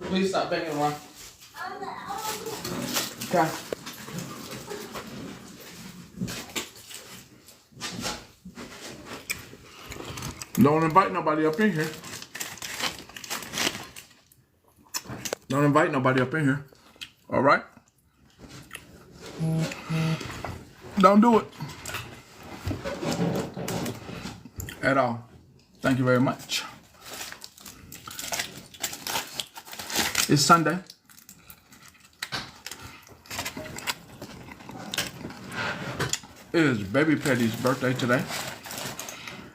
Please stop banging around. Okay. Don't invite nobody up in here. Don't invite nobody up in here. All right? Don't do it. At all. Thank you very much. It's Sunday. It is Baby Petty's birthday today.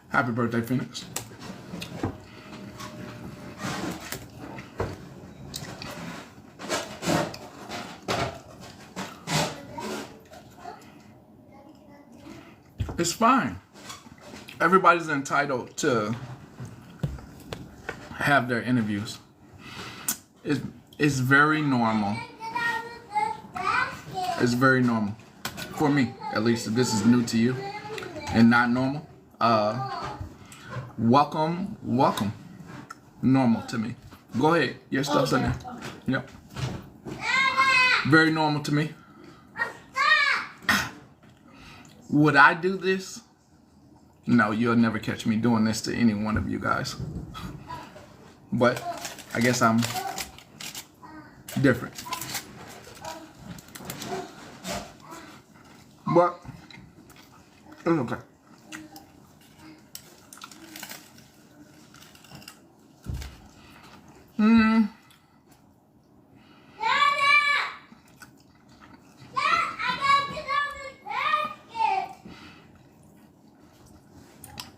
Happy birthday, Phoenix. It's fine. Everybody's entitled to have their interviews. It's very normal. It's very normal. For me, at least, if this is new to you and not normal. Welcome. Normal to me. Go ahead. Your stuff's in there. Yep. Very normal to me. Would I do this? No, you'll never catch me doing this to any one of you guys. But I guess I'm different. But it's okay.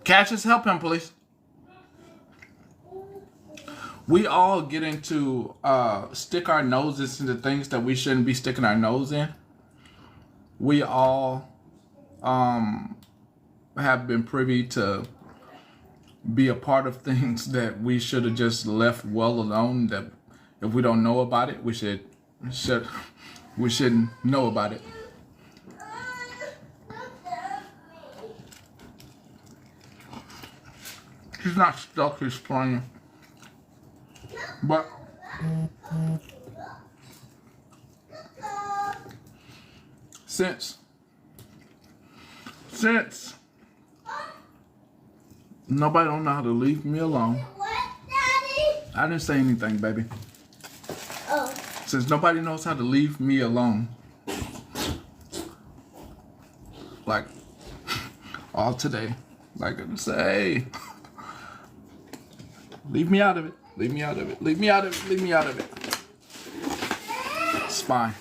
Cassius, help him, please. We all get into stick our noses into things that we shouldn't be sticking our nose in. We all have been privy to be a part of things that we should have just left well alone. That if we don't know about it, we shouldn't know about it. He's not stuck, he's playing. But since nobody don't know how to leave me alone. I didn't say anything, baby. Oh. Since nobody knows how to leave me alone. Like all today. Like I say, leave me out of it. Leave me out of it. Leave me out of it. Leave me out of it. It's fine.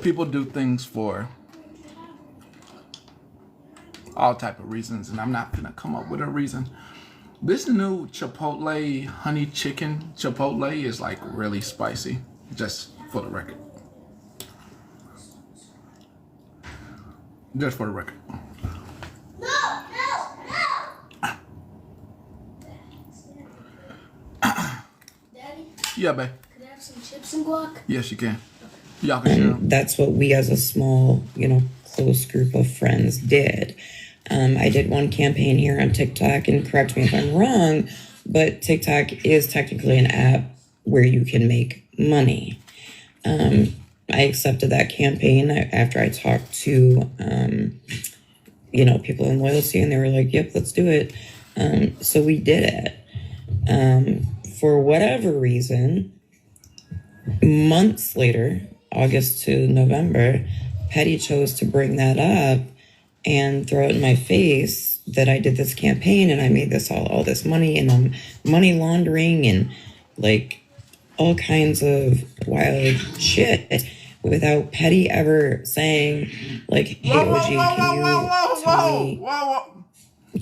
People do things for all type of reasons, and I'm not gonna come up with a reason. This new Chipotle honey chicken Chipotle is like really spicy, just for the record. Just for the record. Yeah, babe. Could I have some chips and guac? Yes, you can. Y'all can share them. That's what we as a small, close group of friends did. I did one campaign here on TikTok, and correct me if I'm wrong, but TikTok is technically an app where you can make money. I accepted that campaign after I talked to, people in loyalty, and they were like, yep, let's do it. So we did it. For whatever reason, months later, August to November, Petty chose to bring that up and throw it in my face that I did this campaign and I made this all this money, and I'm money laundering and like all kinds of wild shit without Petty ever saying like, hey, OG, can you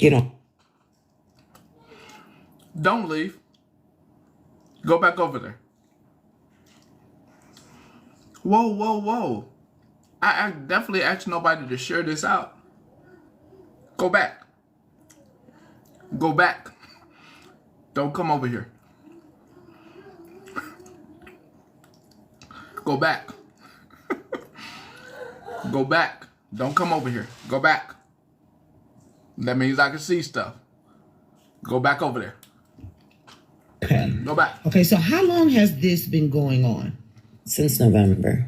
tell me, Don't leave. Go back over there. Whoa, whoa, whoa. I definitely asked nobody to share this out. Go back. Go back. Don't come over here. Go back. Go back. Don't come over here. Go back. That means I can see stuff. Go back over there. Okay. Go back. Okay, so how long has this been going on? Since November.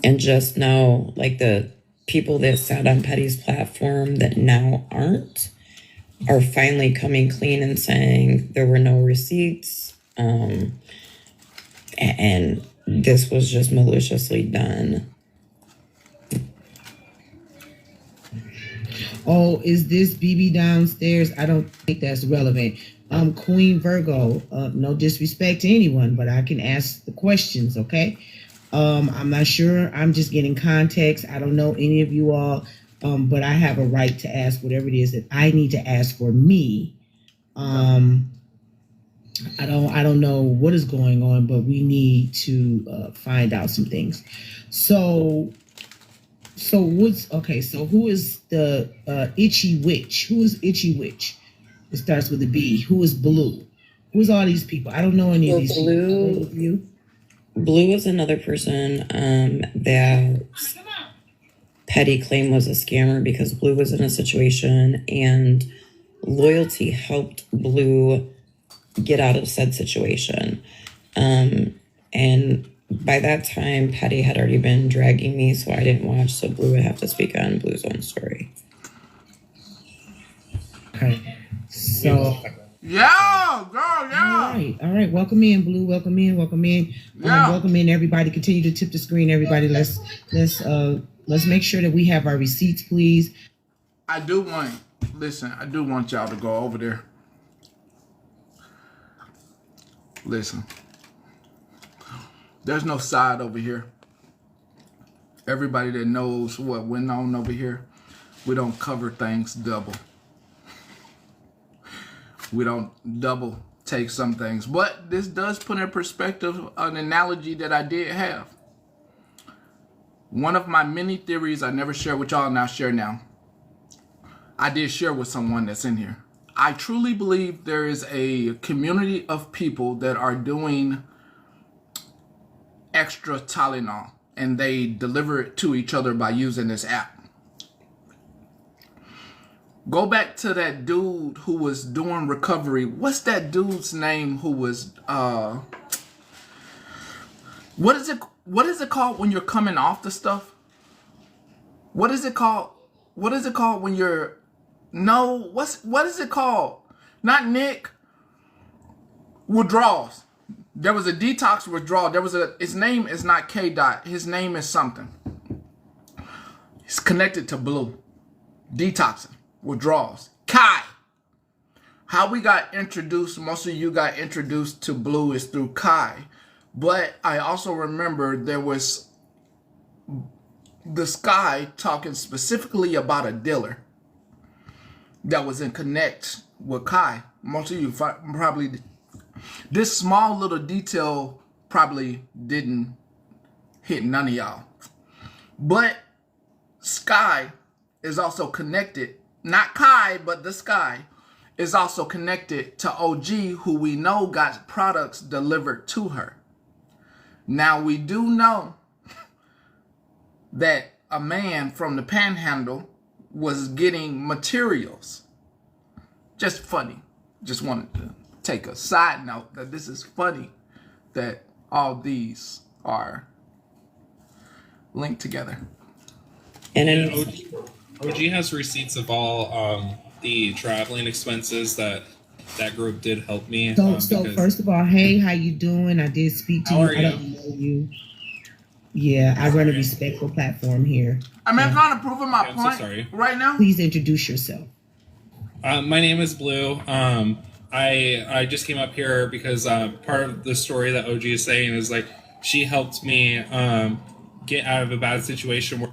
And just now, like the people that sat on Petty's platform that now aren't are finally coming clean and saying there were no receipts. And this was just maliciously done. Oh, is this BB downstairs? I don't think that's relevant. Queen Virgo, no disrespect to anyone, but I can ask the questions, okay? I'm not sure. I'm just getting context. I don't know any of you all, but I have a right to ask whatever it is that I need to ask for me. I don't know what is going on, but we need to find out some things. So what's okay? So who is the Itchy Witch? Who is Itchy Witch? It starts with a B. Who is Blue? Who's all these people? I don't know any of these people. Blue is another person that Petty claimed was a scammer because Blue was in a situation and Loyalty helped Blue get out of said situation. And by that time, Petty had already been dragging me, so I didn't watch, so Blue would have to speak on Blue's own story. Okay. So Yeah, girl, yeah. all right. Welcome in, Blue. Welcome in. Yeah. Welcome in, everybody. Continue to tip the screen, everybody. Let's make sure that we have our receipts, please. I do want y'all to go over there. Listen. There's no side over here. Everybody that knows what went on over here, we don't cover things double. We don't double take some things. But this does put in perspective an analogy that I did have. One of my many theories I never share with y'all and I'll share now. I did share with someone that's in here. I truly believe there is a community of people that are doing extra Tylenol and they deliver it to each other by using this app. Go back to that dude who was doing recovery. What's that dude's name who was what is it called when you're coming off the stuff? What is it called? What is it called when you're what is it called? Not Nick. Withdrawals. There was a detox withdrawal. His name is not K Dot. His name is something. It's connected to Blue. Detoxing. Withdrawals. Kai. How we got introduced, most of you got introduced to Blue is through Kai. But I also remember there was this guy talking specifically about a dealer that was in connect with Kai. Most of you probably, this small little detail probably didn't hit none of y'all. But Sky is also connected, not Kai, but the Sky is also connected to OG, who we know got products delivered to her. Now we do know that a man from the Panhandle was getting materials. Just funny. Just wanted to take a side note that this is funny that all these are linked together. And then OG has receipts of all the traveling expenses that group did help me. So first of all, hey, how you doing? I did speak to you. I don't know you. Yeah, I run a respectful platform here. I mean, I'm kind of proving my point so sorry. right now. Please introduce yourself. My name is Blue. I just came up here because part of the story that OG is saying is like she helped me get out of a bad situation where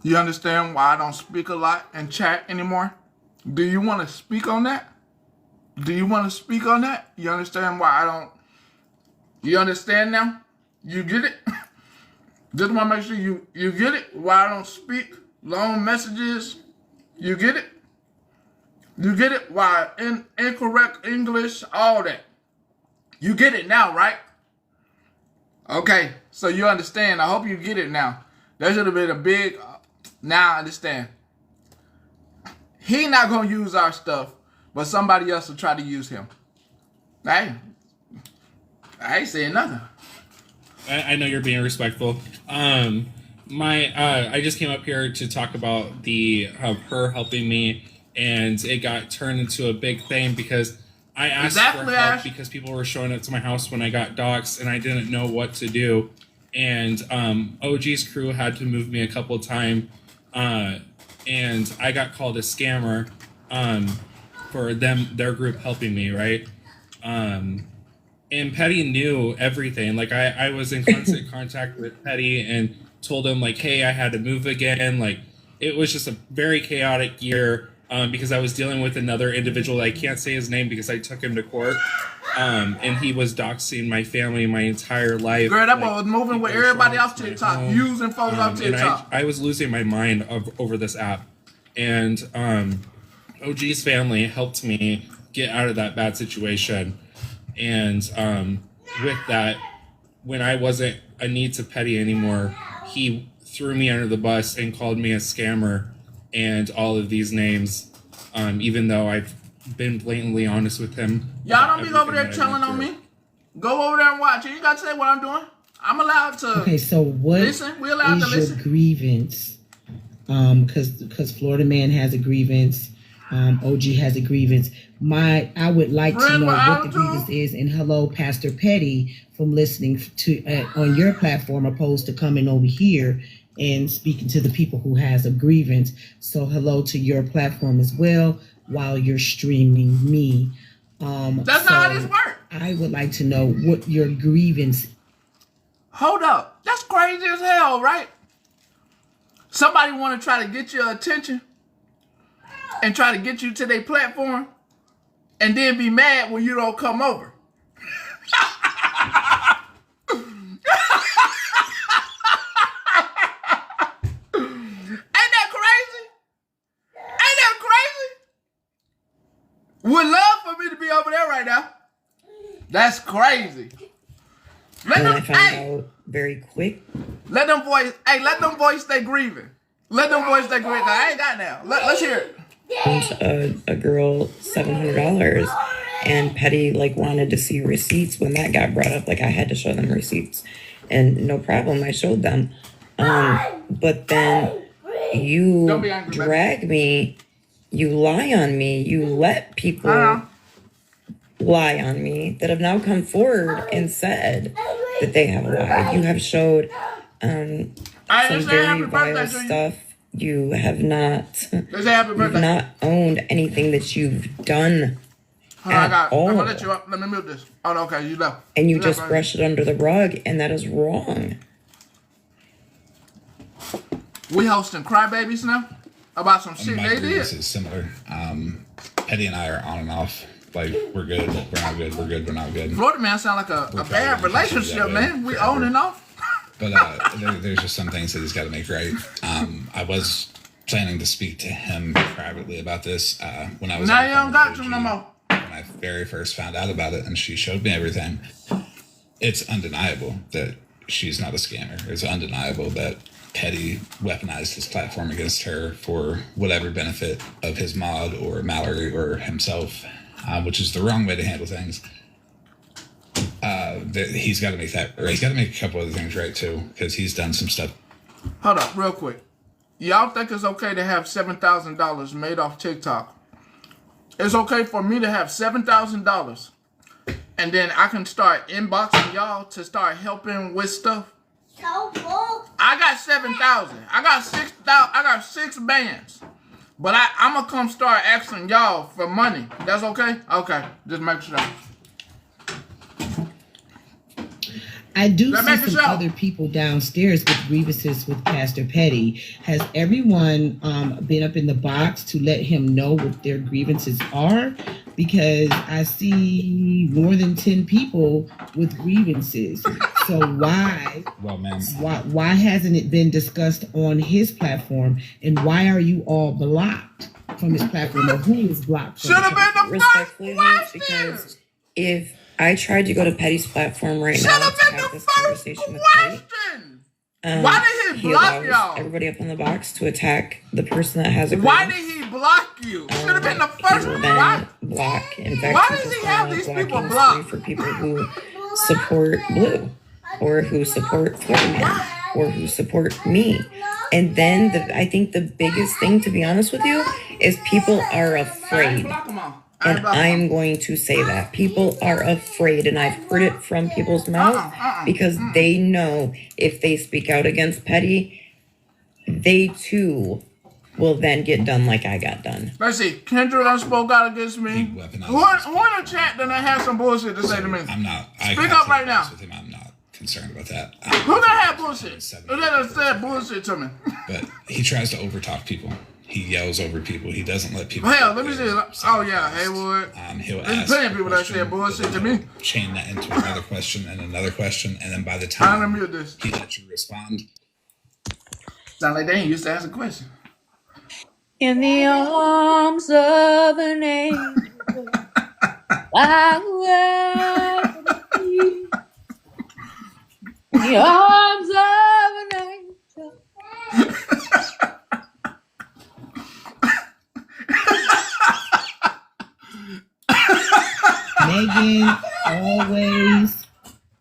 You understand why I don't speak a lot and chat anymore? Do you want to speak on that? Do you want to speak on that? You understand why I don't? You understand now? You get it? Just want to make sure you get it? Why I don't speak long messages? You get it? You get it? Why incorrect English, all that. You get it now, right? Okay, so you understand. I hope you get it now. That should have been a big... Now I understand. He not going to use our stuff, but somebody else will try to use him. Hey, I ain't saying nothing. I know you're being respectful. I just came up here to talk about her helping me, and it got turned into a big thing because I asked for help because people were showing up to my house when I got doxxed, and I didn't know what to do. And OG's crew had to move me a couple times, and I got called a scammer for their group helping me, right? And Petty knew everything. Like I was in constant contact with Petty and told him like, hey, I had to move again. Like it was just a very chaotic year because I was dealing with another individual. I can't say his name because I took him to court. And he was doxing my family my entire life. Girl, that boy was moving with everybody off TikTok, using folks off TikTok. I was losing my mind over this app. And OG's family helped me get out of that bad situation. And with that, when I wasn't a need to Petty anymore, he threw me under the bus and called me a scammer and all of these names, even though I've been blatantly honest with him. Y'all don't be over there telling on me. Go over there and watch. You ain't got to say what I'm doing. I'm allowed to. Okay, so what listen. We're allowed to listen. Your grievance? Because Florida Man has a grievance. OG has a grievance. I would like to know what the grievance is. And hello, Pastor Petty, from listening to on your platform opposed to coming over here and speaking to the people who has a grievance. So hello to your platform as well while you're streaming me. That's not how this works. I would like to know what your grievance. Hold up. That's crazy as hell, right? Somebody want to try to get your attention and try to get you to their platform and then be mad when you don't come over. Ain't that crazy? Ain't that crazy? Would love for me to be over there right now. That's crazy. And I found out very quick. Let them voice they grieving. Let them voice they grieving. I ain't got now. Let's hear it. A girl $700, and Petty wanted to see receipts when that got brought up. I had to show them receipts, and no problem, I showed them. But then you drag me, you lie on me, you let people lie on me that have now come forward and said that they have lied. You have showed some very vile stuff. You have not owned anything that you've done at all. I'm gonna let you up. Let me mute this. Oh, no, okay, you left. And you just brush it under the rug, and that is wrong. We hosting crybabies now about some shit they did. This is similar. Petty and I are on and off. We're good, we're not good, we're good, we're not good. Florida Man sound like a bad relationship, man. We on and off. But there's just some things that he's got to make right. I was planning to speak to him privately about this when I was. Now you don't got to no more. When I very first found out about it, and she showed me everything. It's undeniable that she's not a scammer. It's undeniable that Petty weaponized his platform against her for whatever benefit of his mod or Mallory or himself, which is the wrong way to handle things. That he's got to make that right. He's got to make a couple other things right too, because he's done some stuff. Hold up, real quick. Y'all think it's okay to have $7,000 made off TikTok? It's okay for me to have $7,000, and then I can start inboxing y'all to start helping with stuff. I got 7,000. I got 6,000. I got 6 bands. But I'm gonna come start asking y'all for money. That's okay? Okay, just make sure. I do Let's see make a some show. other people downstairs with grievances with Pastor Petty. Has everyone been up in the box to let him know what their grievances are? Because I see more than 10 people with grievances. So Well, ma'am, why hasn't it been discussed on his platform? And why are you all blocked from his platform? Or who is blocked from Should his have been the Respectfully, first Vince, question. because if I tried to go to Petty's platform right Should now have to been have the this first conversation with Petty, question. Why did he block allows y'all? everybody up in the box to attack the person that has a Why grievance. did he block you? Should have been the He first will one. then block. In fact, Why he's does he just have on a these people blocking blocked? spree for people who support Blue or who support Florida Man or who support me. And then I think the biggest thing, to be honest with you, is people are afraid. Block 'em all. And I'm going to say that people are afraid, and I've heard it from people's mouth because they know if they speak out against Petty, they too will then get done like I got done. Let's see. Kendra done spoke out against me. He weaponized Who in the chat done have some bullshit to say to me? I'm not. I Speak have up right to be now. honest with him, I'm not concerned about that. Who done have bullshit? Who done said bullshit to me? But he tries to overtalk people. He yells over people. He doesn't let people. Hell, let me see. Oh yeah, Haywood. He'll There's ask plenty of a people that question, said bullshit to me. Chain that into another question and another question, and then by the I'm time gonna mute this. he lets you respond, Sound like they ain't used to ask a question. In the arms of an angel, I will be. In the arms of an angel. Megan, always,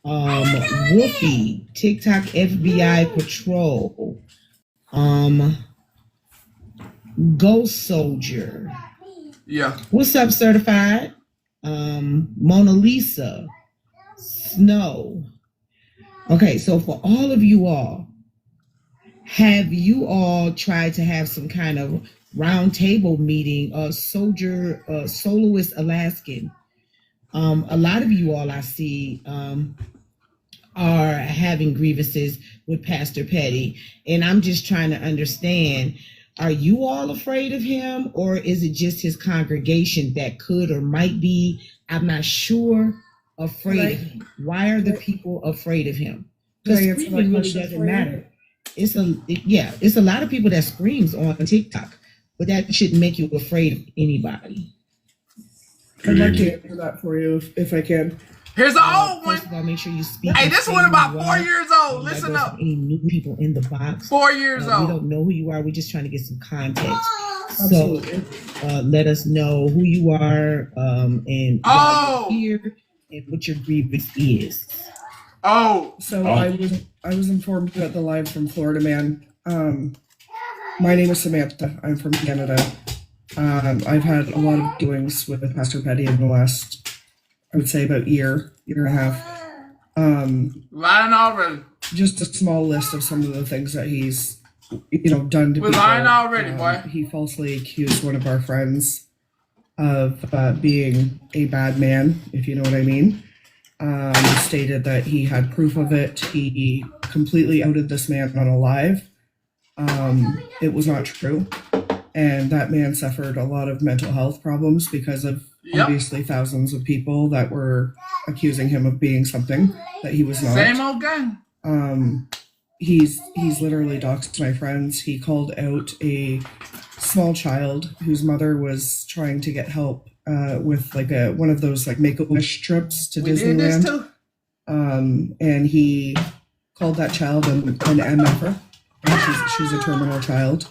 Whoopi, TikTok FBI Patrol, Ghost Soldier. Yeah. What's up, certified? Mona Lisa, Snow. Okay, so for all of you all, have you all tried to have some kind of round table meeting? Soldier, Soloist Alaskan. A lot of you all I see are having grievances with Pastor Petty, and I'm just trying to understand, are you all afraid of him, or is it just his congregation that could or might be, I'm not sure, afraid of him? Why are the people afraid of him? Because screaming really doesn't matter. It's a lot of people that screams on TikTok, but that shouldn't make you afraid of anybody. I'd like to answer that for you if I can. Here's the old one. First of all, make sure you speak. Hey, and this say one who about you 4 are. years old. And Listen that goes up. for any new people in the box. 4 years We old. don't know who you are. We're just trying to get some context. Absolutely. So let us know who you are and why you're here and what your grievance is. Oh. So I was informed about the live from Florida Man. My name is Samantha. I'm from Canada. I've had a lot of dealings with Pastor Petty in the last, I would say, about year and a half. Lying already. Just a small list of some of the things that he's, done to We're people. lying already, boy. He falsely accused one of our friends of being a bad man, if you know what I mean. Stated that he had proof of it. He completely outed this man on a live. It was not true. And that man suffered a lot of mental health problems because of obviously thousands of people that were accusing him of being something that he was not. Same old gang. He's literally doxed my friends. He called out a small child whose mother was trying to get help with like one of those like Make-A-Wish trips to We did this Disneyland. too. And he called that child an MFer. She's a terminal child.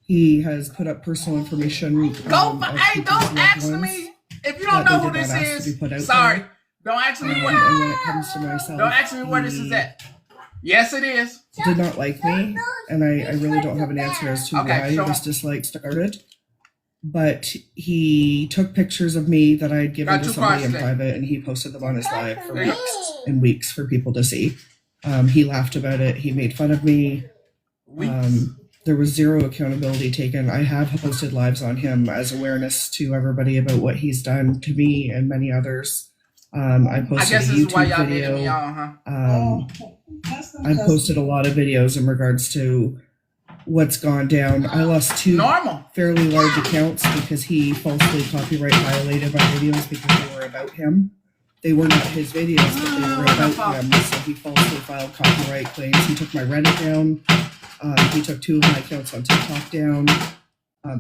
He has put up personal information. Don't ask ones. me. If you don't know who this is, sorry. Don't ask me what. And when it comes to myself, Don't ask me where this is at. Yes, it is. Did not like me, and I really don't have an answer as to why this dislike started. But he took pictures of me that I had given to somebody in private, and he posted them on his live for weeks and weeks for people to see. He laughed about it. He made fun of me. There was zero accountability taken. I have hosted lives on him as awareness to everybody about what he's done to me and many others. I I posted guess a this is why YouTube y'all needed me video. on, huh? I posted a lot of videos in regards to what's gone down. I lost two Normal. fairly large accounts because he falsely copyright violated my videos because they were about him. They were not his videos, but they were about him. So he falsely filed copyright claims. He took my Reddit down. He took 2 of my accounts on TikTok down.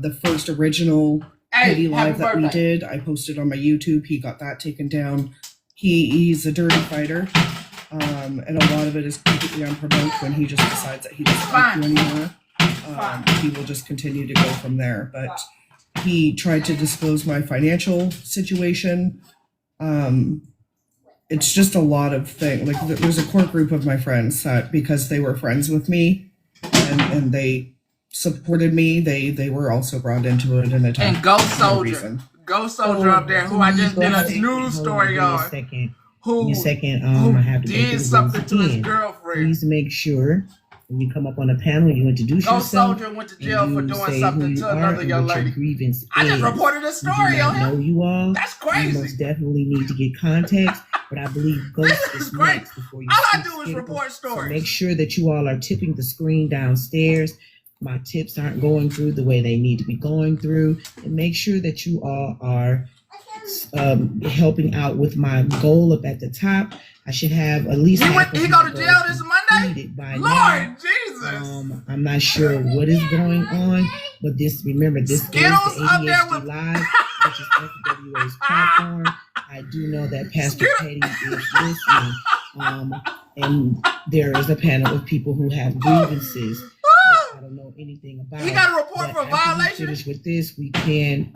The first original Petty live that we did, I posted on my YouTube. He got that taken down. He's a dirty fighter. And a lot of it is completely unprovoked when he just decides that he doesn't like you anymore. He will just continue to go from there. But he tried to disclose my financial situation. It's just a lot of things. Like there's a core group of my friends that because they were friends with me and they supported me, they were also brought into it in a time. And Ghost Soldier. Ghost Soldier up there who I just did a news story on. Who I have to did something to his girlfriend. Please make sure when you come up on a panel, you introduce Ghost yourself. Soldier went to jail for doing something to another young lady. Grievance I just reported a story on him. Know you all. That's You crazy. most definitely need to get context, but I believe Ghost This is is great. next before you. All I speak do is Skittle. report So stories. make sure that you all are tipping the screen downstairs. My tips aren't going through the way they need to be going through, and make sure that you all are helping out with my goal up at the top. I should have at least. He go to jail this Monday? By Lord now. Jesus. I'm not sure what is going on, but remember this Skittles is the up there ADHD with Live, which is FWA's platform. I do know that Pastor Petty is listening, and there is a panel of people who have grievances. I don't know anything about. He got a report for violation. Finish with this, we can.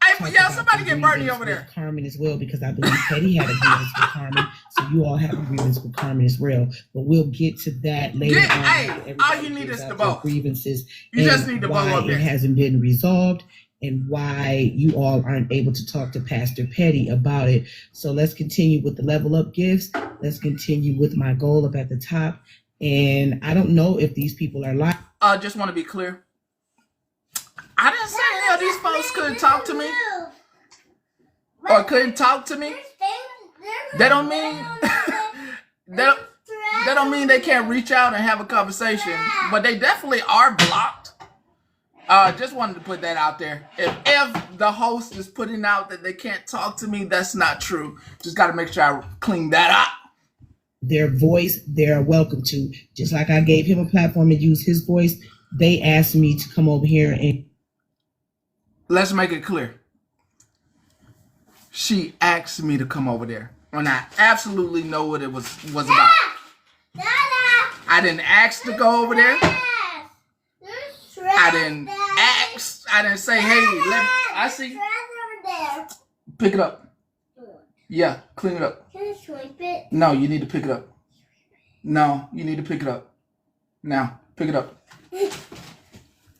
Hey, yeah, somebody get Bernie over there. Carmen as well, because I believe Petty had a grievance with Carmen, so you all have a grievance with Carmen as well. But we'll get to that later on. Hey, all you need is the vote. Grievances. You just need to vote up there. It hasn't been resolved, and why you all aren't able to talk to Pastor Petty about it. So let's continue with the level up gifts. Let's continue with my goal up at the top. And I don't know if these people are live. Just want to be clear. I didn't say any of these folks couldn't talk to me or couldn't talk to me. That don't mean that don't mean they can't reach out and have a conversation. But they definitely are blocked. Just wanted to put that out there. If the host is putting out that they can't talk to me, that's not true. Just got to make sure I clean that up. Their voice, they're welcome to. Just like I gave him a platform to use his voice, they asked me to come over here and... Let's make it clear. She asked me to come over there, and I absolutely know what it was about. I didn't ask to go over there. I didn't ask. I didn't say, hey, I see. Pick it up. Yeah, clean it up. Can I swipe it? No, you need to pick it up. No, you need to pick it up. Now, pick it up.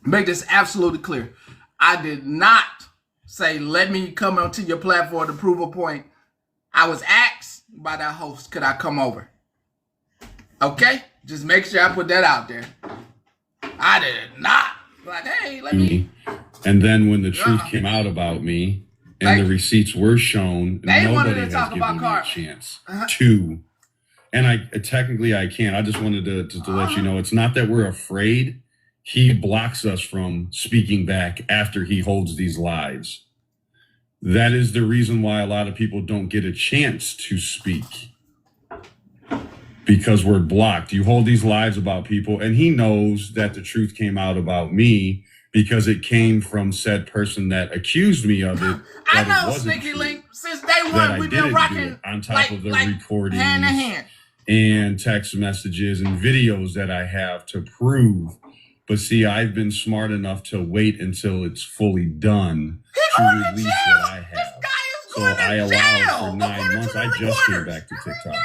Make this absolutely clear. I did not say, let me come onto your platform to prove a point. I was asked by that host, could I come over? Okay? Just make sure I put that out there. I did not. Like, hey, let me. And then when the truth came out about me, and the receipts were shown, nobody has given me a chance to. And I technically I can't. I just wanted to let you know, it's not that we're afraid. He blocks us from speaking back after he holds these lives. That is the reason why a lot of people don't get a chance to speak. Because we're blocked. You hold these lives about people, and he knows that the truth came out about me because it came from said person that accused me of it. I know, Sneaky Link. Since day one, we've been rocking on top of the recordings hand in hand. And text messages and videos that I have to prove. But see, I've been smart enough to wait until it's fully done to release what I have. So I allowed for 9 months. I just came back to TikTok.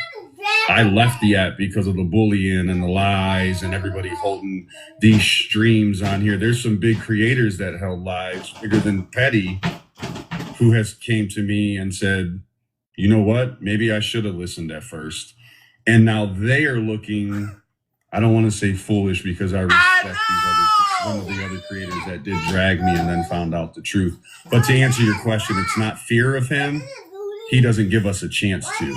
I left the app because of the bullying and the lies and everybody holding these streams on here. There's some big creators that held lives bigger than Petty, who has came to me and said, you know what? Maybe I should have listened at first. And now they are looking, I don't want to say foolish because I respect some of the other creators that did drag me and then found out the truth. But to answer your question, it's not fear of him. he doesn't give us a chance to.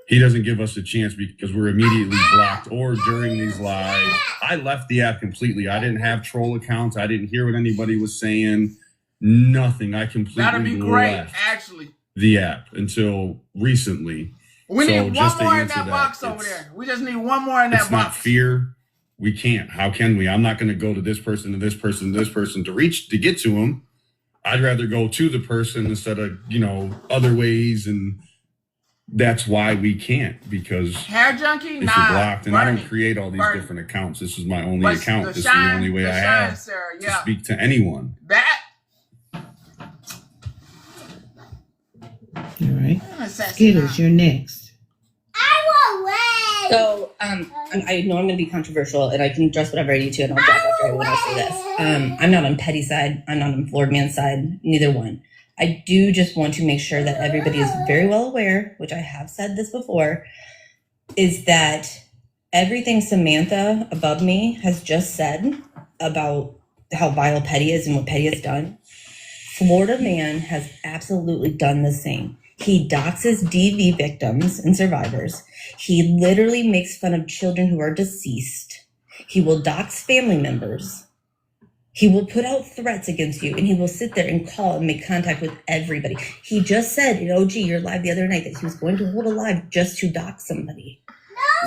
He doesn't give us a chance because we're immediately blocked. Or during these lives, I left the app completely. I didn't have troll accounts. I didn't hear what anybody was saying. Nothing. I completely That'd be great, left actually. the app until recently. We So need just one to more in answer that that, box over it's- there. We just need one more in that It's not box. fear. We can't. How can we? I'm not going to go to this person, to this person, to this person to get to them. I'd rather go to the person instead of, other ways. And that's why we can't, because Hair junkie? if Nah. you're blocked, and I Bernie. don't create all these Bernie. different accounts. This is my only But account. the This shine- is the only way the I shine, have Sarah, to yeah. speak to anyone. That. All right. Skittles, you're next. So, I know I'm going to be controversial, and I can address whatever I need to, and I'll drop after everyone else say this. I'm not on Petty side. I'm not on Floored Man's side. Neither one. I do just want to make sure that everybody is very well aware, which I have said this before, is that everything Samantha above me has just said about how vile Petty is and what Petty has done, Florida Man has absolutely done the same. He doxes DV victims and survivors. He literally makes fun of children who are deceased. He will dox family members. He will put out threats against you, and he will sit there and call and make contact with everybody. He just said in OG, your live the other night, that he was going to hold a live just to dox somebody.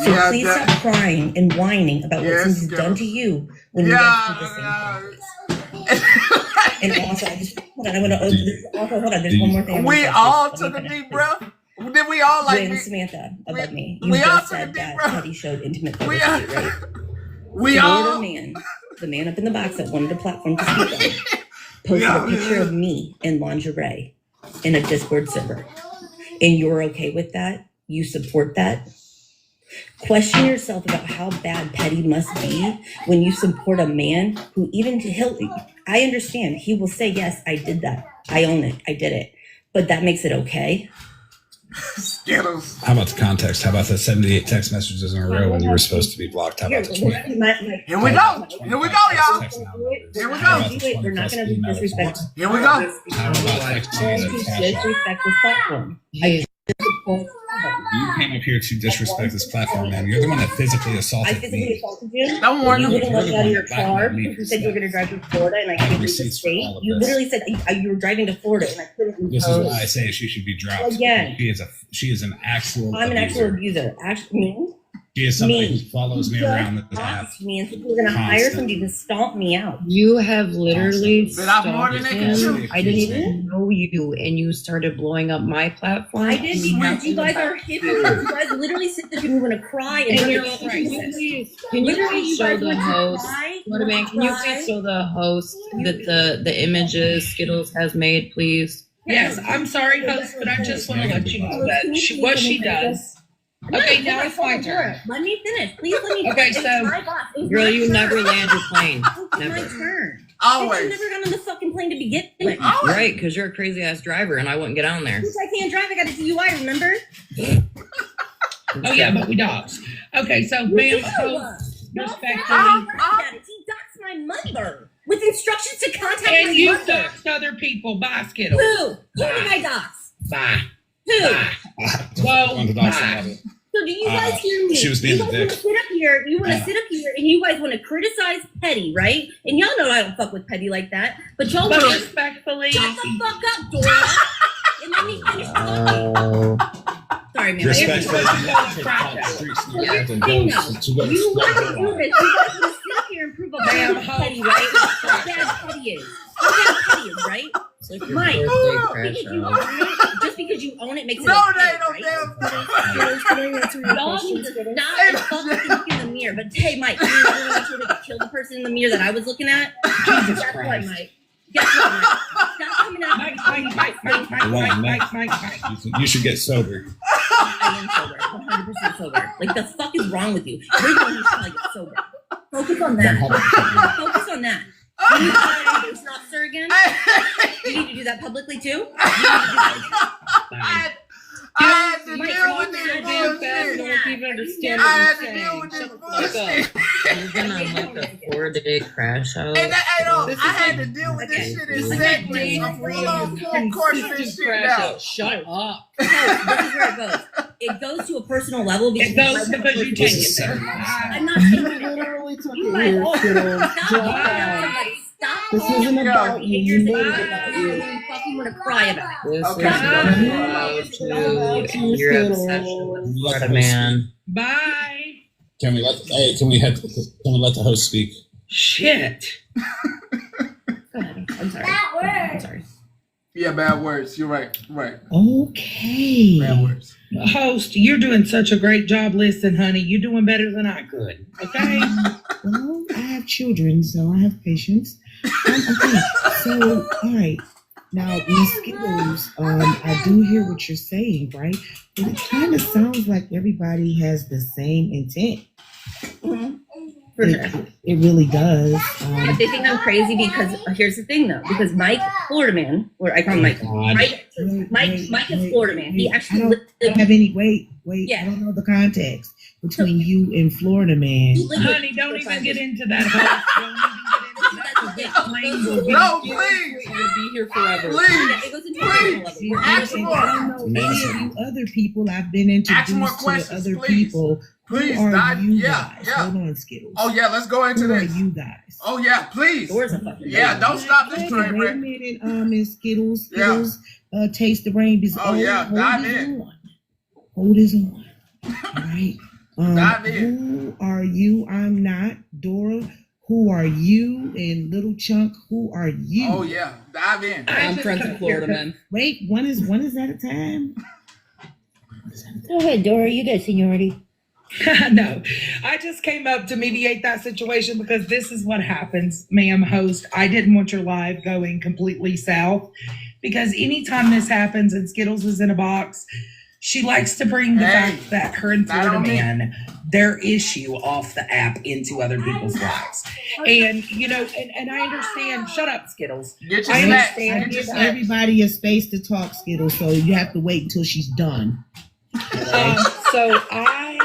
So Yeah, please that- stop crying and whining about what Yes, somebody's girl. done to you when you guys do the same thing. And also, hold on, there's one more thing. I wanna We say. all Let me took a finish, deep please. breath. Did we all like When me? Samantha above we- me, we you all just took a said deep that breath. Petty showed intimate We privacy, all- right? We Florida all. Man, the man up in the box that wanted a platform to speak on, posted Yeah. a picture of me in lingerie in a Discord server. And you're okay with that? You support that? Question yourself about how bad Petty must be when you support a man who I understand, he will say, yes, I did that. I own it. I did it. But that makes it okay. Skittles. How about the context? How about the 78 text messages in a row when you were supposed to be blocked? How about the 20? Here we go. Here we go, y'all. Here we go. We're not going to disrespect. Here we go. How about texting Don't and you cash out? disrespect this platform. You came up here to disrespect this platform, man. You're the one that physically I assaulted physically me. assaulted you. Don't warn You them. wouldn't let me out of your You're the one car that because you said you were going to drive to Florida and I I have couldn't leave the receipts for state. all of You this. literally said you were driving to Florida and I couldn't leave. This is why I say she should be dropped. Again. She is an actual I'm an actual abuser. Me? She is somebody Me. who follows me around this app. Asked me and said you were going to hire somebody to stomp me out. You have literally Bit off more than stalked they can chew. him. I didn't even know you, and you started blowing up my platform. I did because you guys are hypocrites. You guys literally sit there and you want to cry and And run you're your can you faces. please, can you Literally, please you show guys the want to host? cry, What man? Can you cry. please show the host that the images Skittles has made, please? Yes, I'm sorry, host, but I just want to let you know that what she does. Okay, now it's my turn. Let me finish. Please let me Okay, finish. so- It's my boss. It's Girl, my you turn. never land your plane. It's my Never. turn. Always. You never got on the fucking plane to begin with. Right, because you're a crazy ass driver, and I wouldn't get on there. Since I can't drive, I got a DUI, remember? Oh yeah, but we dogs. Okay, so ma'am, host, respectfully, He doxed my mother with instructions to contact my and you mother. doxed other people. Bye, Skittles. Who? Who did I dox? Bye. Who? Whoa, So do you guys hear me? She was being you a guys dick. want to sit up here. You want to sit up here, and you guys want to criticize Petty, right? And y'all know I don't fuck with Petty like that. But y'all But want to respectfully, shut the fuck up, Dora, and let me finish talking. Sorry, man. Respectfully, Here's the thing, though. You want to do this. You guys want to sit up here and prove a Ma'am, bad Petty, right? How bad Petty is. How bad Petty is, right? It's like your Mike, birthday because crash you out. own it, just because you own it makes it No, okay, they ain't no right? damn. Y'all need to stop and fucking look in the mirror. But hey, Mike, you really want to kill the person in the mirror that I was looking at? Jesus Guess what, Christ. Mike? Guess what, Mike? Stop coming out. Mike. You should get sober. I am sober, 100% sober. Like, the fuck is wrong with you? You're the one who's trying to get sober. Focus on that. Focus on that. You need to hire a police officer again? You need to do that publicly too? You need to do that. I had to Mike, deal with so this damn fast, bullshit. no one can even understand I what had you're to deal saying. with this Shut the fuck bullshit. up. You've been on like a 4-day crash out. And that, I know, This I is had like- to deal with this okay. shit in This is like segments. day I'm 3 full of on your full course this consistent shit crash now. out. Shut up. No, this is where it goes. It goes to a personal level because It goes because you take it there. I'm not saying that. literally took You it guys here, Skittles. stop Drop calling down. out somebody. Stop This calling isn't out about you. You made it somebody. about You're you. gonna fucking want to cry about it. This Okay. is related to your obsession with Florida man. Bye. Can we let the host speak? Shit. Go ahead. I'm sorry. I'm sorry. Yeah, bad words. You're right. Right. Okay. Bad words. Host, you're doing such a great job. Listen, honey, you're doing better than I could. Okay? Well, I have children, so I have patience. Okay, so, all right. Now, Miss Skittles, I do hear what you're saying, right? But it kind of sounds like everybody has the same intent. For sure. It really does. But they think I'm crazy because here's the thing though, because Mike, Florida man, or I call him Mike. Mike is Florida man. He actually I don't have any. Wait. Yeah. I don't know the context between you and Florida man. Honey, don't even get into that. Host. Don't even get into that. Plain will be No, here. please. We're gonna be here forever. Please. It goes into a personal level. See, Ask I more. don't know any of you other people. I've been introduced Ask more to questions, other please. people. Please, Who are not- you yeah, guys? yeah. Hold on, Skittles. Oh, yeah, let's go into Who are this. you guys? Oh, yeah, please. Doors are fucking Yeah, don't stop this Wait train a wreck. minute, Miss Skittles. Yeah. Skittles, taste the rain. Oh, yeah, dive is in. on. Hold is on. All right. Dive in. Who are you? I'm not. Dora, who are you? And Little Chunk, who are you? Oh, yeah, dive in. I'm friends with Florida man. Wait, one is at a time. Go ahead, Dora. You got seniority. No, I just came up to mediate that situation because this is what happens, ma'am host. I didn't want your live going completely south because anytime this happens and Skittles is in a box, she likes to bring the Hey, fact that her and not Florida on me. man, their issue off the app into other people's lives. And, you know, and I understand. Shut up, Skittles. Get your I snacks. understand. I Get your give snacks. everybody a space to talk, Skittles, so you have to wait until she's done. So I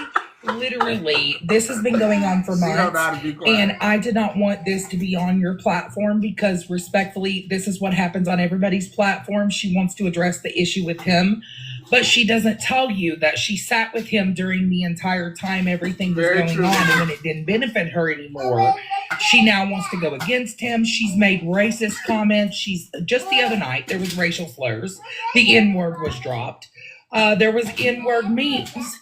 literally, this has been going on for She don't know months. how to be quiet. And I did not want this to be on your platform because respectfully, this is what happens on everybody's platform. She wants to address the issue with him, but she doesn't tell you that she sat with him during the entire time everything was Very going true. on. And when it didn't benefit her anymore, she now wants to go against him. She's made racist comments. She's just the other night, there was racial slurs. The N-word was dropped. There was N-word memes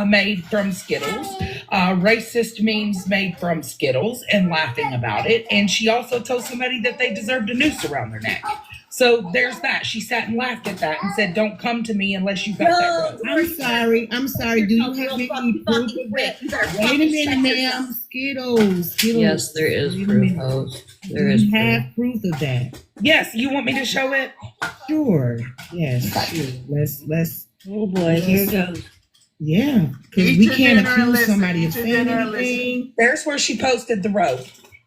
made from Skittles, racist memes made from Skittles and laughing about it. And she also told somebody that they deserved a noose around their neck. So there's that. She sat and laughed at that and said, don't come to me unless you got that road. I'm sorry. Do you have any proof of that? Wait a minute, ma'am. Skittles. Yes, there is Wait a proof, minute. host. Do There is you proof. have proof of that? Yes, you want me to show it? Sure. Yes. Sure. Let's. Oh boy, here it goes. Yeah, because Eat we your can't dinner and accuse listen. somebody Eat of your saying dinner and anything. There's where she posted the rope.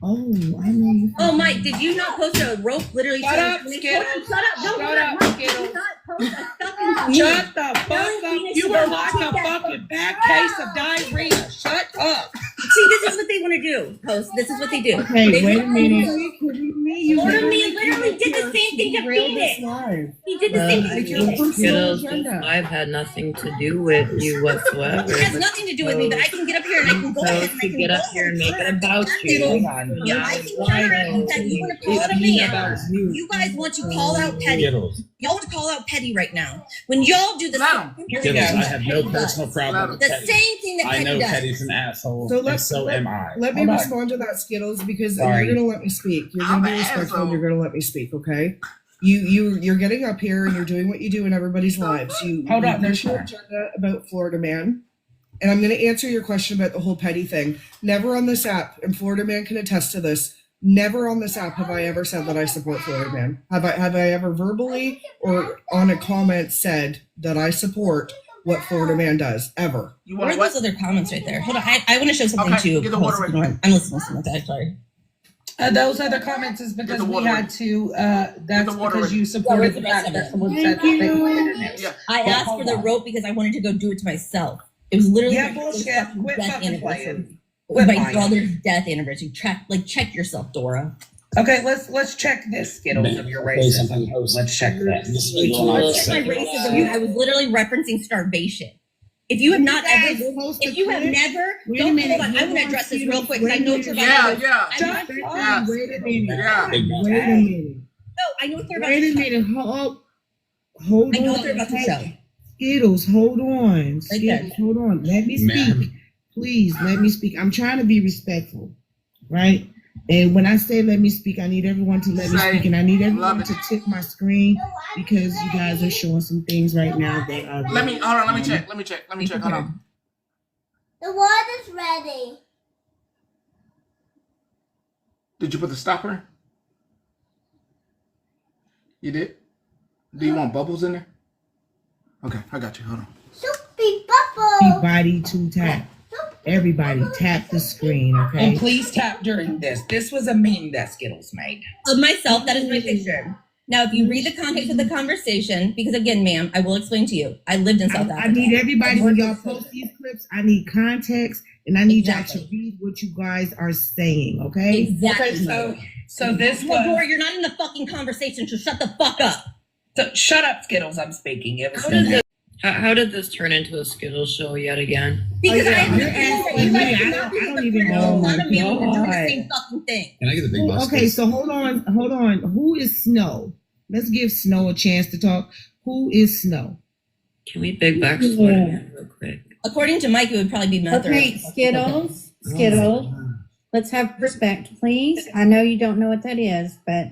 Oh, I know you. Oh, Mike, did you not post a rope literally? Shut saying- up, Skittles. Shut up! No, Shut up, Mike, Skittles. did not post a fucking Shut the fuck Telling up. Phoenix You to are go like take a that fucking bad case of diarrhea. Shut up. See, this is what they want to do, host. This is what they do. Okay, They wait a want- minute. Florida man literally did the same thing to Phoenix. He did the same thing to Phoenix. Skittles, this live had nothing to do with you whatsoever. It has nothing to do with me, but I can get up here and I can go ahead and I to can get go up here and make it about you. Hang on. Yeah, I can counteract that. You want to call it a man. You guys want to call out petty. Skittles. Y'all want to call out petty right now. When y'all do the Let same 'em. thing Here we Skittles, go. I have no personal problem with the Petty. same thing that I Petty know does. Petty's an asshole, So and let's- so am I. Let me Hold on. respond to that, Skittles, because Sorry. you're gonna let me speak. You're I'm gonna be an respectful asshole. and you're gonna let me speak, okay? You're getting up here and you're doing what you do in everybody's lives. Hold on, push there's your more. agenda about Florida man. And I'm gonna answer your question about the whole petty thing. Never on this app, and Florida man can attest to this. Never on this app have I ever said that I support Florida man. Have I ever verbally or on a comment said that I support what Florida man does? Ever. You Where want are what? those other comments right there? Hold on, I want to show something Okay, too. get the water right I'm listening to that. Sorry. Those other comments is because the we water had to. That's the water because ready. you supported the the rest fact of that it. someone Thank said that they you. put it in there. Yeah. I But asked hold for the on. rope because I wanted to go do it to myself. It was literally Yeah, my bullshit. brother's fucking Quit death fucking anniversary. playing. It was Quit my lying. brother's death anniversary. Check yourself, Dora. Okay, let's check this Skittles of your racism. Let's check this. Let's check my racism. I was literally referencing starvation. If you have not ever, if you have never, don't hold on. I want to address this real quick because I know what you're about to do. Yeah. I'm not- Yeah. Wait a minute. Yeah. Wait a minute. No, I know what they're about Wait to a show. minute. Hold I know what on. they're about to show. Skittles, hold on. Right there. Skittles, hold on. Let me speak. Please, let me speak. I'm trying to be respectful, right? And when I say let me speak, I need everyone to let me speak, and I need everyone to tip my screen because you guys are showing some things right now that are. Let me check. Hold on. The water's ready. Did you put the stopper? You did? Do you want bubbles in there? Okay, I got you. Hold on. Soupy bubble. Everybody to tap. Everybody tap the screen, okay? And please tap during this. This was a meme that Skittles made. Of myself, that is my picture. Now, if you read the context of the conversation, because again, ma'am, I will explain to you. I lived in South Africa. I need everybody, when y'all post these clips, I need context, and I need y'all to read what you guys are saying, okay? Exactly. Okay, so this Well, Dora, was. you're not in the fucking conversation, so shut the fuck up. So shut up, Skittles. I'm speaking. It was. How did this turn into a Skittles show yet again? Because you're I asking me. I don't even know. Not a meeting to do the God. same fucking thing. Can I get a big bus? Okay, so hold on. Who is Snow? Let's give Snow a chance to talk. Who is Snow? Can we big back sweat again real quick? According to Mike, it would probably be Mother. Okay, Skittles. Let's have respect, please. I know you don't know what that is, but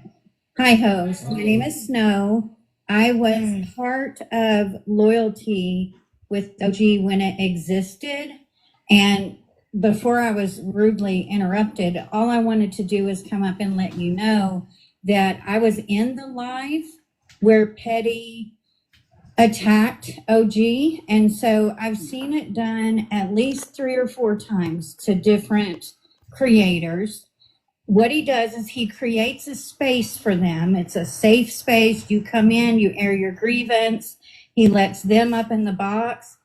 hi, host. My name is Snow. I was part of Loyalty with OG when it existed. And before I was rudely interrupted, all I wanted to do is come up and let you know that I was in the live where Petty attacked OG. And so I've seen it done at least 3 or 4 times to different creators. What he does is he creates a space for them. It's a safe space. You come in, you air your grievance. He lets them up in the box.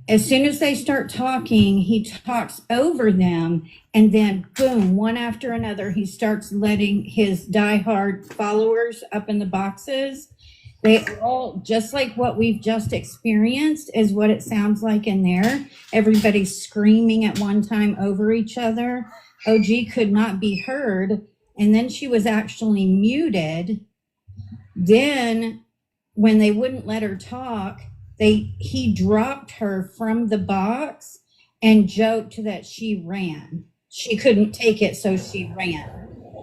As soon as they start talking, he talks over them. And then boom, one after another, he starts letting his diehard followers up in the boxes. They all, just like what we've just experienced, is what it sounds like in there. Everybody's screaming at one time over each other. OG could not be heard. And then she was actually muted. Then when they wouldn't let her talk, he dropped her from the box and joked that she ran. She couldn't take it, so she ran.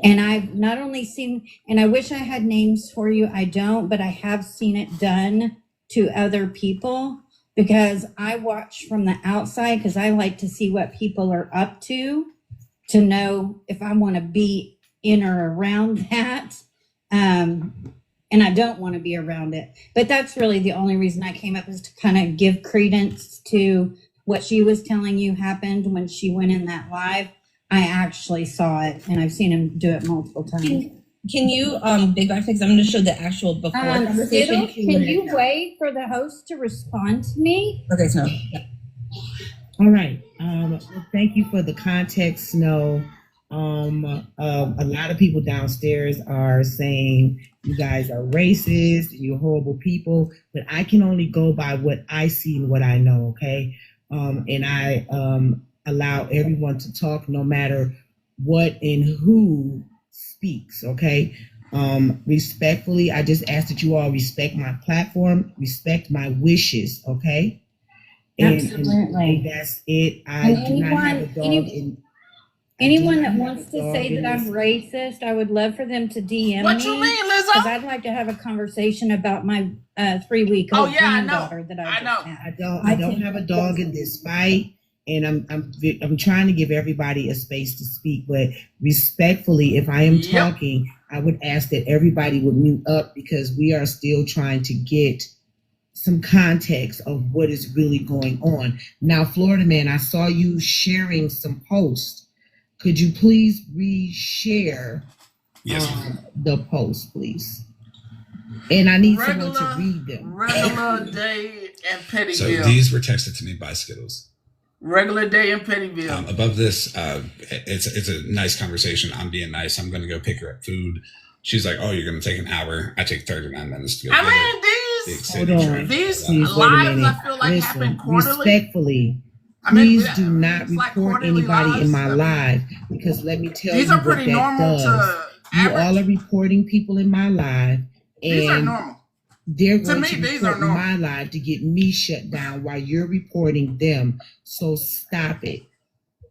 And I've not only seen, and I wish I had names for you, I don't, but I have seen it done to other people because I watch from the outside because I like to see what people are up to know if I want to be in or around that. And I don't want to be around it. But that's really the only reason I came up, is to kind of give credence to what she was telling you happened when she went in that live. I actually saw it, and I've seen him do it multiple times. Can you, Big Back Fix, I'm going to show the actual before conversation. Can you wait for the host to respond to me? Okay, Snow. All right. Thank you for the context, Snow. A lot of people downstairs are saying you guys are racist, you're horrible people, but I can only go by what I see and what I know, okay? And I allow everyone to talk no matter what and who speaks, okay? Respectfully, I just ask that you all respect my platform, respect my wishes, okay? Absolutely. And that's it. I do not have a dog in. Anyone that wants to say that I'm racist, I would love for them to DM me. What you mean, Lizzo? Because I'd like to have a conversation about my 3-week-old granddaughter that I just had. I don't have a dog in this fight, and I'm trying to give everybody a space to speak. But respectfully, if I am talking, I would ask that everybody would mute up because we are still trying to get some context of what is really going on. Now, Florida Man, I saw you sharing some posts Could you please reshare Yes. the post, please? And I need someone to read them. Regular day in Pettyville. So these were texted to me by Skittles. Regular day in Pettyville. Above this, it's a nice conversation. I'm being nice. I'm going to go pick her up food. She's like, "Oh, you're going to take an hour." I take 39 minutes to go. These lives, I feel like happen quarterly. Respectfully, please do not report anybody in my live, because let me tell you what that does. You all are reporting people in my live, these are and normal. they're going to report my live to get me shut down while you're reporting them. So stop it.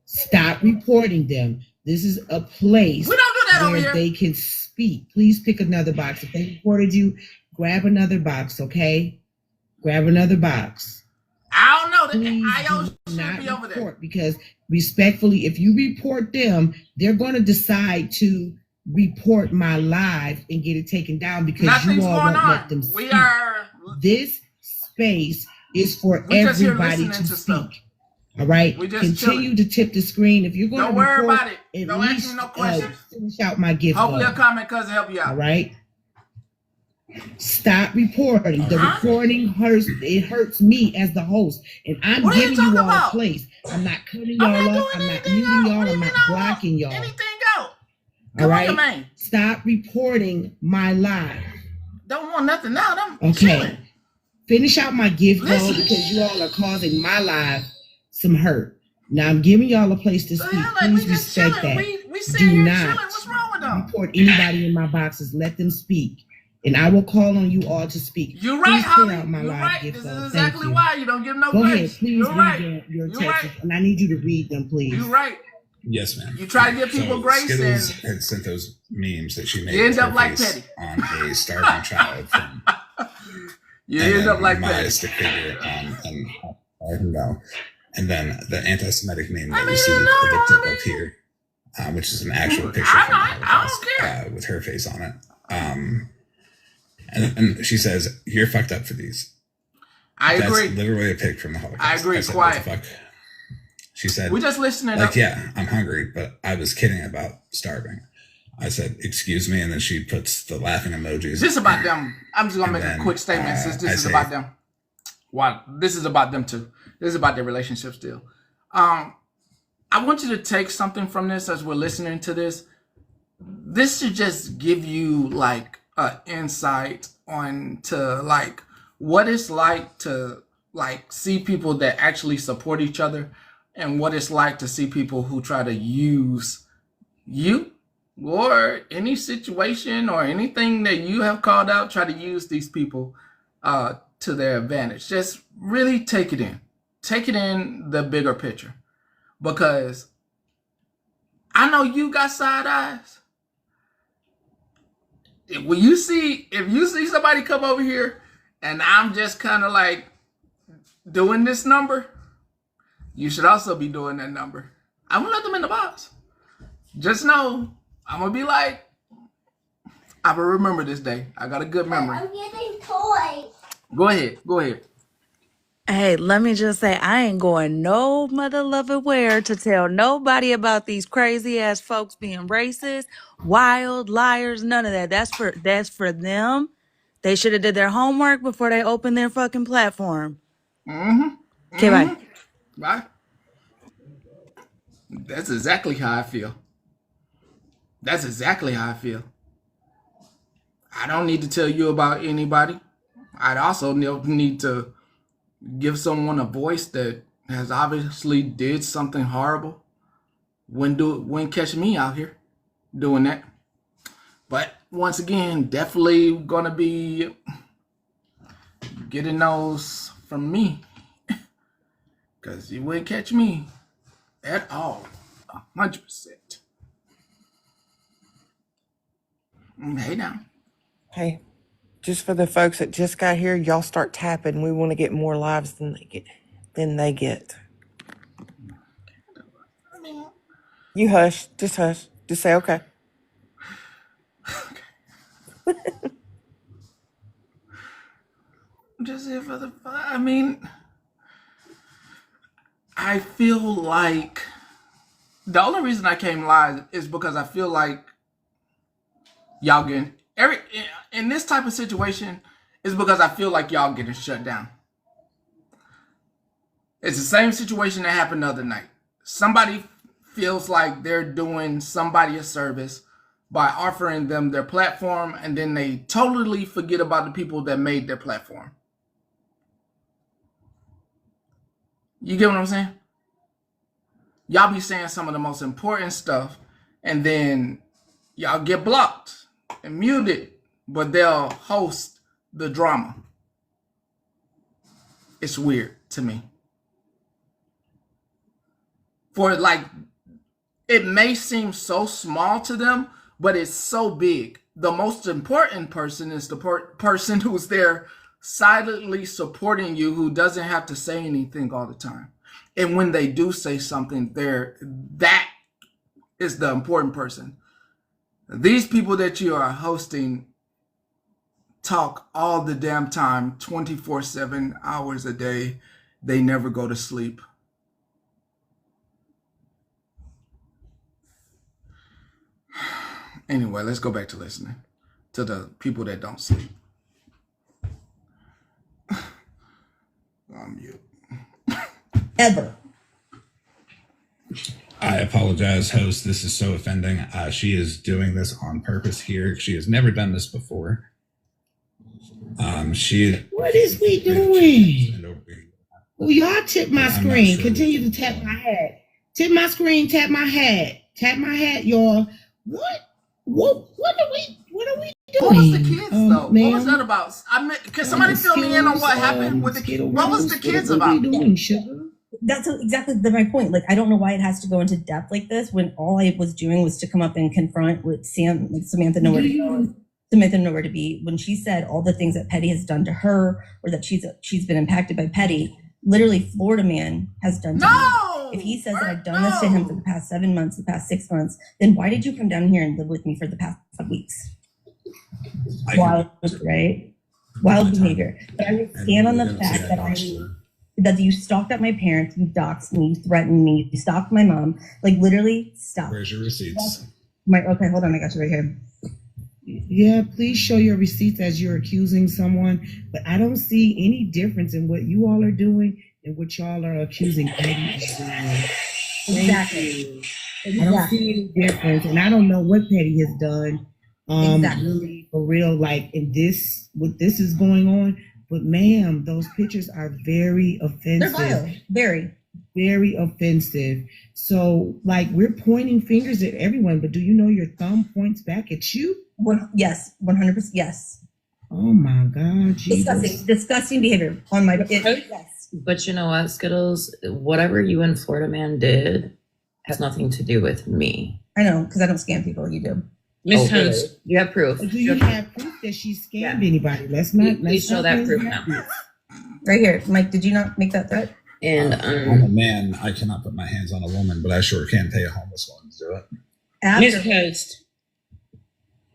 Stop reporting them. This is a place where they can speak. Please pick another box. If they reported you, grab another box, okay? Grab another box. I don't know. Please IO do not be over report, because respectfully, if you report them, they're going to decide to report my live and get it taken down, because you all won't let them speak. This space is for everybody to speak. All right. Continue to tip the screen. If you're going to report, about it. Don't ask me no questions. Finish out my gift. Hopefully a comment cousin help you out. All right. Stop reporting. The recording hurts. It hurts me as the host, and I'm giving you all a place. I'm not cutting y'all off. I'm not muting y'all. I'm not blocking y'all. Anything go. All right. Stop reporting my live. Don't want nothing now. Okay. Chilling. Finish out my gift though, because you all are causing my live some hurt. Now I'm giving y'all a place to speak. Please respect that. Do not report anybody in my boxes. Let them speak. And I will call on you all to speak. You're right, Holly. You're right. This is exactly why you don't give no grace. Go ahead, please read your texts, and I need you to read them, please. You're right. Yes, ma'am. You try to give people grace. Skittles had sent those memes that she made. You end up like Petty on a starving child from. You end up like my Petty. stick figure and and then the anti-Semitic meme that you see depicted up here, which is an actual picture from the Holocaust with her face on it. And she says, "You're fucked up for these." I agree. That's literally a pic from the Holocaust. I agree. Said, quiet. "What the fuck?" She said, "We're just listening." Like, yeah, I'm hungry, but I was kidding about starving. I said, "Excuse me," and then she puts the laughing emojis. This is about them. I'm just gonna make a quick statement since this is about them. Why? This is about them too. This is about their relationship still. I want you to take something from this as we're listening to this. This should just give you like an insight on to like what it's like to like see people that actually support each other, and what it's like to see people who try to use you or any situation or anything that you have called out, try to use these people to their advantage. Just really take it in. Take it in the bigger picture. Because I know you got side eyes. If you see somebody come over here and I'm just kind of like doing this number, you should also be doing that number. I'm gonna let them in the box. Just know, I'm gonna be like, I will remember this day. I got a good memory. I'm getting toys. Go ahead. Hey, let me just say, I ain't going no mother loving where to tell nobody about these crazy ass folks being racist, wild, liars, none of that. That's for them. They should have did their homework before they opened their fucking platform. Okay, bye. Bye. That's exactly how I feel. I don't need to tell you about anybody. I'd also need to give someone a voice that has obviously did something horrible. Wouldn't catch me out here doing that. But once again, definitely gonna be getting those from me, because you wouldn't catch me at all. 100%. Hey now. Hey, just for the folks that just got here, y'all start tapping. We want to get more lives than they get. You hush. Just hush. Just say okay. Just here for the fun. I mean, I feel like The only reason I came live is because I feel like y'all getting in this type of situation is because I feel like y'all getting shut down. It's the same situation that happened the other night. Somebody feels like they're doing somebody a service by offering them their platform, and then they totally forget about the people that made their platform. You get what I'm saying? Y'all be saying some of the most important stuff, and then y'all get blocked and muted, but they'll host the drama. It's weird to me. For like, it may seem so small to them, but it's so big. The most important person is the person who's there silently supporting you, who doesn't have to say anything all the time. And when they do say something, that is the important person. These people that you are hosting talk all the damn time, 24/7 hours a day. They never go to sleep. Anyway, let's go back to listening to the people that don't sleep. I'm mute. Ever. I apologize, host. This is so offending. She is doing this on purpose here. She has never done this before. What is we doing? Well, y'all tip my screen. Sure. Continue to tap my hat. Tip my screen. Tap my hat. Tap my hat, y'all. What are we doing? What was the kids though? What was that about? Can somebody fill me in on what happened with the kids? What was the kids about? That's exactly my point. Like, I don't know why it has to go into depth like this when all I was doing was to come up and confront with Samantha nowhere to go. Samantha nowhere to be. When she said all the things that Petty has done to her, or that she's been impacted by Petty, literally Florida Man has done to me. If he says that I've done this to him for the past 7 months, the past 6 months, then why did you come down here and live with me for the past 5 weeks? Wild, right? Wild behavior. But I would stand on the fact that you stalked out my parents, you doxed me, you threatened me, you stalked my mom. Like, literally, stop. Where's your receipts? Okay, hold on, I got you right here. Yeah, please show your receipts as you're accusing someone. But I don't see any difference in what you all are doing and what y'all are accusing Petty of doing. Exactly. I don't see any difference, and I don't know what Petty has done. Really, for real, like what this is going on. But ma'am, those pictures are very offensive. They're vile. Very. Very offensive. So, like, we're pointing fingers at everyone, but do you know your thumb points back at you? Yes, 100%. Yes. Oh my God, Jesus. Disgusting behavior on my. Yes. But you know what, Skittles? Whatever you and Florida Man did has nothing to do with me. I know, because I don't scam people. You do. Miss Holmes, you have proof. Do you have proof that she scammed anybody? Let's show that proof now. Right here, Mike. Did you not make that threat? And I'm a man. I cannot put my hands on a woman, but I sure can pay a homeless woman to do it. Miss Host.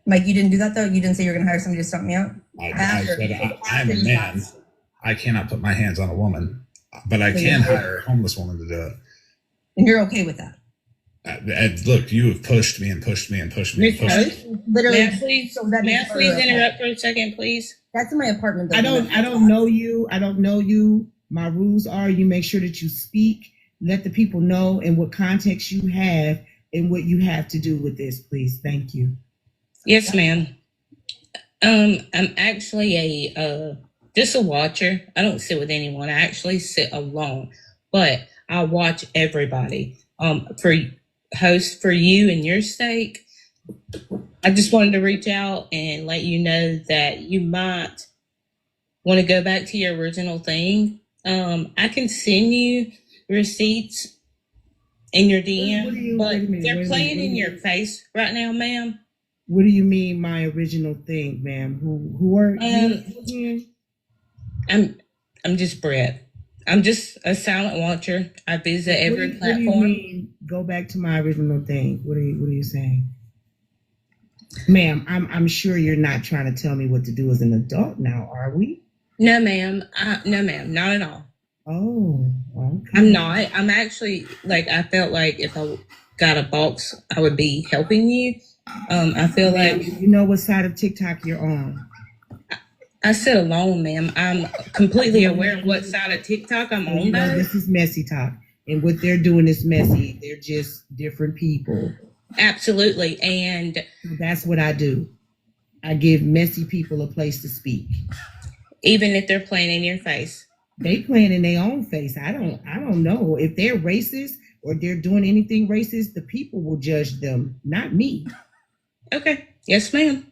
Mike, you didn't do that though. You didn't say you were going to hire somebody to stomp me out. I said I'm a man. I cannot put my hands on a woman, but I can hire a homeless woman to do it. And you're okay with that? Look, you have pushed me and pushed me and pushed me. And pushed me. Literally. May I please interrupt for a second, please? That's in my apartment. I don't know you. I don't know you. My rules are you make sure that you speak, let the people know in what context you have and what you have to do with this, please. Thank you. Yes, ma'am. I'm actually just a watcher. I don't sit with anyone. I actually sit alone, but I watch everybody. For you and your sake, I just wanted to reach out and let you know that you might want to go back to your original thing. I can send you receipts in your DM, but they're playing in your face right now, ma'am. What do you mean, my original thing, ma'am? Who are you? I'm just Brett. I'm just a silent watcher. I visit every platform. What do you mean, go back to my original thing? What are you saying? Ma'am, I'm sure you're not trying to tell me what to do as an adult now, are we? No, ma'am. No, ma'am. Not at all. Oh, okay. I'm not. I'm actually, like, I felt like if I got a box, I would be helping you. I feel like You know what side of TikTok you're on. I sit alone, ma'am. I'm completely aware of what side of TikTok I'm on. No, this is messy talk. And what they're doing is messy. They're just different people. Absolutely. And that's what I do. I give messy people a place to speak. Even if they're playing in your face. They playing in their own face. I don't know. If they're racist or they're doing anything racist, the people will judge them, not me. Okay. Yes, ma'am.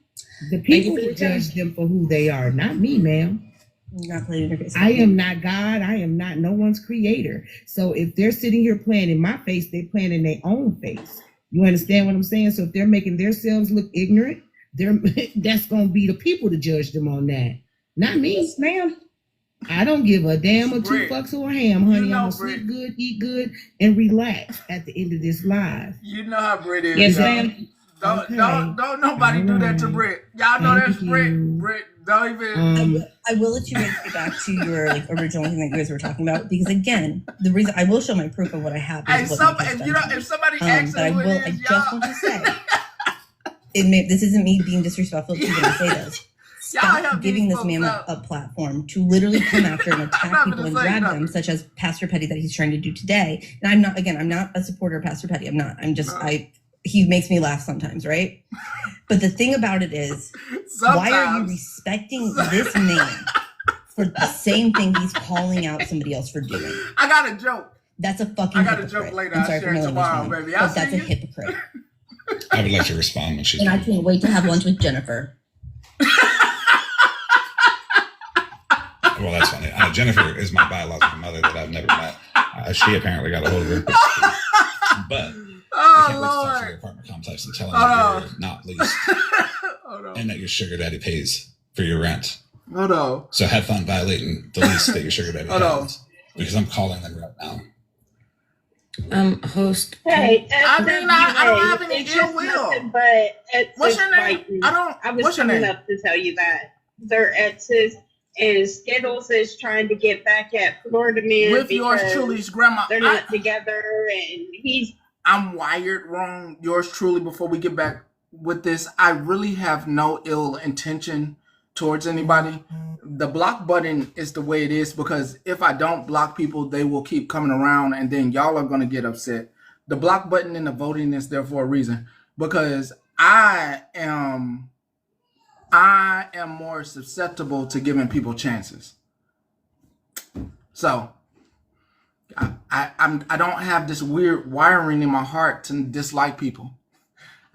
The people will judge them for who they are, not me, ma'am. Not playing in your face. I am not God. I am not no one's creator. So if they're sitting here playing in my face, they're playing in their own face. You understand what I'm saying? So if they're making themselves look ignorant, that's going to be the people to judge them on that, not me. Yes, ma'am. I don't give a damn or two fucks or a ham, honey. I'm gonna sleep good, eat good, and relax at the end of this live. You know how Britt is. Yes, ma'am. Don't nobody do that to Britt. Y'all know that's Britt. Britt, don't even. I will let you guys get back to your original thing that you guys were talking about, because again, the reason I will show my proof of what I have. If somebody asks but I just want to say, this isn't me being disrespectful to you when I say this. Stop giving this man a platform to literally come after and attack people and drag them, such as Pastor Petty that he's trying to do today. And I'm not a supporter of Pastor Petty. I'm not. He makes me laugh sometimes, right? But the thing about it is, why are you respecting this man for the same thing he's calling out somebody else for doing? I got a joke. That's a fucking I got hypocrite. a joke later. I'm sorry I'll share for it tomorrow, baby. but that's a hypocrite. I would like to respond when she's And I can't wait to have lunch with Jennifer. Well, that's funny. Jennifer is my biological mother that I've never met. She apparently got a hold of her. But I can't wait to talk to your apartment complex and tell them that you're not leased and that your sugar daddy pays for your rent. Oh no. So have fun violating the lease that your sugar daddy has. Because I'm calling them right now. Host. Hey, I don't have any it's ill just will. nothing but What's your name? I was What's your coming name? up to tell you that they're exes, and Skittles is trying to get back at Florida man With yours because truly's grandma. they're not together, and I'm wired wrong. Yours truly. Before we get back with this, I really have no ill intention towards anybody. The block button is the way it is because if I don't block people, they will keep coming around and then y'all are going to get upset. The block button and the voting is there for a reason because I am more susceptible to giving people chances. So I don't have this weird wiring in my heart to dislike people.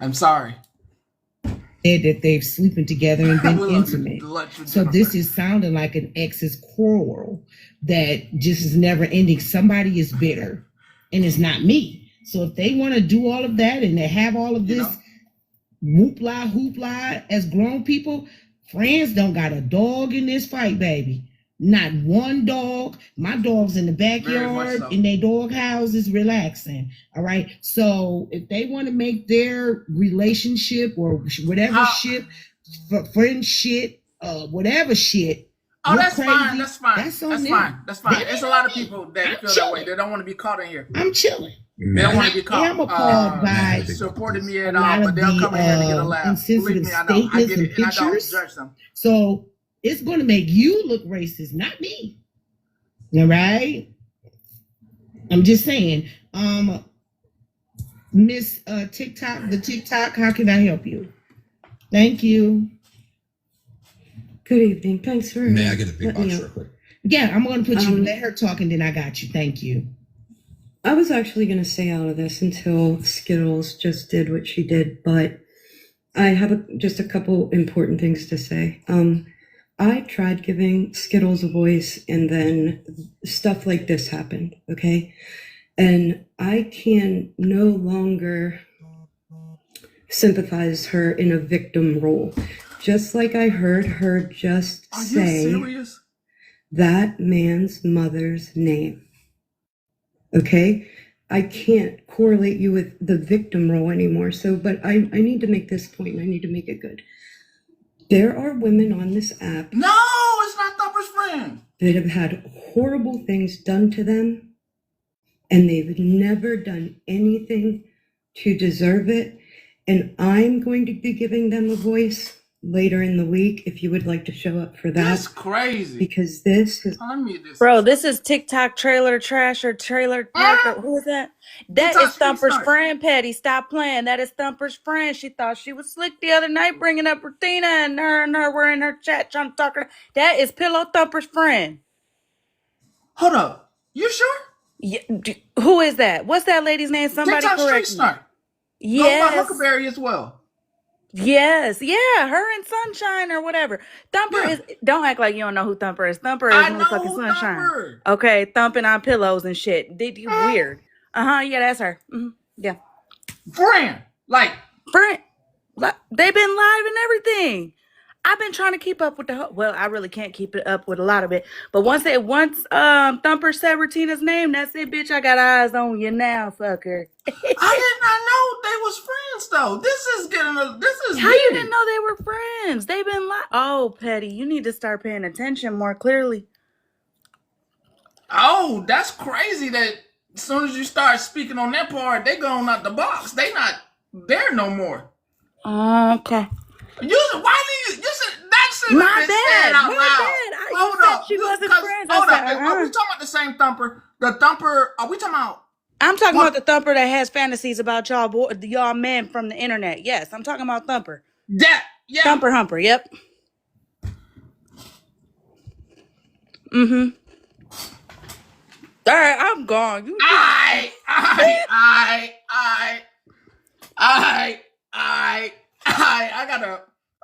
I'm sorry. That they've sleeping together and been intimate. So this is sounding like an ex's quarrel that just is never ending. Somebody is bitter and it's not me. So if they want to do all of that and they have all of this hoopla as grown people, friends don't got a dog in this fight, baby. Not one dog. My dog's in the backyard in their dog houses relaxing. All right. So if they want to make their relationship or whatever friend shit, whatever shit. Oh, that's crazy, fine. That's fine. That's on That's them. fine. That's fine. There's a lot of people that feel that way. They don't want to be caught in here. I'm chilling. They don't want to be caught. I'm appalled by supporting me at a lot all, but of they'll the come in here to get a laugh. insensitive Believe me, I know. I statements get and it, and I don't pictures. judge them. So it's going to make you look racist, not me. All right. I'm just saying, Miss TikTok, how can I help you? Thank you. Good evening. Thanks for. May I get a big box real quick? Yeah, I'm going to put you. Let her talk, and then I got you. Thank you. I was actually going to stay out of this until Skittles just did what she did, but I have just a couple important things to say. I tried giving Skittles a voice, and then stuff like this happened. Okay, and I can no longer sympathize her in a victim role. Just like I heard her just say that man's mother's name. Okay? I can't correlate you with the victim role anymore. So, but I need to make this point, and I need to make it good. There are women on this app. No, it's not Thumper's friend. That have had horrible things done to them, and they've never done anything to deserve it. And I'm going to be giving them a voice later in the week if you would like to show up for that. That's crazy. Because this is Bro, this is TikTok trailer trash or trailer park or who is that? That is Thumper's friend, Petty. Stop playing. That is Thumper's friend. She thought she was slick the other night, bringing up Rutina, and her were in her chat trying to talk her. That is Pillow Thumper's friend. Hold up. You sure? Yeah, who is that? What's that lady's name? Somebody TikTok correct Street me. Snark. Yes. Go by Huckleberry as well. Yes, yeah, her and Sunshine or whatever. Thumper is. Don't act like you don't know who Thumper is. Thumper is motherfucking Sunshine. Thumper. Okay, thumping on pillows and shit. Did you weird? Yeah, that's her. Yeah, friend. They've been live and everything. I've been trying to keep up with well, I really can't keep it up with a lot of it. But once Thumper said Rutina's name, that's it, bitch. I got eyes on you now, fucker. I did not know they was friends though. This is how weird. You didn't know they were friends? They've been live. Oh, Petty, you need to start paying attention more clearly. Oh, that's crazy that as soon as you start speaking on that part, they going out the box. They not there no more. Okay. Why do you said that shit my bad out my loud. bad Hold up. She wasn't friends. Hold up. Are we talking about the same Thumper? The Thumper, are we talking about? I'm talking about the Thumper that has fantasies about y'all men from the internet. Yes, I'm talking about Thumper. Yeah. Thumper Humper, yep. All right, I'm gone.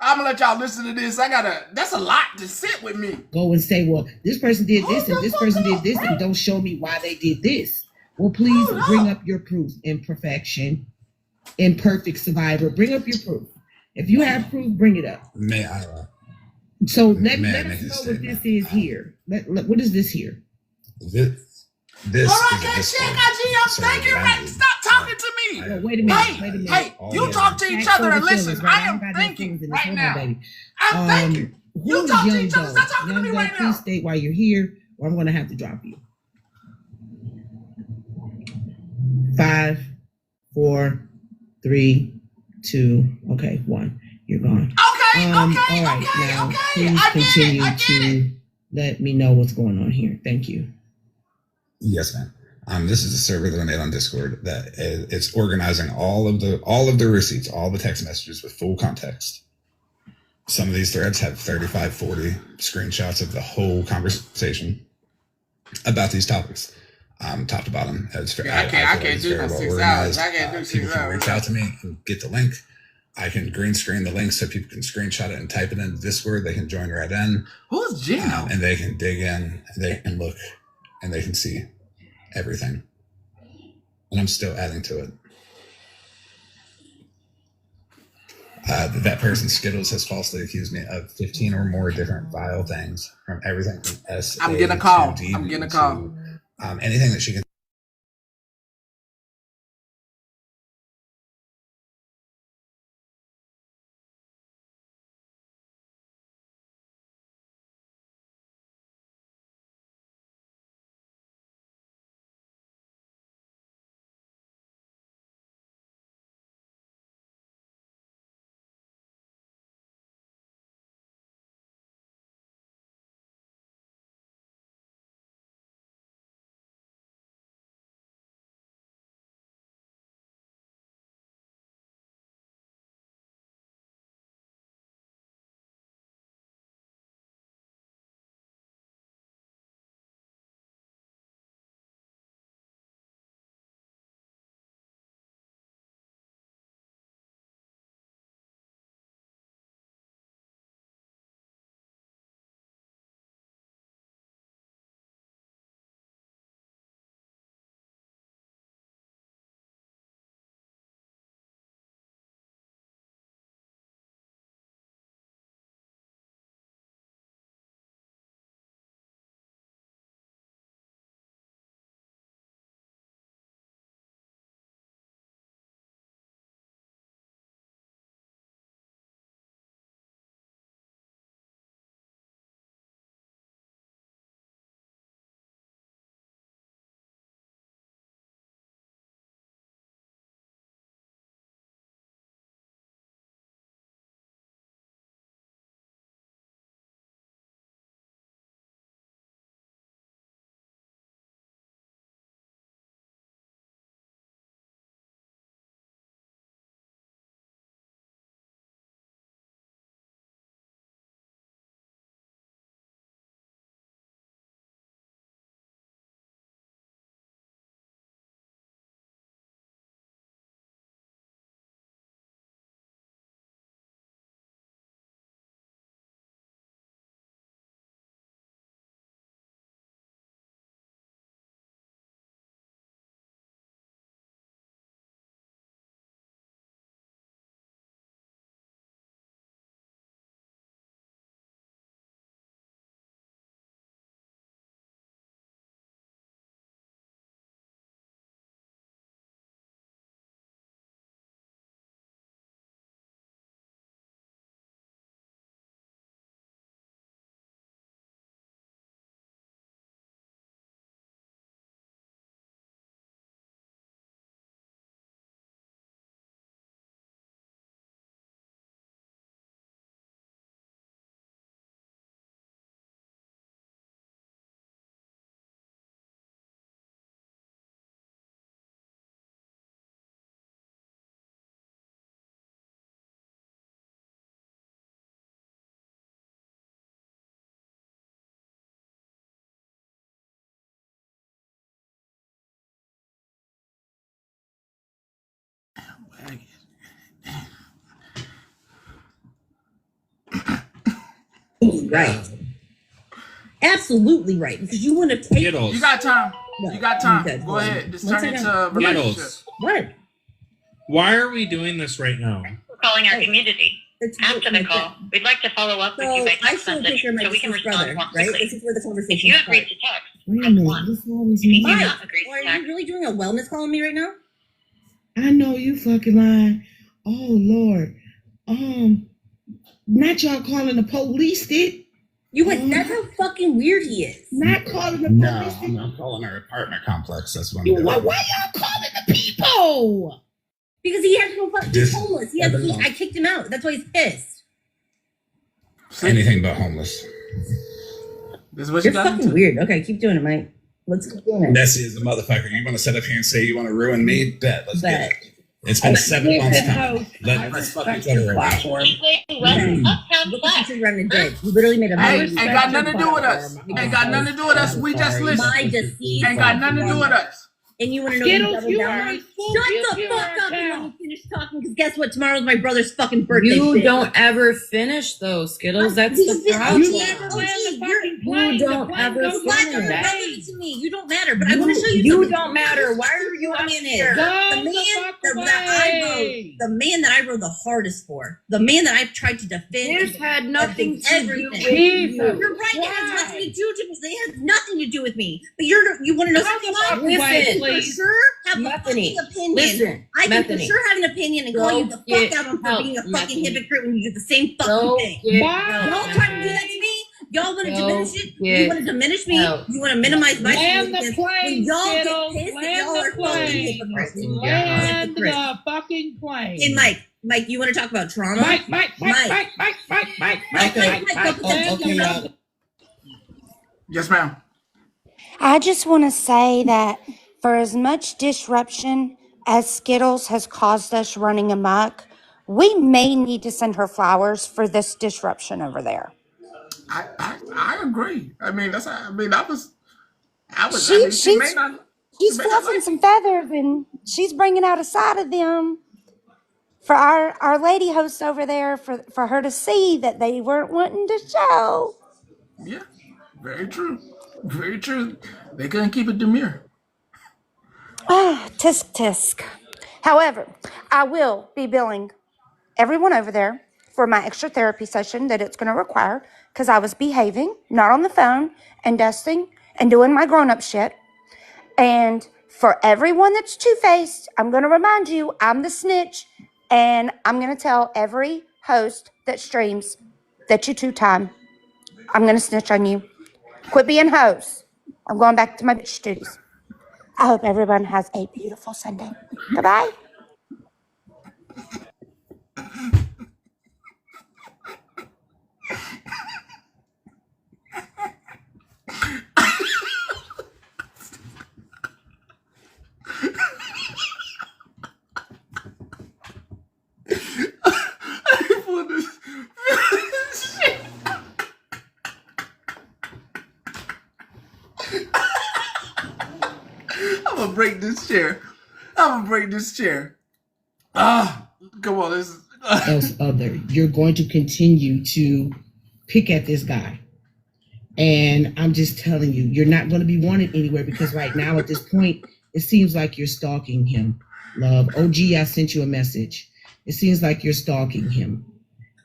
I'm gonna let y'all listen to this. That's a lot to sit with me. Go and say, well, this person did this and this person did this, and don't show me why they did this. Well, please bring up your proof. Imperfection, imperfect survivor. Bring up your proof. If you have proof, bring it up. May I? So let us know what this is here. What is this here? This all right, can't check IG. Thank you, right? Stop talking to me. Well, wait a minute. Hey, you talk to each other and listen. I am thinking right now. I'm thinking. You talk to each other. Stop talking to me right now. Please state why you're here, or I'm going to have to drop you. 5, 4, 3, 2. Okay, 1. You're gone. Okay. All right. Now, please continue to let me know what's going on here. Thank you. Yes, ma'am. This is a server that I made on Discord that it's organizing all of the receipts, all the text messages with full context. Some of these threads have 35, 40 screenshots of the whole conversation about these topics, top to bottom. I can't do that 6 hours. I can't do 6 hours. People can reach out to me and get the link. I can green screen the link so people can screenshot it and type it into Discord. They can join right in. Who's Gino? And they can dig in. They can look. And they can see everything. And I'm still adding to it. That person, Skittles, has falsely accused me of 15 or more different vile things, from everything from SA I'm getting a call. to DV I'm getting a call. to anything that she can Right. Absolutely right. Because you want to take. Skittles. You got time. No, You got time. good. Go ahead. Just One turn second. into a relationship. Skittles. What? Why are we doing this right now? We're calling our community. After the call, we'd like to follow up with you by I text showed a message picture of my so we can deceased respond brother, more right? quickly. This is where the If conversation you starts. agreed to text, Wait a press minute. 1. This always If you me. do Mike, not agree to are you text, really doing a wellness call on me right now? I know you fucking lying. Oh Lord. Not y'all calling the police, did? You went. That's how fucking weird he is. Not calling the No, police. I'm not calling our apartment complex. That's what I'm doing. Why y'all calling the people? Because he has no fucking. He's This- homeless. every I kicked him out. That's why he's pissed. Anything but homeless. This is what You're you got fucking into. weird. Okay, keep doing it, Mike. Let's keep doing it. Messy as a motherfucker. You want to sit up here and say you want to ruin me? Bet. Let's Bet. get it. It's been 7 months now. Let's fuck each other around. platform. Uptown Look Flat. what you're running dead. You literally made a Hey, million. ain't got nothing to do with us. Ain't got nothing to do with us. We just listen. My deceased. Ain't got nothing to do with us. And you want to know Skittles, double you down are on? a fool. Shut You the are fuck a up and let cow. me finish talking. Because guess what? Tomorrow's my brother's fucking birthday. You bitch. don't ever finish those Skittles. That's Because the this- problem. You OG, never land the you're- fucking plane. You don't the plane ever goes Black finish. are today. irrelevant to me. You don't matter. But I want to show you You something. don't matter. Why are you up Man is. here? Go The the man fuck away. the man that I rode the hardest for, the man that I've tried to defend. This had nothing to do everything. with Jesus. you. You're right. It has Why? nothing to do with me. It has nothing to do with me. But you want to know Go something? the fuck Mike? away, I can for please. sure have a Methany. fucking opinion. Listen, I can for Methany. sure have an opinion and call Go you the fuck get out on for help, being a fucking Methany. hypocrite when you do the same fucking Go thing. get Bye. help. Y'all try to do that to me. Y'all want to Go diminish it. You get want to diminish me. help. You want to minimize my Land the significance. plane, When y'all Skittles. get pissed, Land y'all the are fucking plane. hypocrites. Land Hypocrites. the fucking plane. Hey, Mike, you want to talk about trauma? Mike. Mike, Yes, ma'am. I just want to say that for as much disruption as Skittles has caused us running amok, we may need to send her flowers for this disruption over there. I agree. I mean, She she may not. she's fluffing some feathers and she's bringing out a side of them for our lady hosts over there for her to see that they weren't wanting to show. Yeah, very true. Very true. They couldn't keep it demure. Tisk tisk. However, I will be billing everyone over there for my extra therapy session that it's going to require because I was behaving, not on the phone, and dusting and doing my grown-up shit. And for everyone that's two-faced, I'm going to remind you, I'm the snitch, and I'm going to tell every host that streams that you two-time. I'm going to snitch on you. Quit being hoes. I'm going back to my bitch duties. I hope everyone has a beautiful Sunday. Goodbye. I'm gonna break this chair. Come on, this is Else other. You're going to continue to pick at this guy. And I'm just telling you, you're not going to be wanted anywhere because right now at this point, it seems like you're stalking him. Love. OG, I sent you a message. It seems like you're stalking him.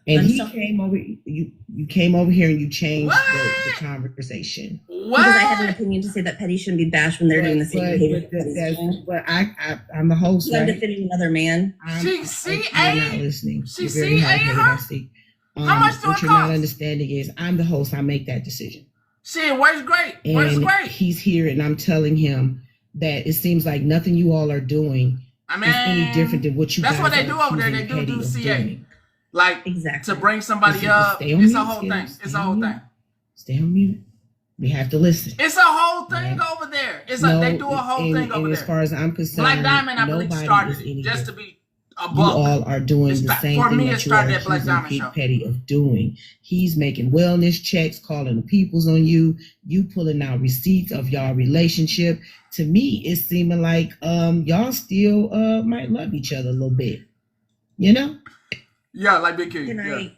And he came over, you came over here and you changed the conversation. Because I had an opinion to say that petty shouldn't be bashed when they're doing the same behavior. But I'm the host. I'm Right? defending another man. You're not listening. You're very see, hard-headed, I see. How much do what it you're not cost? understanding is I'm the host. I make that decision. Shit, where's great? Where's And great? he's here, and I'm telling him that it seems like nothing you all are doing I mean, is any different than what you that's guys what they are do over there. They accusing do Petty of CA. doing. Like exactly to bring somebody Listen, up. stay on It's mute, a whole thing. Skittles. It's a whole thing. Stay on mute. We have to listen. It's a whole thing over there. They do a whole thing over and there. as far as I'm concerned, Black Diamond, I believe, nobody started is it any just to different. be a You buck. all are doing the same for thing me, it that you are started at Black accusing Diamond Pete Show. Petty of doing. He's making wellness checks, calling the peoples on you. You pulling out receipts of y'all relationship. To me, it's seeming like y'all still might love each other a little bit. You know? Yeah, like Big King.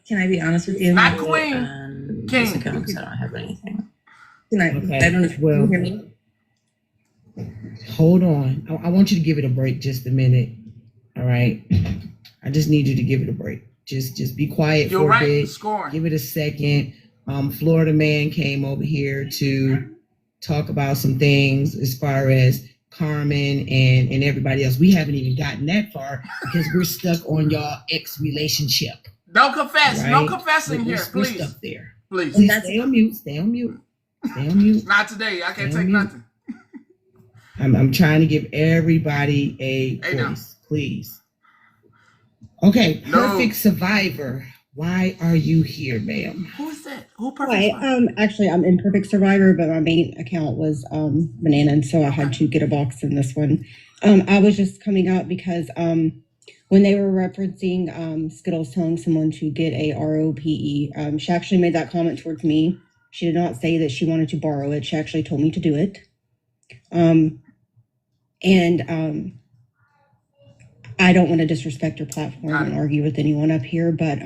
Can I be honest with you? Not Queen. just a comment 'cause I don't have anything. Okay. I don't know if you can hear me. Hold on. I want you to give it a break just a minute. All right. I just need you to give it a break. Just be quiet You're for right, a bit. scoring. Give it a second. Florida Man came over here to talk about some things as far as Carmen and everybody else. We haven't even gotten that far because we're stuck on y'all ex relationship. Don't confess. Right? No confessing We're here, please. stuck there. Please. Stay on mute. Stay on mute. Stay on mute. Not today. I can't Stay take on mute. nothing. I'm trying to give everybody a voice, please. Okay, perfect survivor. Why are you here, ma'am? Who is that? Who perfect Hi, survivor? actually, I'm in Perfect Survivor, but my main account was Banana, and so I had to get a box in this one. I was just coming out because when they were referencing Skittles telling someone to get a ROPE, she actually made that comment towards me. She did not say that she wanted to borrow it. She actually told me to do it. I don't want to disrespect her platform and argue with anyone up here, but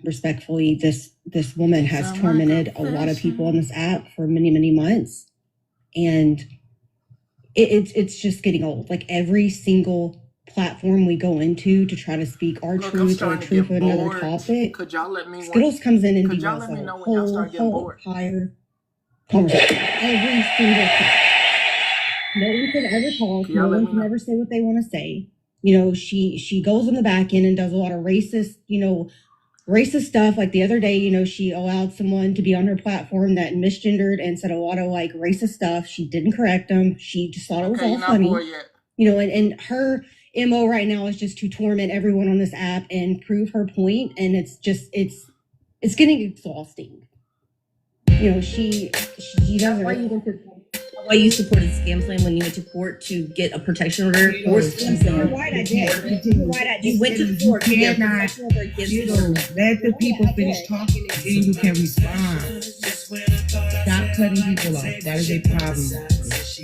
respectfully, this woman has tormented a lot of people on this app for many, many months, and it's just getting old. Like every single platform we go into to try to speak our truth or truth of another topic, Could y'all let me Skittles comes in and Could y'all derails let me the know when y'all start getting bored? entire conversation. Every single time. No one can ever talk. Can y'all No let one me can know? ever say what they want to say. You know, she goes on the back end and does a lot of racist, racist stuff. Like the other day, she allowed someone to be on her platform that misgendered and said a lot of like racist stuff. She didn't correct them. She just thought it was Okay, all you're not funny. bored yet. And her MO right now is just to torment everyone on this app and prove her point. And it's getting exhausting. She doesn't. Why you supported Scam Plan when you went to court to get a protection order for Scam Plan? You're right, I did. You went to court to get a cannot, protection order against you. let the people finish talking and then you can respond. Stop cutting people off. That is a problem.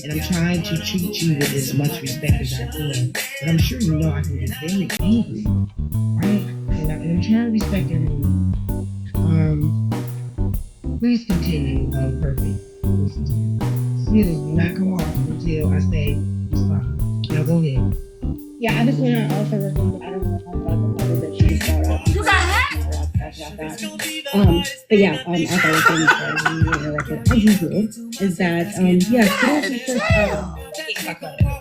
And I'm trying to treat you with as much respect as I can. But I'm sure you know I can get very angry. Right? And I'm trying to respect everyone. Please continue. Perfect. Please continue. Skittles will not come off until I say respond. Now go ahead. Yeah, I just want to also remember, I don't know how about the letter that she just brought up. You got hacked! But yeah, as I was saying before, we interrupted, as usual, is that, Skittles is just,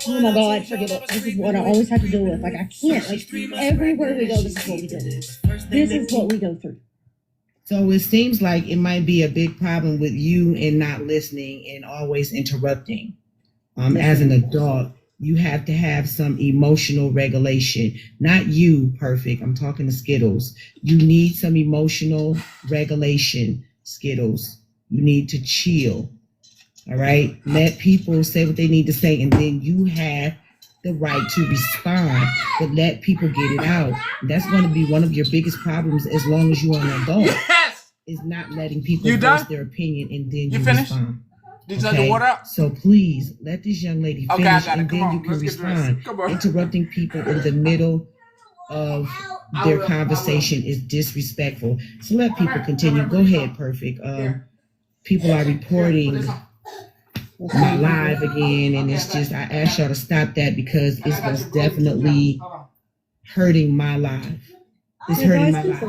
oh my God, forget it. This is what I always have to deal with. Like, I can't, like, everywhere we go, this is what we deal with. This is what we go through. So it seems like it might be a big problem with you and not listening and always interrupting. As an adult, you have to have some emotional regulation. Not you, Perfect. I'm talking to Skittles. You need some emotional regulation, Skittles. You need to chill. All right? Let people say what they need to say, and then you have the right to respond, but let people get it out. That's going to be one of your biggest problems as long as you're an adult. Yes! Is not letting people You voice done? their opinion and then you finished? respond. Did you take the water out? So please let this young lady Okay, I finish got it. and Come then on, you can let's get dressed. respond. Come on. Interrupting people in the middle of their conversation is disrespectful. So let people continue. Go ahead, Perfect. People are reporting my live again, and it's just I asked y'all to stop that because it's most definitely hurting my life. It's hurting my life.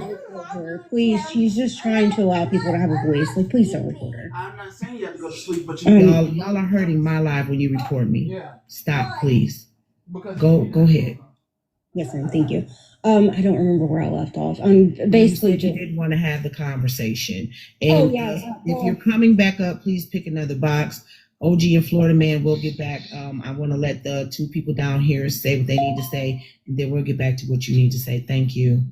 Please, she's just trying to allow people to have a voice. Like, please don't report her. I'm not saying you have to go to sleep, but Y'all are hurting my life when you report me. Stop, please. Go ahead. Yes, ma'am. Thank you. I don't remember where I left off. Basically, you didn't want to have the conversation. And if you're coming back up, please pick another box. OG and Florida Man will get back. I want to let the two people down here say what they need to say, and then we'll get back to what you need to say. Thank you.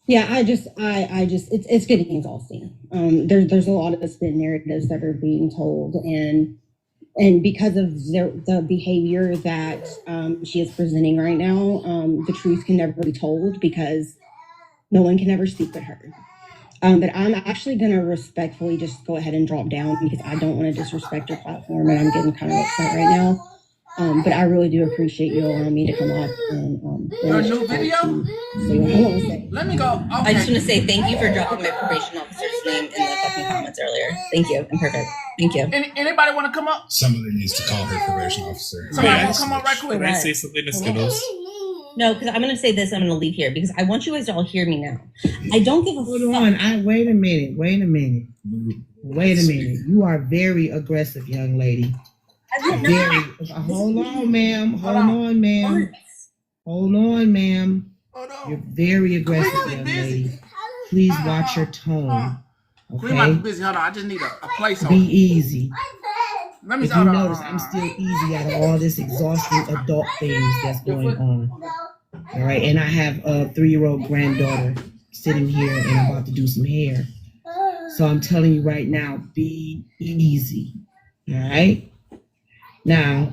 Yeah, I just, it's getting exhausting. There's a lot of spin narratives that are being told, and because of the behavior that she is presenting right now, the truth can never be told because no one can ever speak with her. But I'm actually going to respectfully just go ahead and drop down because I don't want to disrespect her platform, and I'm getting kind of upset right now. But I really do appreciate you allowing me to come up and Your new video? say what I want to say. Let me go. Okay. I just want to say thank you for dropping my probation officer's name in the fucking comments earlier. Thank you. I'm perfect. Thank you. Anybody want to come up? Somebody needs to call her probation officer. Somebody want to come up right quick? Can I say something to Skittles? No, because I'm going to say this. I'm going to leave here because I want you guys to all hear me now. I don't give a Hold fuck. on. Wait a minute. You are very aggressive, young lady. Very. Hold on, ma'am. Hold on, ma'am. You're very aggressive, young lady. Please watch your tone. We might be Okay? busy. Hold on. I just need a place. Be easy. Let me If you notice, I'm still easy out of all this exhausting adult things that's going on. All right, and I have a 3-year-old granddaughter sitting here, and I'm about to do some hair. So I'm telling you right now, be easy. All right. Now,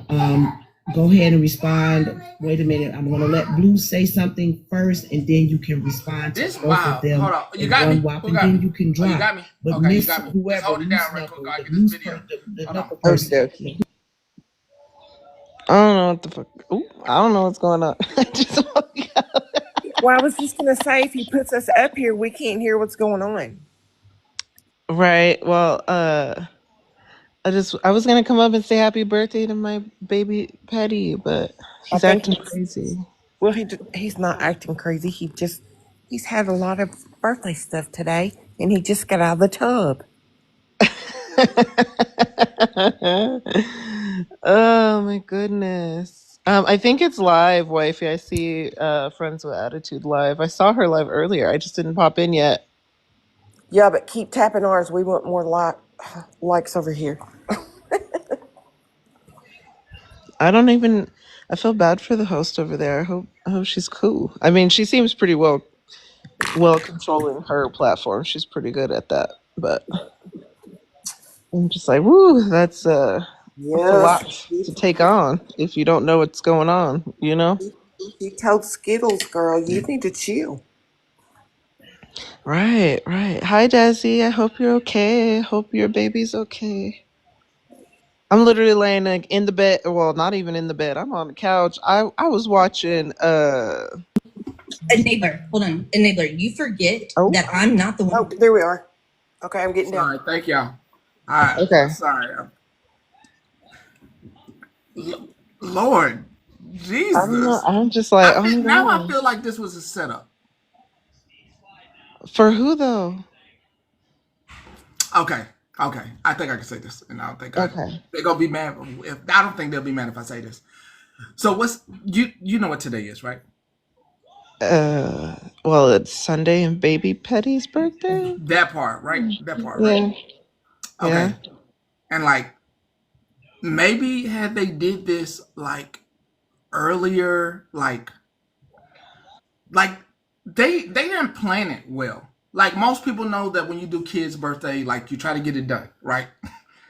go ahead and respond. Wait a minute. I'm gonna let Blue say something first, and then you can respond to both of them. Hold on. You got me? And then you can drop. You got me? But Okay, Miss you got me. whoever, Just hold it down right quick. I get this video. the knuckle person. Okay. I don't know what the fuck. Ooh, I don't know what's going on. Well, I was just gonna say, if he puts us up here, we can't hear what's going on. Right. Well, I was gonna come up and say happy birthday to my baby Petty, but he's acting crazy. Well, he's not acting crazy. He's had a lot of birthday stuff today, and he just got out of the tub. Oh my goodness. I think it's live, wifey. I see Friends with Attitude live. I saw her live earlier. I just didn't pop in yet. Yeah, but keep tapping ours. We want more likes over here. I feel bad for the host over there. I hope she's cool. I mean, she seems pretty well controlling her platform. She's pretty good at that. But I'm just like, woo, that's a lot to take on if you don't know what's going on, you know? She told Skittles, girl, you need to chill. Right. Hi, Desi. I hope you're okay. I hope your baby's okay. I'm literally laying in the bed. Well, not even in the bed. I'm on the couch. I was watching Enabler. Hold on. Enabler. You forget that I'm not the one. Oh, there we are. Okay, I'm getting down. down. Thank y'all. All right. Okay. Sorry. Lord, Jesus. I'm just like, now I feel like this was a setup. For who though? Okay. I think I can say this, and I don't think they're gonna be mad. I don't think they'll be mad if I say this. So what's you know what today is, right? Well, it's Sunday and baby Petty's birthday. That part, right? That part, Yeah. right? Okay. Yeah. And like maybe had they did this like earlier, like they didn't plan it well. Like most people know that when you do kids' birthday, like you try to get it done, right?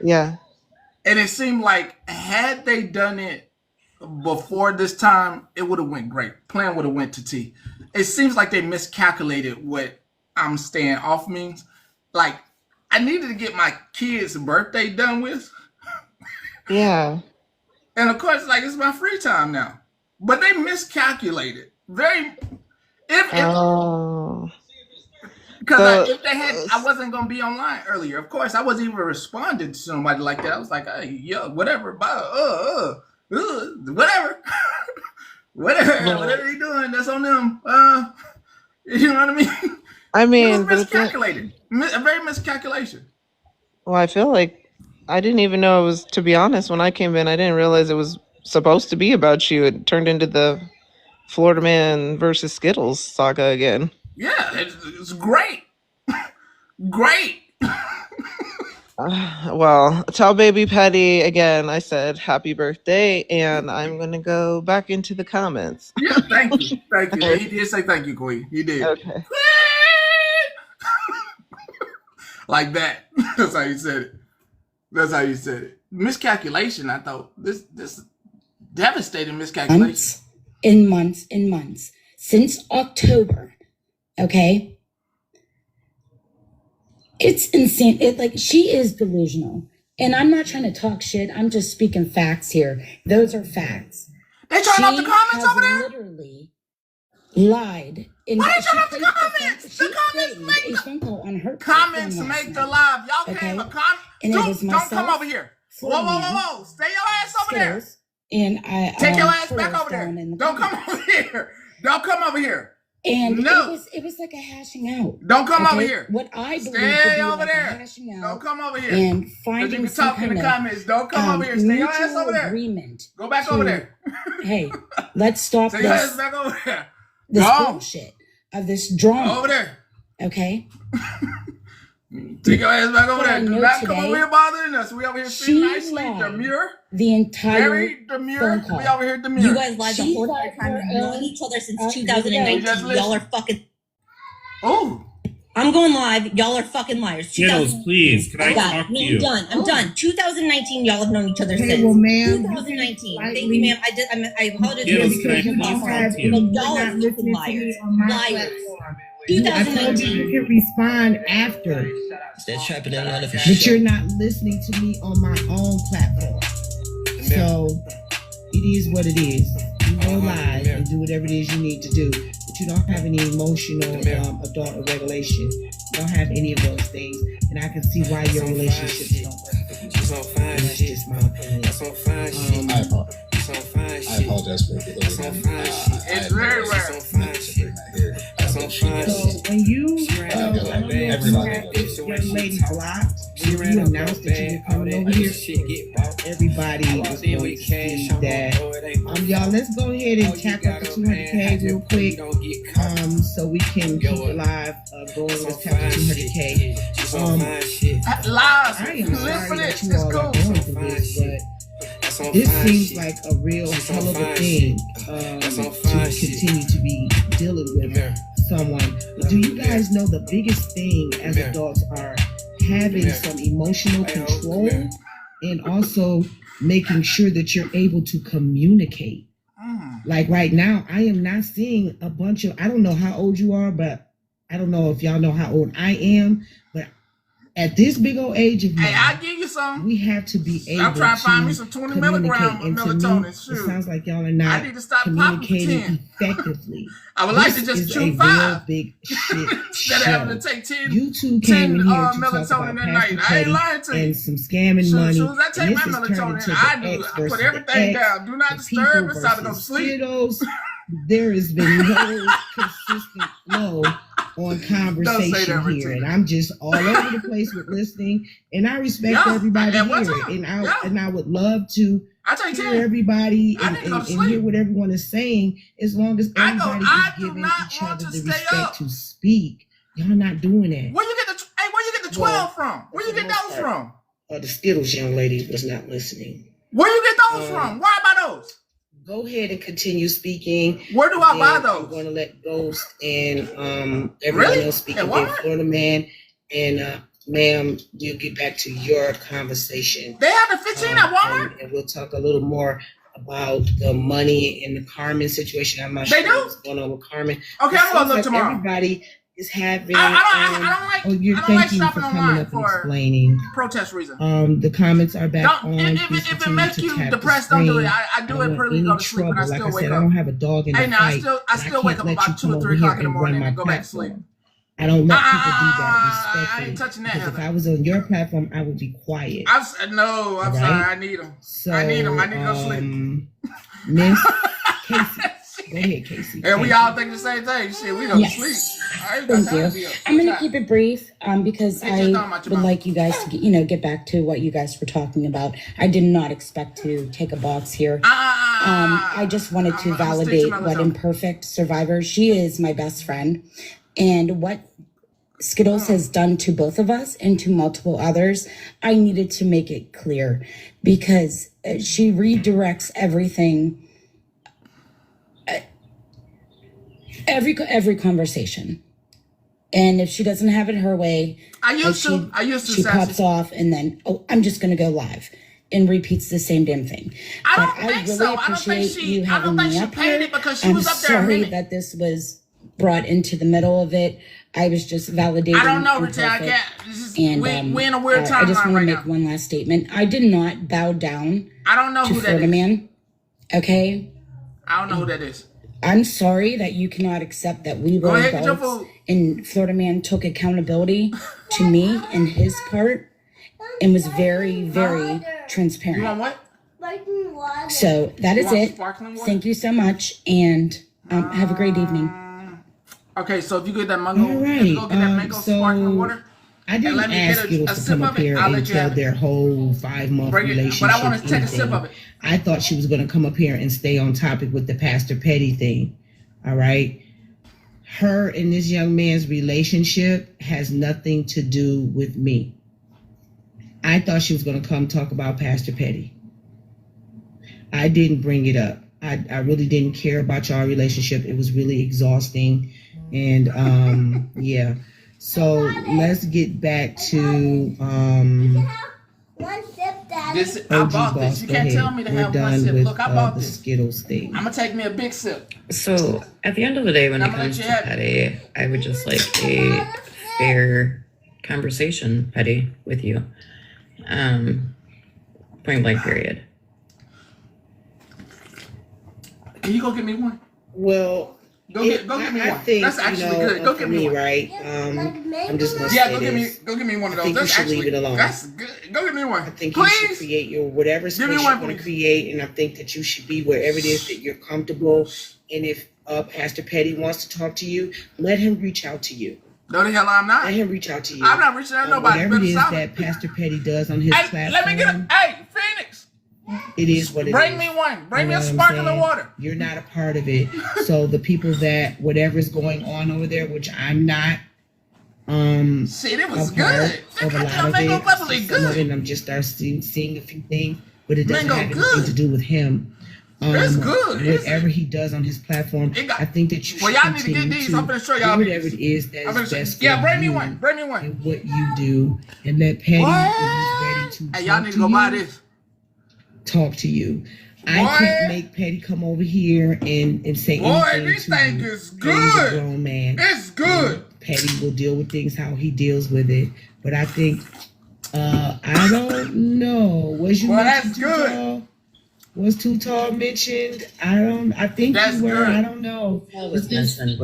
Yeah. And it seemed like had they done it before this time, it would have went great. Plan would have went to T. It seems like they miscalculated what I'm staying off means. Like I needed to get my kid's birthday done with. Yeah. And of course, like it's my free time now. But they miscalculated. Because if they had, I wasn't gonna be online earlier. Of course, I wasn't even responding to somebody like that. I was like, hey, yo, whatever, whatever, whatever you doing, that's on them. You know what I mean? I mean, it was miscalculated. A very miscalculation. Well, I feel like I didn't even know it was. To be honest, when I came in, I didn't realize it was supposed to be about you. It turned into the Florida Man versus Skittles saga again. Yeah, it's great. Great. Well, tell baby Petty again. I said happy birthday, and I'm gonna go back into the comments. Yeah, thank you. He did say thank you, Queen. He did. Okay. Like that. That's how you said it. Miscalculation. I thought this devastating miscalculation. Months since October. Okay. It's insane. She is delusional. And I'm not trying to talk shit. I'm just speaking facts here. Those are facts. They turn off the comments over there? Literally lied. And why they she turn off the played comments? She played a phone call on her comments phone make last the night. live. Y'all Okay? can't even comment. And it was Don't myself, come over here. Whoa. Stay your ass over there. And I Take your ass put back her over there. phone in the Don't come comments. over here. Don't come over here. And no. it was like a hashing out. Don't come over here. What I believe Stay to be over like a there. hashing out. Don't come over here. And You finding can some talk in kind the of comments. Don't come over here. Stay your ass over there. Agreement. Go back over there. Hey, let's stop Stay your ass this back over there. this Go. bullshit of this drama. Over there. Okay. Take your ass back over What there. I Do know not come today, over here bothering us. We over here she sitting nicely. lied Demure. the entire Very demure. phone call. We over here demure. You guys lied the She whole lied time. her We've known own- each other since here we go. 2019. Y'all are fucking. Oh. I'm going live. Y'all are fucking liars. Skittles, please. Can I Got talk it. to you? I'm done. I'm done. 2019. Y'all have known each other Okay, since. well, ma'am, 2019. you can Thank you, ma'am. I apologize. Skittles, can I you please don't talk have to you? any, Y'all you're are not fucking listening to liars. me on my Liars. platform. I told you 2019. you can respond after, That's trapping in line for but you're not listening to me on my own platform. So it is what it is. You go live and do whatever it is you need to do, but you don't have any emotional adult regulation. You don't have any of those things, and I can see why your relationships don't work. That's just my opinion. I apologize for it. It's very rare. So when you, I don't know if you have this young lady blocked, when you announced that you were coming over here, everybody is going to see that. Y'all, let's go ahead and tap up the 200K real quick, so we can keep the live going. Let's tap the 200K. Live. I am sorry for that this. you It's all are cool. going through this, but this seems like a real hell of a thing to continue to be dealing with someone. But do you guys know the biggest thing as adults are having some emotional control and also making sure that you're able to communicate? Like right now, I am not seeing a bunch of, I don't know how old you are, but I don't know if y'all know how old I am, but at this big old age of mine, I'll give you some. we have to be able I'm trying to find me to some 20 communicate. milligram And to me, melatonin. it Shoot. sounds like y'all are I not need to stop popping communicating 10. effectively. I would like to This just is chew a real 5 big shit instead of having to take 10. You two came in here to talk melatonin about at Pastor night. I ain't Petty lying to you. and some scamming Soon money. as I take and my this is turned melatonin, into I the do. X I put versus everything the X, down. Do not the disturb. people It's time to go to versus sleep. Skittles. There has been no consistent flow on conversation that, here, and I'm just all over the place with listening. And I respect Yeah, everybody at one here, time. and I would love to I take hear 10. everybody I and, need to go to and hear sleep. what everyone is saying, as long as everybody I is do giving not each want other to the stay respect up. to speak. Y'all not doing that. Where you get the 12 from? Where you get those from? The Skittles young lady was not listening. Where you get those from? Where I buy those? Go ahead and continue speaking. Where do I buy And those? I'm going to let Ghost and everyone else speak At again. Walmart? Florida Man and ma'am, we'll get back to your conversation. They have the 15 at Walmart? And we'll talk a little more about the money and the Carmen situation. I'm not They sure do? what's going on with Carmen. Okay, It I'm gonna seems look tomorrow. Everybody is having. I don't like Thank you for shopping coming online up and for explaining. protest reason. The comments are back on. If it makes you depressed, don't do it. I do it pretty go to sleep, and I still wake I up. don't have a dog in the Hey, now fight. I still wake up about 2 or 3 o'clock in the morning and go back to sleep. I don't let people do that respectfully. I ain't touching that. Because if I was on your platform, I would be quiet. I'm sorry. I need them. So, I need them. I need to go sleep. Miss Casey. Go ahead, Casey. And we all think the same thing. Shit, we go to sleep. I ain't got Thank time you. to be up. I'm going to keep it brief because Get I your thumb out your would mouth. like you guys to get back to what you guys were talking about. I did not expect to take a box here. I just wanted to validate what Imperfect Survivor. She is my best friend, and what Skittles has done to both of us and to multiple others, I needed to make it clear because she redirects everything. Every conversation, and if she doesn't have it her way, I used to. She pops off, and then I'm just gonna go live, and repeats the same damn thing. I don't but think I really so. I don't think appreciate she. you I having don't think me she up paid here. it because she I'm was up there a sorry minute. that this was brought into the middle of it. I was just validating. I don't know, Richard. I imperfect. can't. This is, And we in a weird I just timeline want right to make now. one last statement. I did not bow down I don't know to who that Florida is. Man. Okay? I don't know who that is. I'm sorry that you cannot accept that we Go were ahead, get your adults food. and Florida Man took accountability to me and his part and was very, very transparent. You want what? So that You is want it. sparkling water? Thank you so much, and have a great evening. Okay, so if you get that mango, All right. go get that mango sparkling water. I And didn't let me ask get Skittles a to sip come of up it. here I'll and let you tell have it. their whole 5-month Bring it, relationship. but I want to take a sip anything. of it. I thought she was going to come up here and stay on topic with the Pastor Petty thing. All right. Her and this young man's relationship has nothing to do with me. I thought she was going to come talk about Pastor Petty. I didn't bring it up. I really didn't care about y'all relationship. It was really exhausting. And yeah. So let's get back to This, I OG bought boss. this. You Go can't ahead. tell me to We're have one done sip. with Look, I bought the this. Skittles thing. I'm gonna take me a big sip. So at the end of the day, when I'm it gonna comes let to you have Petty, I would just like a fair conversation, Petty, with you. Point blank period. Can you go get me one? Well, Go get me I one. think, That's actually good. Go for get me me, one. right? I'm just gonna Yeah, say this. go get me one of I those. think you That's should actually leave it alone. That's good. Go get me one. I think you should Please. create your whatever Give space me you're one, going to please. create, and I think that you should be wherever it is that you're comfortable. And if Pastor Petty wants to talk to you, let him reach out to you. No, the hell I'm not. Let him reach out to you. I'm not reaching out to nobody. Whatever it is Better that Pastor Petty does on his Hey, platform, let me get a. Hey, Phoenix. it is what it is. Bring me one. Bring me You a know what I'm sparkling saying? water. You're not a part of it. So the people that whatever's going on over there, which I'm not, Shit, it was a part good. of a That lot goddamn of mango it. bubbly Some of good. it, I'm just start seeing a few things, but it doesn't Mango have good. anything to do with him. It's good. Whatever he does on his platform, I think that you Well, should y'all need to get continue these. to I'm finna show do y'all whatever these. it is that I'm is finna best show. Yeah, for bring me you one. Bring me one. and what you do, and let Petty, when he's ready to Hey, y'all talk need to to go buy you, this. talk to you. I Boy. can't make Petty come over here and say Boy, anything this to thing you. is He's a good. grown man. It's good. Petty will deal with things how he deals with it. But I think, I don't know. Was you Well, mentioned that's Too good. Tall? Was Too Tall mentioned? I think That's you were. good. I don't know. That was mentioned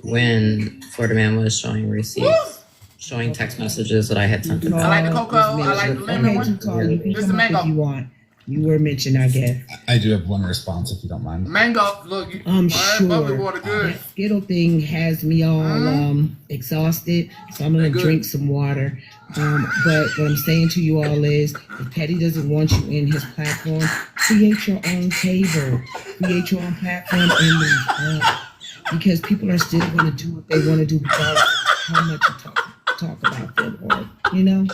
when Florida Man was showing receipts, showing text messages that I had sent him. I like the cocoa. Was I like the mentioned. lemon Okay, one. Too Tall. You can This is come up mango. if you want. You were mentioned, I guess. I do have one response if you don't mind. Mango. Look, I'm that bubbly sure water good. that Skittle thing has me all exhausted, so I'm gonna They're good. drink some water. But what I'm saying to you all is, if Petty doesn't want you in his platform, create your own table, create your own platform, and move on. Because people are still gonna do what they want to do regardless of how much you talk about them, or you know.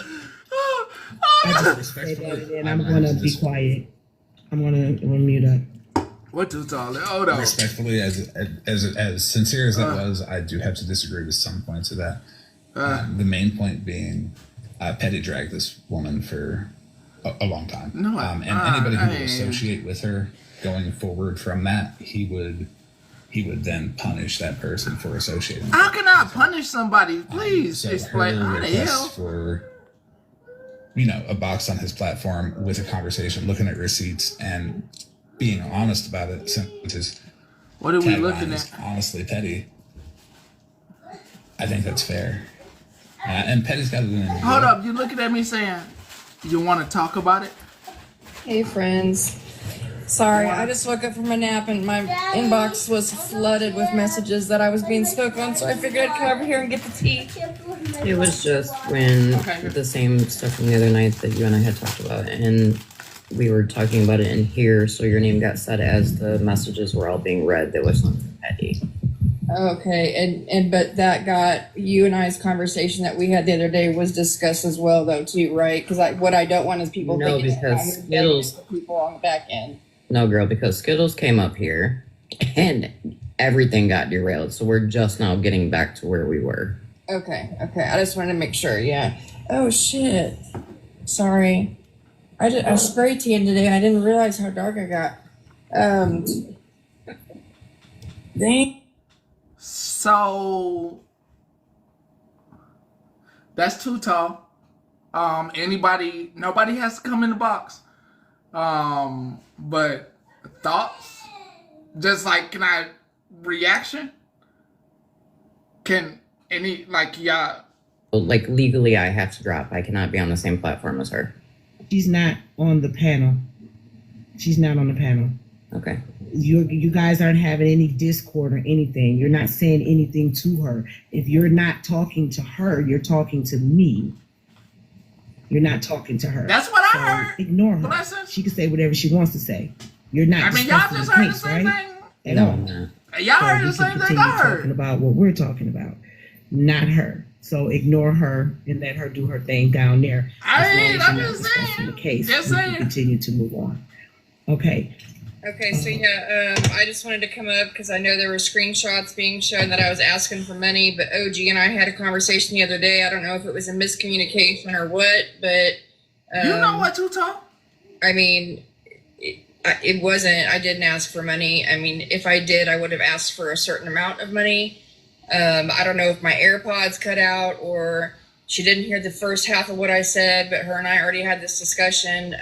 I just say that, and I'm gonna be quiet. I'm gonna mute up. What too tall? Hold on. Respectfully, as sincere as that was, I do have to disagree with some points of that. The main point being, Petty dragged this woman for a long time. No, and anybody who would associate with her going forward from that, he would then punish that person for associating. How can I punish somebody? Please So explain. her How the hell? request for, a box on his platform with a conversation, looking at receipts and being honest about it, since his What are we tagline looking is at? honestly Petty. I think that's fair. And Petty's got it in him. Hold up. You looking at me saying you want to talk about it? Hey friends. Sorry, I just woke up from a nap and my inbox was flooded with messages that I was being spoken on, so I figured I'd come over here and get the tea. It was just when the same stuff from the other night that you and I had talked about, and we were talking about it in here, so your name got said as the messages were all being read that was from Petty. Okay, but that got you and I's conversation that we had the other day was discussed as well, though, too, right? Because what I don't want is people No, thinking because that I'm Skittles- people on the back end. No, girl, because Skittles came up here and everything got derailed, so we're just now getting back to where we were. Okay, I just wanted to make sure, yeah. Oh, shit. Sorry. I spray tan today and I didn't realize how dark I got. Dang. So that's too tall. Nobody has to come in the box. But thoughts? Just like, can I reaction? Can any like y'all? Like legally, I have to drop. I cannot be on the same platform as her. She's not on the panel. She's not on the panel. Okay. You guys aren't having any discord or anything. You're not saying anything to her. If you're not talking to her, you're talking to me. You're not talking to her. That's what I heard. Ignore her. Blessings. She can say whatever she wants to say. You're not. I mean, y'all just heard the same thing. At all. Y'all heard the same thing I heard. Talking about what we're talking about, not her. So ignore her and let her do her thing down there. I'm just saying. The case. Just we saying. can continue to move on. Okay. Okay, so yeah, I just wanted to come up because I know there were screenshots being shown that I was asking for money, but OG and I had a conversation the other day. I don't know if it was a miscommunication or what, but you know what you talk. I mean, it wasn't. I didn't ask for money. I mean, if I did, I would have asked for a certain amount of money. I don't know if my AirPods cut out or she didn't hear the first half of what I said, but her and I already had this discussion.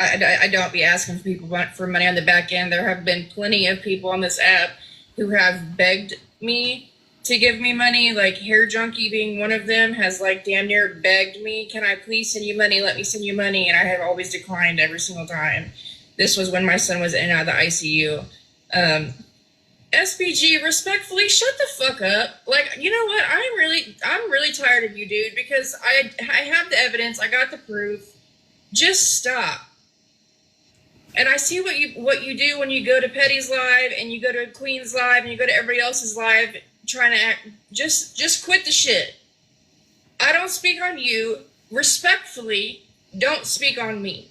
I don't be asking people for money on the back end. There have been plenty of people on this app who have begged me to give me money, like Hair Junkie being one of them has like damn near begged me, can I please send you money? Let me send you money. And I have always declined every single time. This was when my son was in and out of the ICU. SPG, respectfully, shut the fuck up. Like, you know what? I'm really tired of you, dude, because I have the evidence. I got the proof. Just stop. And I see what you do when you go to Petty's live and you go to Queen's live and you go to everybody else's live trying to act. Just quit the shit. I don't speak on you. Respectfully, don't speak on me.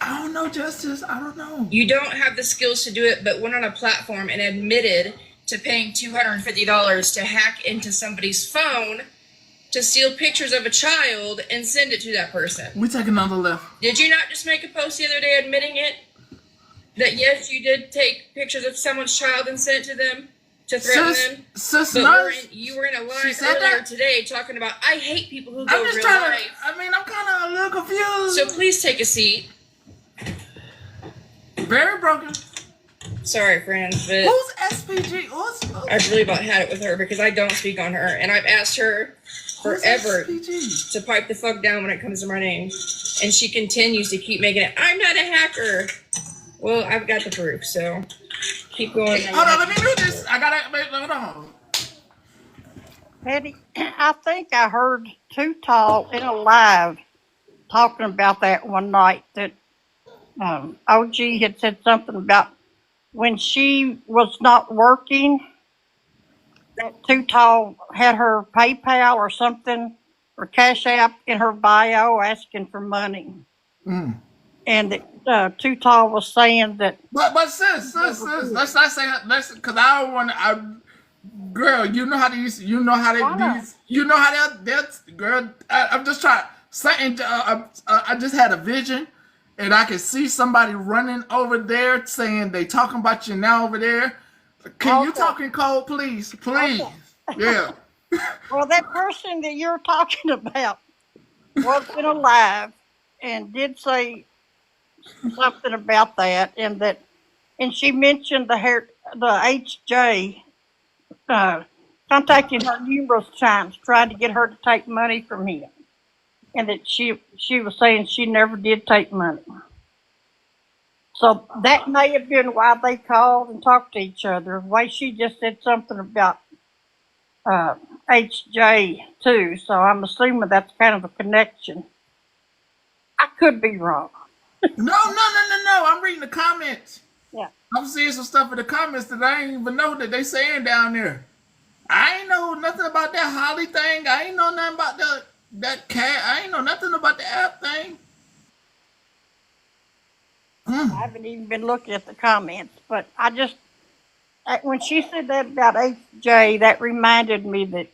I don't know, Justice. I don't know. You don't have the skills to do it, but went on a platform and admitted to paying $250 to hack into somebody's phone to steal pictures of a child and send it to that person. We take another left. Did you not just make a post the other day admitting it? That yes, you did take pictures of someone's child and sent it to them to threaten them? But you were in a live earlier today talking about, I hate people who go real life. I'm kind of a little confused. So please take a seat. Very broken. Sorry, friends, but who's SPG? I've really about had it with her because I don't speak on her, and I've asked her forever to pipe the fuck down when it comes to my name, and she continues to keep making it. I'm not a hacker. Well, I've got the proof, so keep going. Hold on, let me do this. Hold on. Petty, I think I heard Too Tall in a live talking about that one night that OG had said something about when she was not working, that Too Tall had her PayPal or something or Cash App in her bio asking for money. And that Too Tall was saying that. But sis, let's not say that. Because I don't want to. Girl, you know how these. You know how they. You know how that's. Girl, I'm just trying. Something. I just had a vision. And I can see somebody running over there saying they talking about you now over there. Can you talk in code, please? Please. Okay. Yeah. Well, that person that you're talking about was in a live and did say something about that, and she mentioned the HJ contacting her numerous times, trying to get her to take money from him. And that she was saying she never did take money. So that may have been why they called and talked to each other. The way she just said something about HJ too. So I'm assuming that's kind of a connection. I could be wrong. No. I'm reading the comments. Yeah. I'm seeing some stuff in the comments that I ain't even know that they saying down there. I ain't know nothing about that Holly thing. I ain't know nothing about that cat. I ain't know nothing about the app thing. I haven't even been looking at the comments, but I just, when she said that about HJ, that reminded me that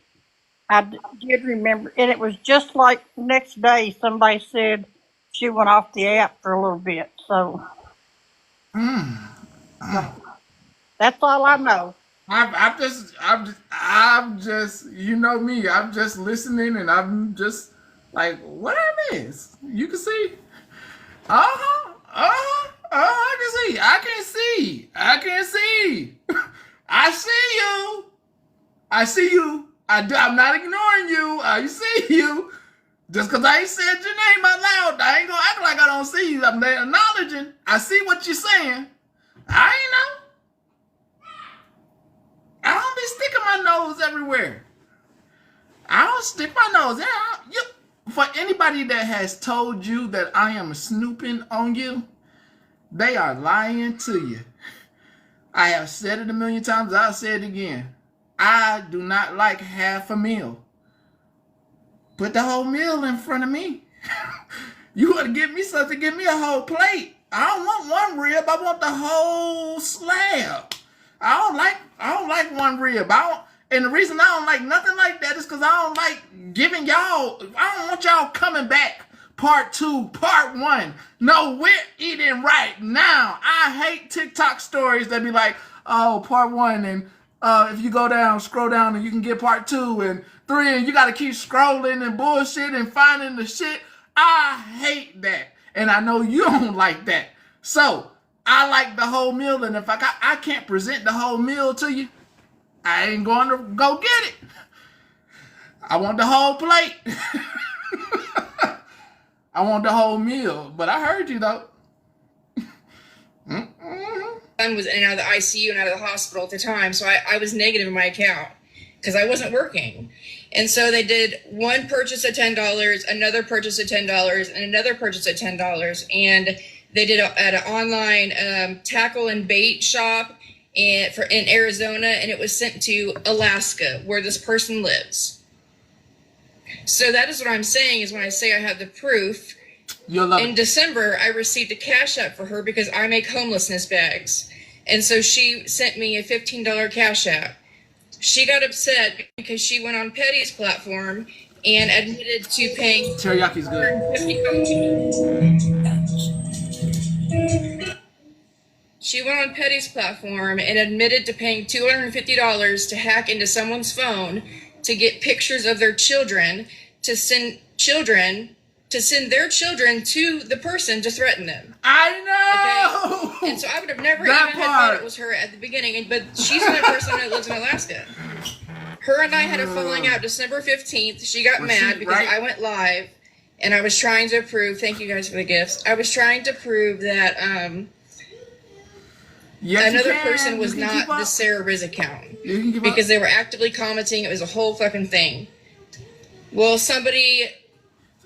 I did remember, and it was just like the next day somebody said she went off the app for a little bit, so. That's all I know. I'm just, you know me. I'm just listening, and I'm just like, what I miss? You can see. I can see. I can see. I can see. I see you. I see you. I'm not ignoring you. I see you. Just because I ain't said your name out loud, I ain't gonna act like I don't see you. I'm acknowledging. I see what you're saying. I ain't know. I don't be sticking my nose everywhere. I don't stick my nose. For anybody that has told you that I am snooping on you, they are lying to you. I have said it a million times. I'll say it again. I do not like half a meal. Put the whole meal in front of me. You want to give me something, give me a whole plate. I don't want one rib. I want the whole slab. I don't like one rib. And the reason I don't like nothing like that is because I don't like giving y'all, I don't want y'all coming back. Part 2, part 1. No, we're eating right now. I hate TikTok stories that be like, oh, part 1, and if you go down, scroll down, and you can get part 2 and 3, and you got to keep scrolling and bullshit and finding the shit. I hate that. And I know you don't like that. So, I like the whole meal, and if I can't present the whole meal to you, I ain't going to go get it. I want the whole plate. I want the whole meal. But I heard you, though. Son was in and out of the ICU and out of the hospital at the time, so I was negative in my account because I wasn't working. And so they did one purchase at $10, another purchase at $10, and another purchase at $10. And they did at an online tackle and bait shop in Arizona, and it was sent to Alaska, where this person lives. So that is what I'm saying, is when I say I have the proof. In December, I received a cash app for her because I make homelessness bags. And so she sent me a $15 cash app. She got upset because she went on P.AME.C platform and admitted to paying Teriyaki good. She went on P.AME.C platform and admitted to paying $250 to hack into someone's phone to get pictures of their children, to send their children to the person to threaten them. I know. Okay? And so I would have never even thought it was her at the beginning, but she's the person that lives in Alaska. Her and I had a falling out December 15th. She got mad because I went live and I was trying to prove, thank you guys for the gifts. I was trying to prove that another person was not the Sarah Riz account because they were actively commenting. It was a whole fucking thing. Well, somebody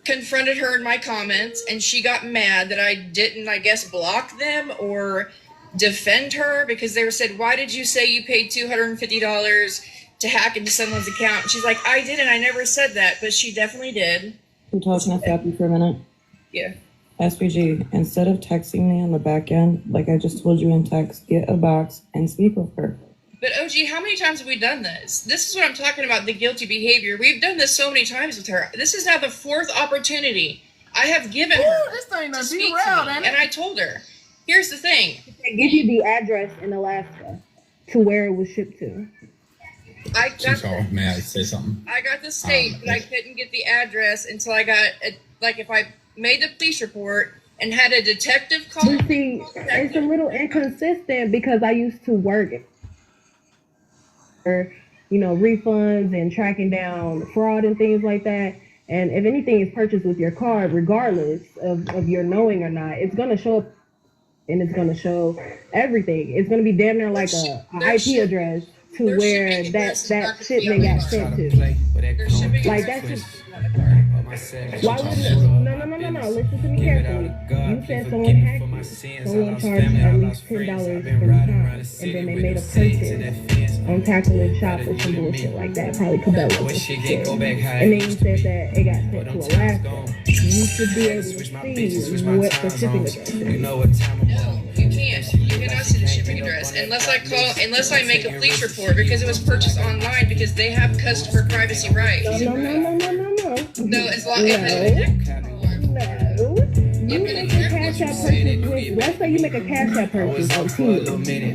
confronted her in my comments, and she got mad that I didn't, I guess, block them or defend her because they said, why did you say you paid $250 to hack into someone's account? And she's like, I didn't. I never said that, but she definitely did. I'm talking to Fappy for a minute. Yeah. SPG, instead of texting me on the back end, like I just told you in text, get a box and speak with her. But OG, how many times have we done this? This is what I'm talking about, the guilty behavior. We've done this so many times with her. This is now the 4th opportunity I have given her this thing to speak to me. And I told her, here's the thing. They give you the address in Alaska to where it was shipped to. May I say something? I got the state, but I couldn't get the address until I got, if I made the police report and had a detective call. But see, it's a little inconsistent because I used to work for, refunds and tracking down fraud and things like that. And if anything is purchased with your card, regardless of your knowing or not, it's going to show up and it's going to show everything. It's going to be damn near like a IP address to where that shipment got sent to. Like that's just... Why wouldn't no, listen to me carefully. You said someone hacked you. Someone charged at least $10 for the time, and then they made a purchase on Tackle and Shop or some bullshit like that, probably Cabela's. And then you said that it got sent to Alaska. You should be able to see what the shipping address is. No, you can't. You cannot see the shipping address unless I make a police report because it was purchased online because they have customer privacy rights. No. No, as long as you make a Cash App purchase with, let's say you make a Cash App purchase on Temu,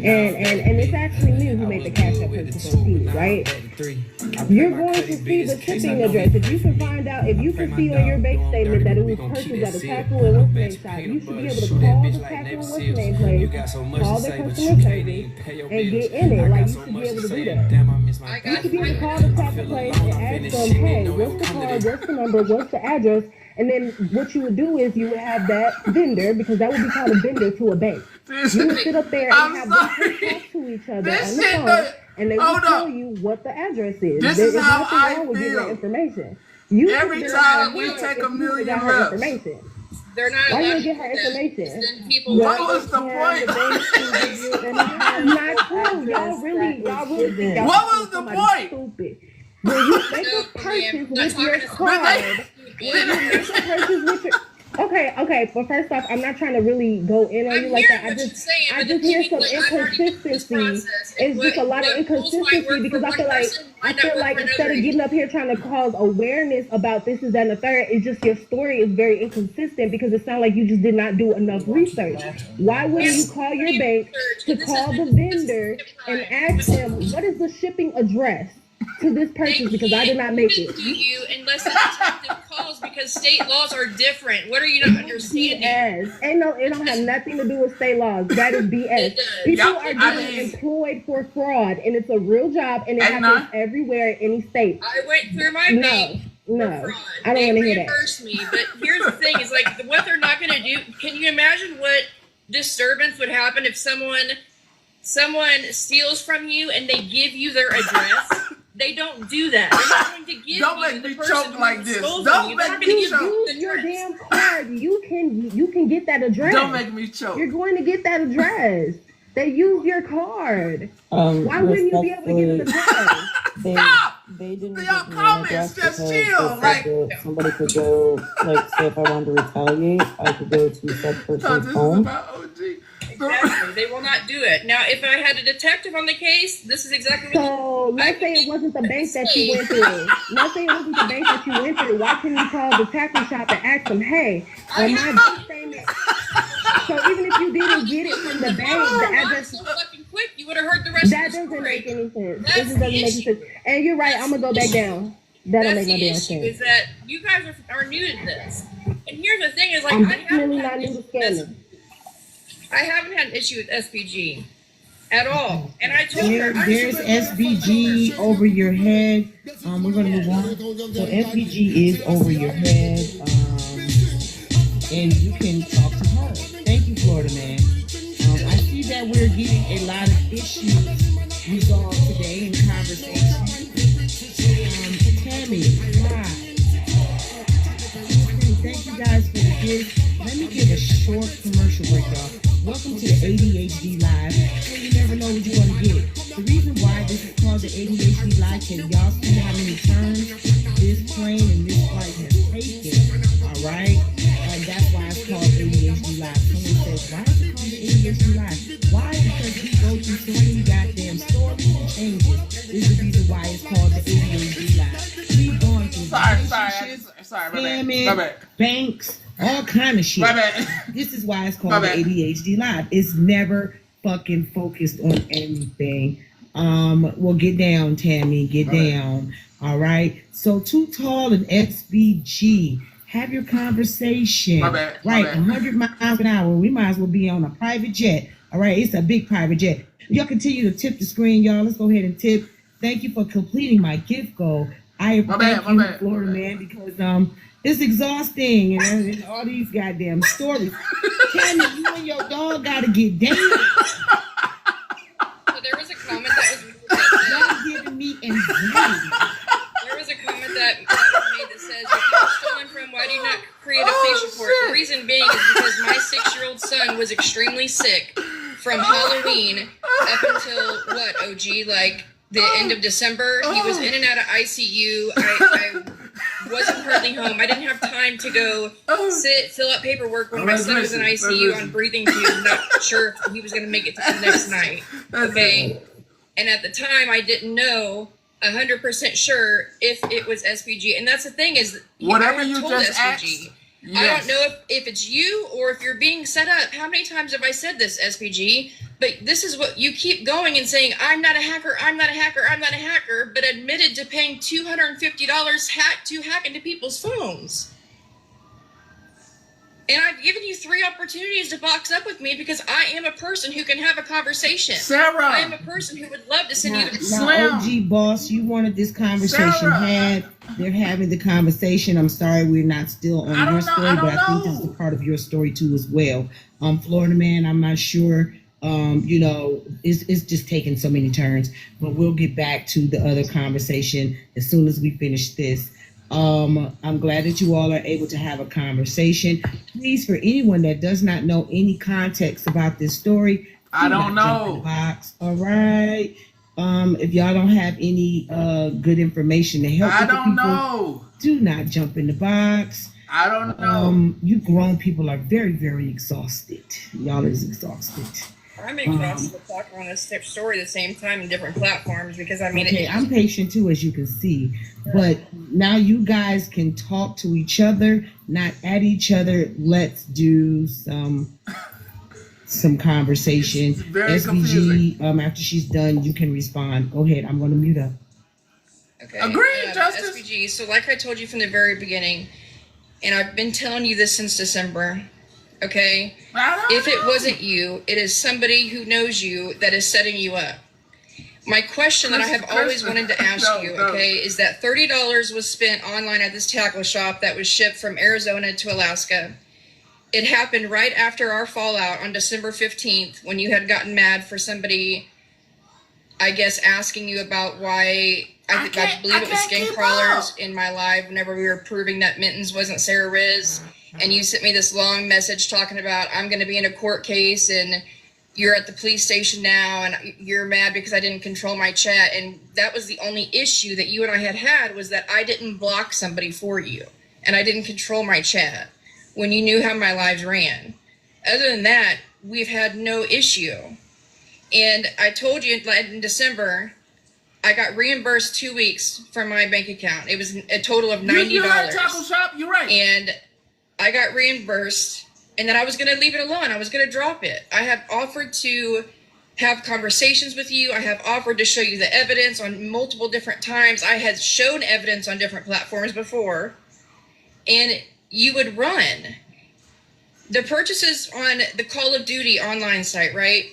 and it's actually me who made the Cash App purchase on Temu, right? You're going to see the shipping address. If you can find out, if you can see on your bank statement that it was purchased at a Tackle and What's Name shop, you should be able to call the Tackle and What's Name place, call the customer service, and get in it. Like, you should be able to do that. You should be able to call the Tackle place and ask them, hey, what's the card, what's the number, what's the address? And then what you would do is you would have that vendor, because that would be called a vendor to a bank. You would sit up there and have them talk to each other on the phone, and they will tell you what the address is. This There's is how nothing I wrong with getting that feel. information. Every time we take a million reps. They're not Why allowed you get to her do that. information? Then people What was the point? That's not true. Y'all really think y'all What was the somebody point? stupid. When you make a purchase with your card, Okay, but first off, I'm not trying to really go in on you like that. I just hear some inconsistency. It's just a lot of inconsistency because I feel like instead of getting up here trying to cause awareness about this, is that, and the third, it's just your story is very inconsistent because it sounds like you just did not do enough research. Why wouldn't you call your bank to call the vendor and ask them what is the shipping address to this purchase, because I did not make it. To you unless a detective calls, because state laws are different. What are you not understanding? BS. It don't have nothing to do with state laws. That is BS. People are getting employed for fraud, and it's a real job, and it happens everywhere in any state. I went through my bank. No, I don't want to hear that. Reimbursed me, but here's the thing: is like what they're not going to do. Can you imagine what disturbance would happen if someone steals from you and they give you their address? They don't do that. They're not going to give Don't you make the me person choke who like this. stole Don't from you. make They're me going to give choke. you the Your address. damn card. You can get that address. Don't make me choke. You're going to get that address. They use your card. Why wouldn't you be able to get an address? They didn't Y'all give me an comments, address just because chill. they said that somebody could go, like, say if I wanted to retaliate, I could go to said person's home. Exactly. They will not do it. Now, if I had a detective on the case, this is exactly what. So let's say it wasn't the bank that you went through. Let's say it wasn't the bank that you went through. Why couldn't you call the tackle shop and ask them, hey, on my bank statement? So even if you didn't get it from the bank, the address. So fucking quick, you would have heard the rest. That of the doesn't story. make any sense. That's This doesn't the make any issue. sense. And you're right. I'm gonna go back down. That don't That's make no the damn issue. sense. Is that you guys are new to this, and here's the thing: is like I'm I definitely not new to scamming. haven't had an issue with SPG at all, and I told her There's SBG over your head. We're gonna move on. So SBG is over your head, and you can talk to her. Thank you, Florida man. I see that we're getting a lot of issues resolved today in conversation. Tammy, hi. Thank you guys for the gift. Let me give a short commercial break, y'all. Welcome to the ADHD Live, where you never know what you're going to get. The reason why this is called the ADHD Live, can y'all see how many turns this plane and this flight has taken? All right? And that's why it's called ADHD Live. Someone says, why is it called the ADHD Live? Why? Because we go through so many goddamn stories and changes. This is the reason why it's called the ADHD Live. We've gone through relationships, my bad. banks, all kind of shit. My bad. This is why it's called the ADHD Live. It's never fucking focused on anything. Well, get down, Tammy. Get down. All right. So Too Tall and XBG. Have your conversation. My bad. Right. 100 miles an hour. We might as well be on a private jet. All right. It's a big private jet. Y'all continue to tip the screen, y'all. Let's go ahead and tip. Thank you for completing my gift goal. I thank you, Florida man, because it's exhausting and all these goddamn stories. Tammy, you and your dog gotta get down. So there was a comment that was Y'all giving me anxiety. There was a comment that was made that says, if you were stolen from, why do you not create a police report? The reason being is because my 6-year-old son was extremely sick from Halloween up until what, OG, like the end of December. He was in and out of ICU. I wasn't hardly home. I didn't have time to go fill out paperwork when my son was in ICU on breathing tubes, not sure if he was going to make it to the next night. Okay. And at the time, I didn't know 100% sure if it was SPG. And that's the thing is, whatever I you told just SPG, Yes. I don't know if it's you or if you're being set up. How many times have I said this, SPG? But this is what you keep going and saying, I'm not a hacker, I'm not a hacker, I'm not a hacker, but admitted to paying $250 to hack into people's phones. And I've given you 3 opportunities to box up with me because I am a person who can have a conversation. Sarah! I am a person who would love to send you to Now, OG boss, you wanted this conversation had. They're having the conversation. I'm sorry we're not still on your story, but I think this is a part of your story too as well. Florida man, I'm not sure. You know, it's just taking so many turns, but we'll get back to the other conversation as soon as we finish this. I'm glad that you all are able to have a conversation. Please, for anyone that does not know any context about this story, I don't know. Box. All right. If y'all don't have any good information to help I with the don't people, know. do not jump in the box. I don't know. You grown people are very, very exhausted. Y'all is exhausted. I'm exhausted with talking on this story at the same time in different platforms because I mean, okay, I'm patient too, as you can see. But now you guys can talk to each other, not at each other. Let's do some conversation. SVG, after she's done, you can respond. Go ahead. I'm going to mute up. Okay. Agreed, Justice. SVG, so like I told you from the very beginning, and I've been telling you this since December, okay? If it wasn't you, it is somebody who knows you that is setting you up. My question that I have always wanted to ask you, okay, is that $30 was spent online at this tackle shop that was shipped from Arizona to Alaska. It happened right after our fallout on December 15th when you had gotten mad for somebody, I guess, asking you about why, I believe it was skin crawlers in my live whenever we were proving that Mittens wasn't Sarah Riz. And you sent me this long message talking about I'm going to be in a court case and you're at the police station now and you're mad because I didn't control my chat. And that was the only issue that you and I had was that I didn't block somebody for you and I didn't control my chat when you knew how my lives ran. Other than that, we've had no issue. And I told you in December, I got reimbursed 2 weeks from my bank account. It was a total of $90. You're right, tackle shop. You're right. And I got reimbursed, and then I was going to leave it alone. I was going to drop it. I have offered to have conversations with you. I have offered to show you the evidence on multiple different times. I had shown evidence on different platforms before, and you would run. The purchases on the Call of Duty online site, right?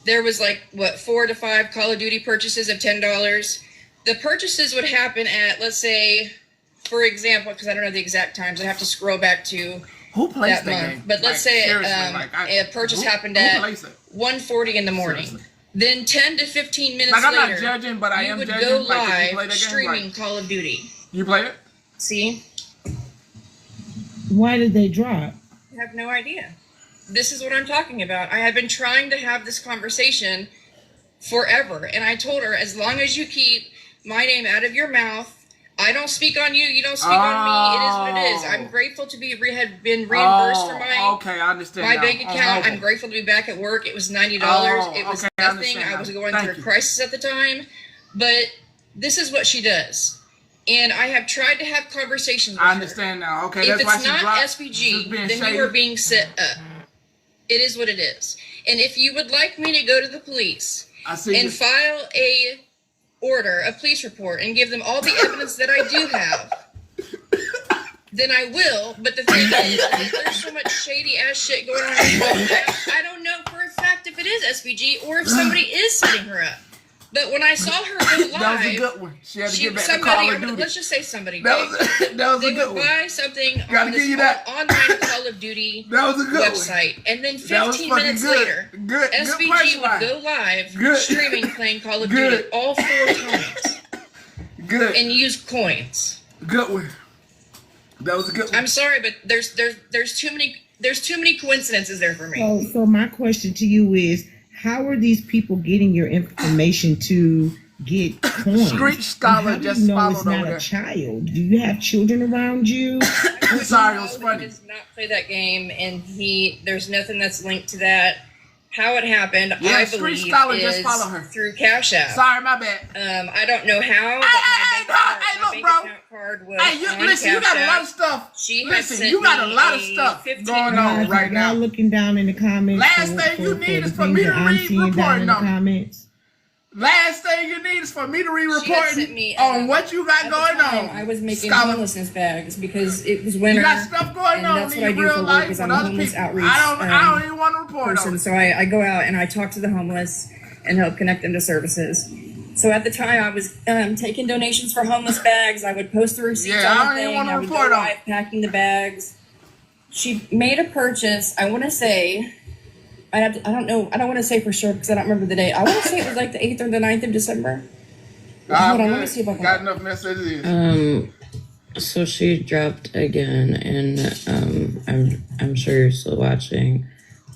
There was 4 to 5 Call of Duty purchases of $10. The purchases would happen at, let's say, for example, because I don't know the exact times, I have to scroll back to who plays that month. Game? But let's say a purchase happened at 1:40 in the morning. Seriously. Then 10 to 15 minutes later, I'm not judging, but I am would judging. Go live streaming Call of Duty. You play it? See? Why did they drop? I have no idea. This is what I'm talking about. I have been trying to have this conversation forever, and I told her, as long as you keep my name out of your mouth, I don't speak on you. You don't speak on me. It is what it is. I'm grateful to have been reimbursed for my bank account. I'm grateful to be back at work. It was $90. It was nothing. I was going through a crisis at the time. But this is what she does. And I have tried to have conversations with her. I understand now. Okay, if that's why it's she not dropped. SPG, then you are being set up. It is what it is. And if you would like me to go to the police and file a police report, and give them all the evidence that I do have, then I will. But the thing is, there's so much shady ass shit going on. I don't know for a fact if it is SVG or if somebody is setting her up. But when I saw her go live, that was a good one. She had to get back to Call of Duty. Let's just say somebody. That was a good one. They would buy something on this online Call of Duty website, and then 15 minutes later, SVG would go live streaming playing Call of Duty all 4 times. Good. And use coins. Good one. That was a good one. I'm sorry, but there's too many coincidences there for me. So my question to you is, how are these people getting your information to get coins? Street Scholar just followed it's not a child. Do you have children around you? I'm sorry, it was funny. He does not play that game, and there's nothing that's linked to that. How it happened, I believe, Scholar just follow her through Cash App. Sorry, my bad. I don't know how, but my bank bro. account card was Hey, on listen, you got a Cash lot App. of stuff. She has Listen, sent you got a me lot of a stuff 15 going on right now. Y'all looking down in the comments. Last thing you need is for me to read reporting on comments. Last thing you need is for me to read She had sent reporting me, on what you got at the going time, on. I was making Scholar. homelessness bags because it was winter. You got stuff going and on that's in what I your do real for work life is with I'm a other homeless people. outreach I don't even want to report person. on it. So I go out and I talk to the homeless and help connect them to services. So at the time I was taking donations for homeless bags. I would post the receipts Yeah, I on don't the even thing. want to I would report go on it. live packing the bags. She made a purchase. I want to say, I don't know. I don't want to say for sure because I don't remember the date. I want to say it was like the 8th or the 9th of December. Hold on, let me see if I can. Got enough messages. So she dropped again, and I'm sure you're still watching.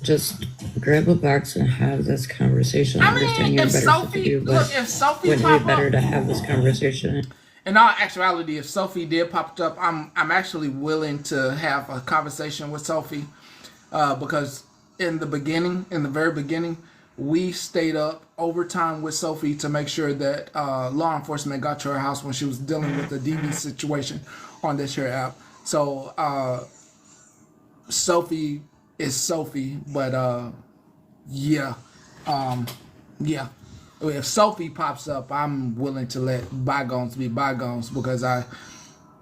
Just grab a box and have this conversation. I understand you have better stuff to do, but if Sophie wouldn't it pop be better up, to have this conversation? in all actuality, if Sophie did pop up, I'm actually willing to have a conversation with Sophie, because in the very beginning, we stayed up overtime with Sophie to make sure that law enforcement got to her house when she was dealing with the DV situation on this here app. So Sophie is Sophie, but yeah. If Sophie pops up, I'm willing to let bygones be bygones because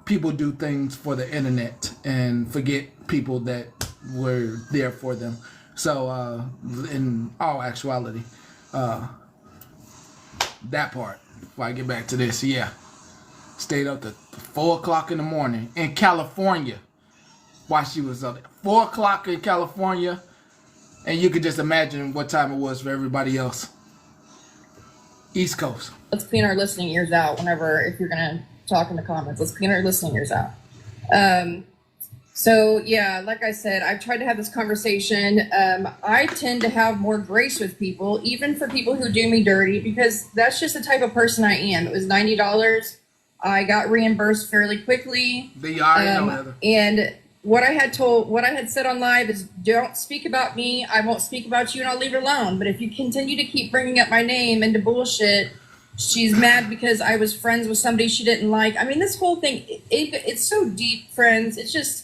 people do things for the internet and forget people that were there for them. So in all actuality, that part, before I get back to this, yeah. Stayed up to 4 o'clock in the morning in California while she was up there. 4 o'clock in California, and you could just imagine what time it was for everybody else. East Coast. Let's clean our listening ears out if you're going to talk in the comments. Let's clean our listening ears out. So, yeah, like I said, I've tried to have this conversation. I tend to have more grace with people, even for people who do me dirty, because that's just the type of person I am. It was $90. I got reimbursed fairly quickly. And what I had said on live is, don't speak about me. I won't speak about you, and I'll leave it alone. But if you continue to keep bringing up my name into bullshit, she's mad because I was friends with somebody she didn't like. I mean, this whole thing, it's so deep, friends. It's just...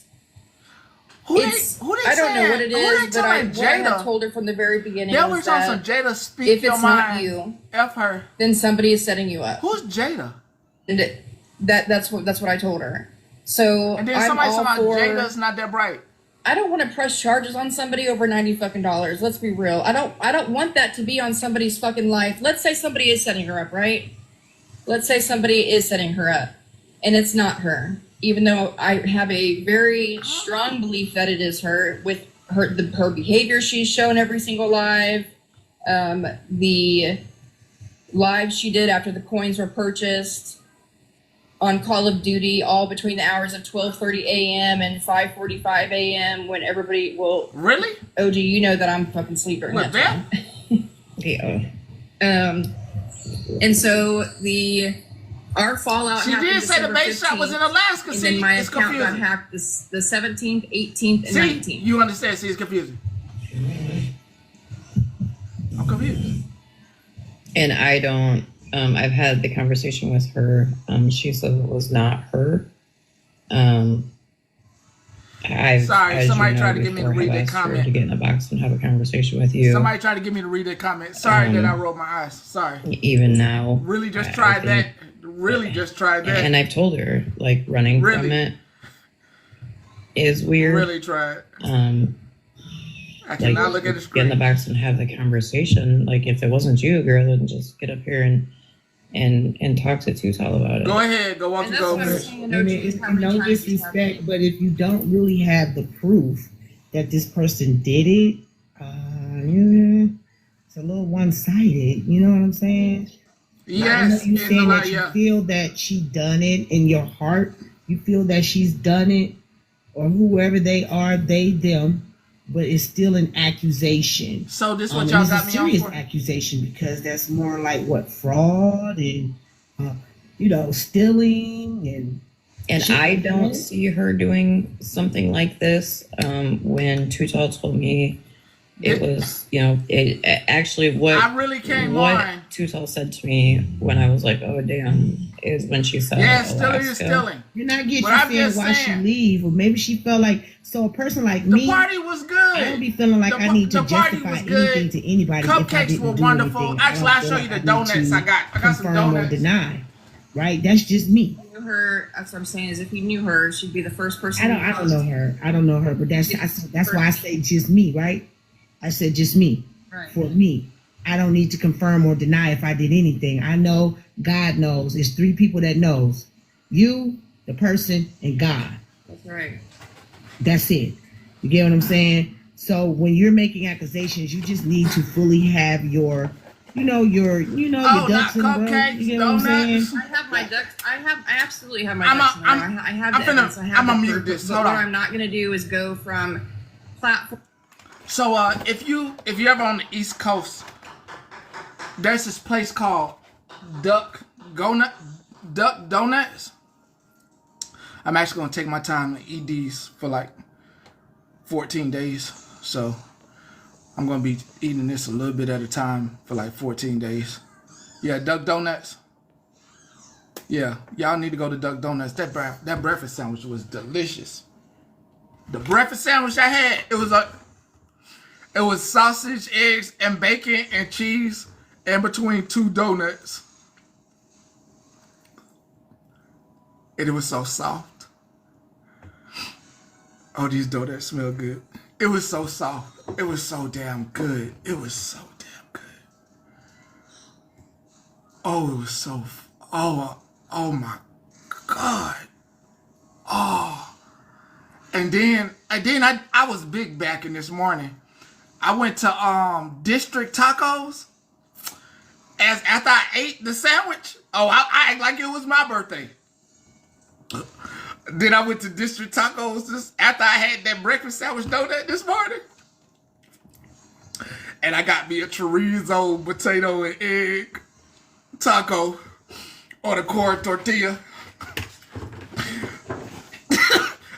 I don't know what it is, but what I had told her from the very beginning was that Jada speak if your it's mind, not you, F her. Then somebody is setting you up. Who's Jada? And that's what I told her. So and then somebody said Jada's not that bright. I don't want to press charges on somebody over $90 fucking. Let's be real. I don't want that to be on somebody's fucking life. Let's say somebody is setting her up, right? Let's say somebody is setting her up, and it's not her. Even though I have a very strong belief that it is her, with her behavior she's shown every single live, the live she did after the coins were purchased on Call of Duty, all between the hours of 12:30 a.m. and 5:45 a.m. when everybody really? OG, you know that I'm fucking sleeping during that time. Yeah. And so our fallout. She did say the base shop was in Alaska. And then my account got hacked the 17th, 18th, and 19th. You understand? See, it's confusing. I'm confused. And I don't. I've had the conversation with her. She said it was not her. Sorry, somebody tried to get me to read that comment. To get in the box and have a conversation with you. Somebody tried to get me to read that comment. Sorry that I rolled my eyes. Sorry. Even now. Really just tried that. Really just tried that. And I've told her, like, running from it is weird. Really tried. I cannot look at the screen. Get in the box and have the conversation. Like, if it wasn't you, girl, then just get up here and talk to Tutal about it. Go ahead. Go walk and go. It's no disrespect, but if you don't really have the proof that this person did it, it's a little one-sided. You know what I'm saying? Yes. You saying that you feel that she done it in your heart. You feel that she's done it, or whoever they are, they, them. But it's still an accusation. So this what y'all got me on for? It's a serious accusation because that's more like fraud and stealing and I don't see her doing something like this. When Tutal told me it was, actually what I really came what on. Tutal said to me when I was like, oh damn, is when she saw Yeah, stealing is Alaska. stealing. You're not getting But I'm saying just why saying, she leave, or maybe she felt like, so a person like the me, party was good. I don't be feeling like I need to The party justify was anything good. to anybody if I Cupcakes were didn't do wonderful. anything. Actually, I I'll don't show feel you like the I need donuts to I got. I got some confirm or donuts. deny. Right? That's just me. Knew her. That's what I'm saying. Is if you knew her, she'd be the first person. I don't know her. I don't know her, but that's why I say just me, right? I said just me. Right. For me. I don't need to confirm or deny if I did anything. I know, God knows. It's three people that knows. You, the person, and God. That's right. That's it. You get what I'm saying? So when you're making accusations, you just need to fully have your your ducks in a row. You get what I'm saying? I have my ducks. I absolutely have my ducks in a row. I have the evidence. I have I'm gonna the mute proof, this. but Hold what on. I'm not gonna do is go from platform. So if you ever on the East Coast, there's this place called Duck Donuts. I'm actually gonna take my time and eat these for like 14 days. So I'm gonna be eating this a little bit at a time for like 14 days. Yeah, Duck Donuts. Yeah, y'all need to go to Duck Donuts. That breakfast sandwich was delicious. The breakfast sandwich I had, it was sausage, eggs, and bacon and cheese in between two donuts. And it was so soft. Oh, these donuts smell good. It was so soft. It was so damn good. It was so damn good. Oh, it was so... Oh my God. Oh. And then I was big backing this morning. I went to District Tacos. After I ate the sandwich, I act like it was my birthday. Then I went to District Tacos just after I had that breakfast sandwich donut this morning. And I got me a chorizo, potato, and egg taco on a corn tortilla.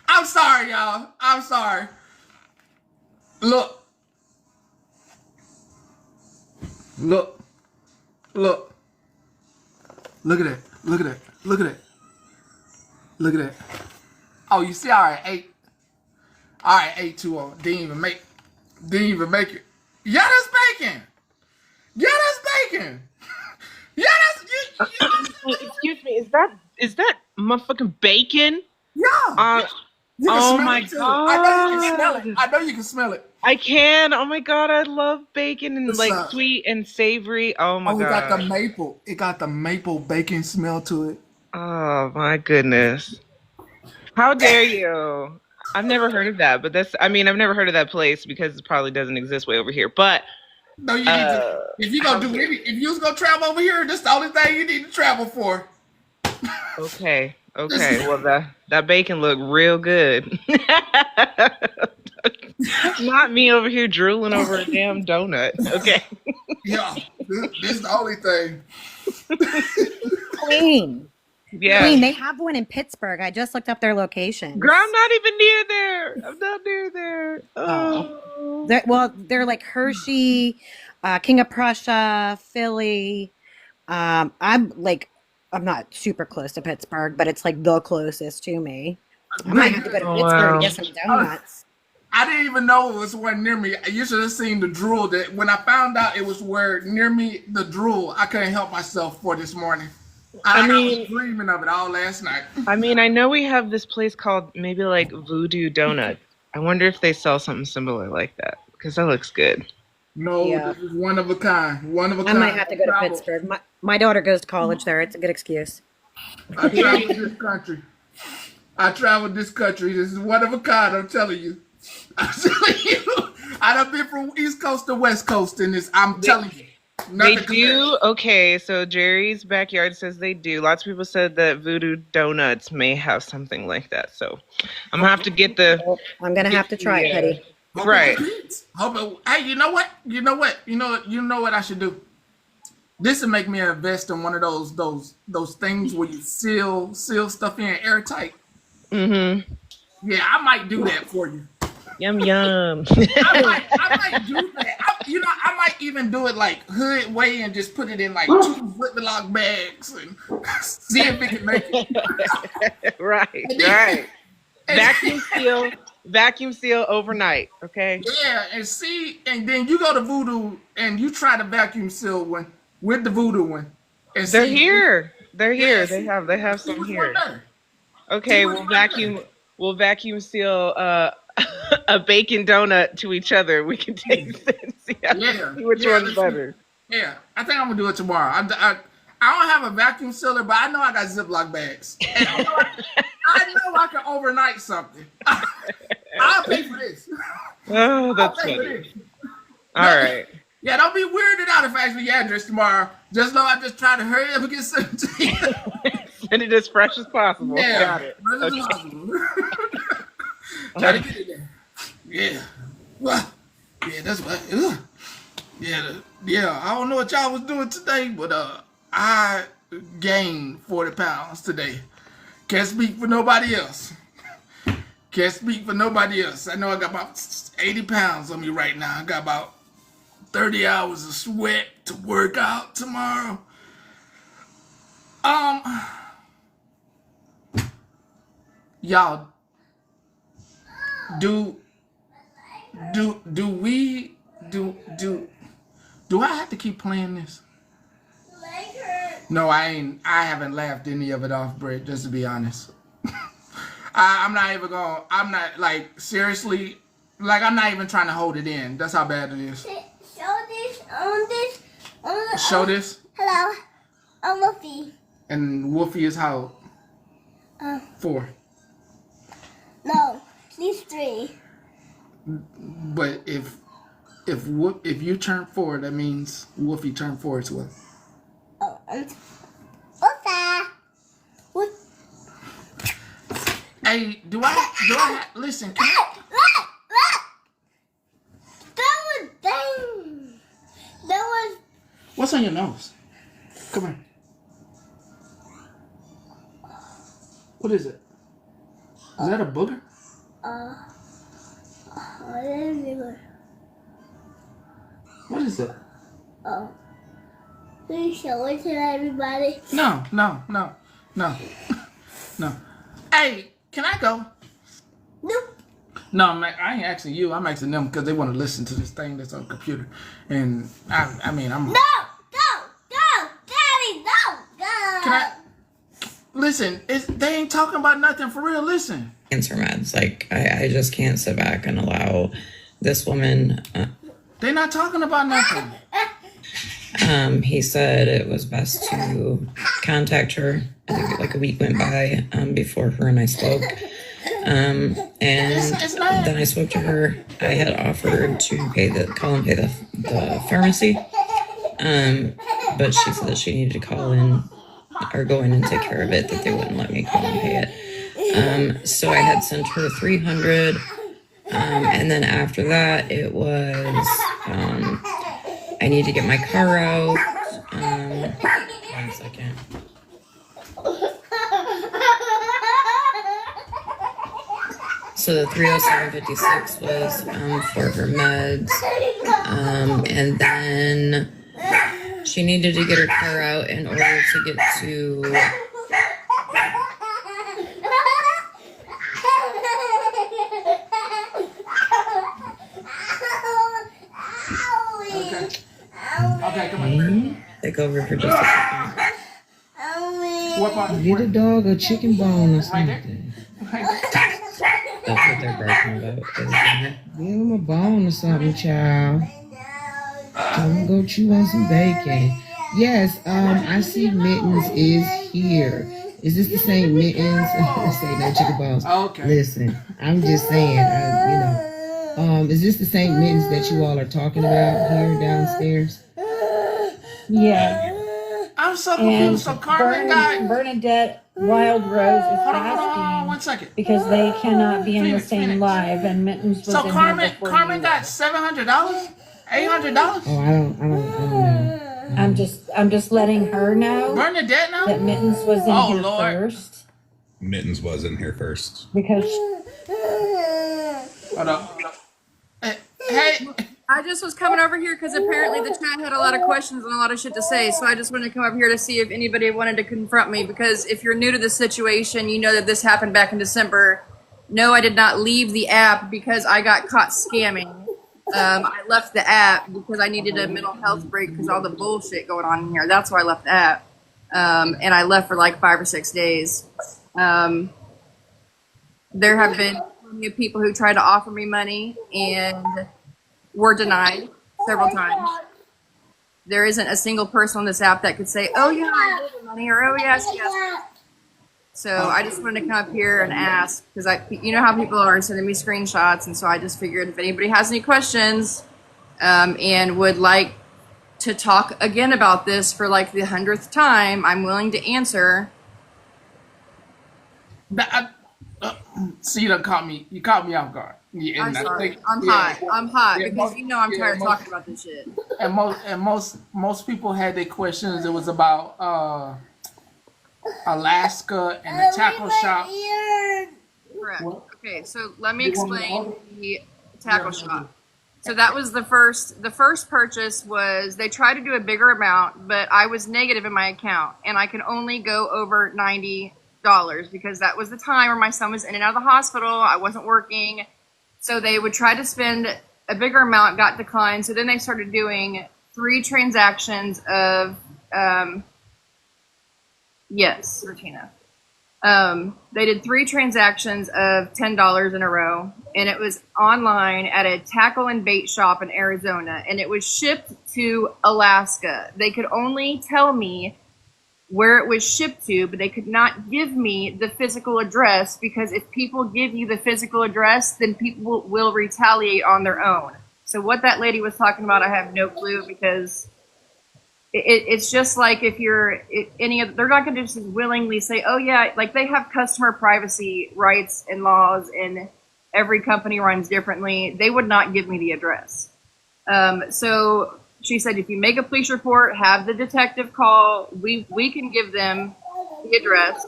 I'm sorry, y'all. I'm sorry. Look. Look. Look. Look at that. Look at that. Look at that. Look at that. Oh, you see, I ate. I ate too on. Didn't even make it. Yeah, that's bacon. Yeah, that's bacon. Yeah, that's Excuse me, is that motherfucking bacon? Yeah. You can Oh smell my it too. God. I know you can smell it. I know you can smell it. I can. Oh my God, I love bacon and It's, like sweet and savory. Oh my it God. got the maple. It got the maple bacon smell to it. Oh my goodness. How dare you? I've never heard of that, but I've never heard of that place because it probably doesn't exist way over here. But no, you need to. If you gonna if you was gonna travel over here, that's the only thing you need to travel for. Okay. Well, that bacon looked real good. Not me over here drooling over a damn donut. Okay. Yeah, this is the only thing. Queen. Yeah. Queen, they have one in Pittsburgh. I just looked up their location. Girl, I'm not even near there. I'm not near there. Oh. They're like Hershey, King of Prussia, Philly. I'm not super close to Pittsburgh, but it's like the closest to me. I might have to go to Pittsburgh to get some donuts. I didn't even know it was one near me. You should have seen the drool that when I found out it was where near me, the drool, I couldn't help myself for this morning. I was dreaming of it all last night. I mean, I know we have this place called maybe like Voodoo Donut. I wonder if they sell something similar like that because that looks good. No, This is one of a kind. One of a kind. I might have to go to Pittsburgh. My daughter goes to college there. It's a good excuse. I traveled this country. This is one of a kind, I'm telling you. I'm telling you. I done been from East Coast to West Coast in this. I'm telling you. They do. Okay, so Jerry's Backyard says they do. Lots of people said that Voodoo Donuts may have something like that. So I'm gonna have to get the. I'm gonna have to try it, Petty. Right. Hey, you know what? You know what I should do? This would make me invest in one of those things where you seal stuff in airtight. Mm-hmm. Yeah, I might do that for you. Yum yum. I might do that. I might even do it like hood way and just put it in like 2 Ziploc bags and see if it can make it. Right. Vacuum seal overnight. Okay. Yeah, and then you go to Voodoo and you try the vacuum seal one with the Voodoo one. And They're see, here. They're here. Yeah, They have see some which here. one better. Okay, we'll vacuum seal a bacon donut to each other. We can taste it and see which one's better. Yeah, I think I'm gonna do it tomorrow. I don't have a vacuum sealer, but I know I got Ziploc bags. And I know I can overnight something. I'll pay for this. Oh, that's funny. All right. Yeah, don't be weirded out if I ask me your address tomorrow. Just know I just try to hurry up and get sent to you. Send it as fresh as possible. Yeah, Got it. fresh as possible. Try to get it there. Yeah. Well, yeah, that's what. Yeah. I don't know what y'all was doing today, but I gained 40 pounds today. Can't speak for nobody else. Can't speak for nobody else. I know I got about 80 pounds on me right now. I got about 30 hours of sweat to work out tomorrow. Y'all, do I have to keep playing this? No, I haven't laughed any of it off, Brett, just to be honest. I'm not like, seriously, like, I'm not even trying to hold it in. That's how bad it is. Show this. Hello, I'm Wolfie. And Wolfie is how old? 4. No, he's 3. But if you turn 4, that means Wolfie turned 4 as well. Oh, Wolfie. Hey, do I listen? Can That was. What's on your nose? Come here. What is it? Is that a booger? What is it? Oh. Please show it to everybody. No. Hey, can I go? Nope. No, I ain't asking you. I'm asking them because they want to listen to this thing that's on the computer. And I'm. No! Go! Daddy, no! Go! Can I? Listen, they ain't talking about nothing for real. Listen. Cancer meds. Like, I just can't sit back and allow this woman. They're not talking about nothing. He said it was best to contact her. I think like a week went by before her and I spoke. And then I spoke to her. I had offered to call and pay the pharmacy. But she said that she needed to call in or go in and take care of it, that they wouldn't let me call and pay it. So I had sent her $300. And then after that, it was, I need to get my car out. 1 second. So the $307.56 was for her meds. And then she needed to get her car out in order to get to... Okay, come on. Take over for just a second. Get a dog a chicken bone or something. That's what they're barking about. Give him a bone or something, child. Tell him go chew on some bacon. Yes, I see Mittens is here. Is this the same Mittens? Say no chicken bones. Okay. Listen, I'm just saying, is this the same Mittens that you all are talking about here downstairs? Yeah. I'm so confused. So Carmen got Bernadette Wild Rose is Hold asking on, 1 second. because they cannot be in the Phoenix. same live, and Mittens was So in Carmen here before got you. $700, $800. Oh, I don't know. I'm just letting her know Bernadette now that Mittens was in here Lord. first Mittens was in here first. because Hold on. Hey. I just was coming over here because apparently the chat had a lot of questions and a lot of shit to say. So I just wanted to come over here to see if anybody wanted to confront me. Because if you're new to the situation, you know that this happened back in December. No, I did not leave the app because I got caught scamming. I left the app because I needed a mental health break because all the bullshit going on in here. That's why I left the app. And I left for like 5 or 6 days. There have been plenty of people who tried to offer me money and were denied several times. There isn't a single person on this app that could say, "Oh yeah, I gave her money," or "Oh yes, yes." So I just wanted to come up here and ask because you know how people are sending me screenshots, and so I just figured if anybody has any questions and would like to talk again about this for like the 100th time, I'm willing to answer. So you done caught me. You caught me off guard. Yeah, I'm sorry. I'm hot. I'm hot because you know I'm tired of talking about this shit. And most people had their questions. It was about Alaska and the tackle shop. Correct. Okay, so let me explain the tackle shop. So that was the first purchase was they tried to do a bigger amount, but I was negative in my account and I could only go over $90 because that was the time where my son was in and out of the hospital. I wasn't working. So they would try to spend a bigger amount, got declined. So then they started doing 3 transactions of, yes, Regina. They did 3 transactions of $10 in a row, and it was online at a tackle and bait shop in Arizona, and it was shipped to Alaska. They could only tell me where it was shipped to, but they could not give me the physical address because if people give you the physical address, then people will retaliate on their own. So what that lady was talking about, I have no clue because it's just like if you're they're not going to just willingly say, oh yeah, like they have customer privacy rights and laws and every company runs differently. They would not give me the address. So she said, if you make a police report, have the detective call, we can give them the address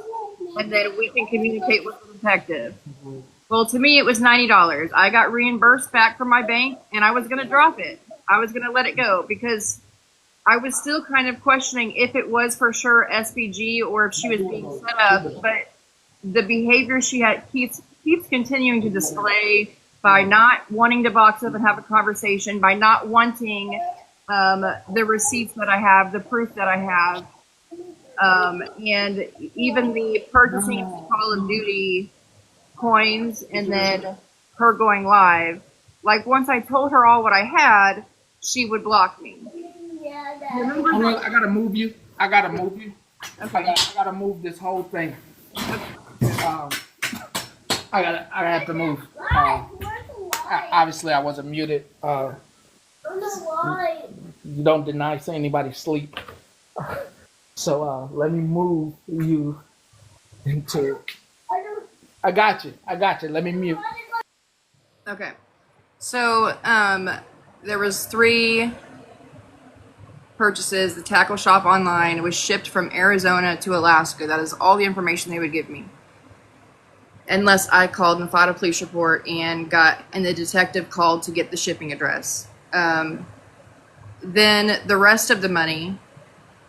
and then we can communicate with the detective. Well, to me, it was $90. I got reimbursed back from my bank and I was going to drop it. I was going to let it go because I was still kind of questioning if it was for sure SPG or if she was being set up, but the behavior she had keeps continuing to display by not wanting to box up and have a conversation, by not wanting the receipts that I have, the proof that I have, and even the purchasing of the Call of Duty coins and then her going live. Like once I told her all what I had, she would block me. I gotta move you. I gotta move you. Okay. I gotta move this whole thing. I have to move. Obviously, I wasn't muted. You don't deny anybody sleep. So let me move you into. I got you. Let me mute. Okay. So there was 3 purchases. The tackle shop online was shipped from Arizona to Alaska. That is all the information they would give me. Unless I called and filed a police report and the detective called to get the shipping address. Then the rest of the money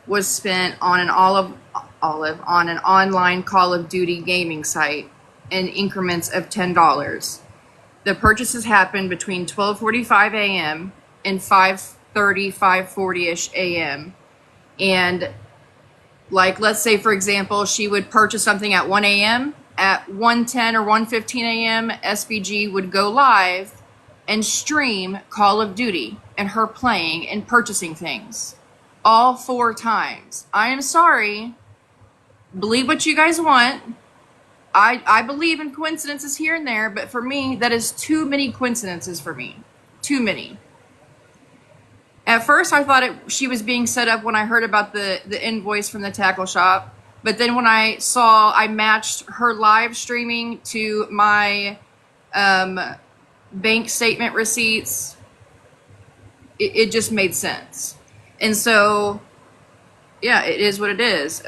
was spent on an on an online Call of Duty gaming site in increments of $10. The purchases happened between 12:45 a.m. and 5:40-ish a.m. And like, let's say, for example, she would purchase something at 1 a.m. At 1:10 or 1:15 a.m., SBG would go live and stream Call of Duty and her playing and purchasing things. All 4 times. I am sorry. Believe what you guys want. I believe in coincidences here and there, but for me, that is too many coincidences for me. Too many. At first, I thought she was being set up when I heard about the invoice from the tackle shop. But then when I matched her live streaming to my bank statement receipts, it just made sense. And so, yeah, it is what it is.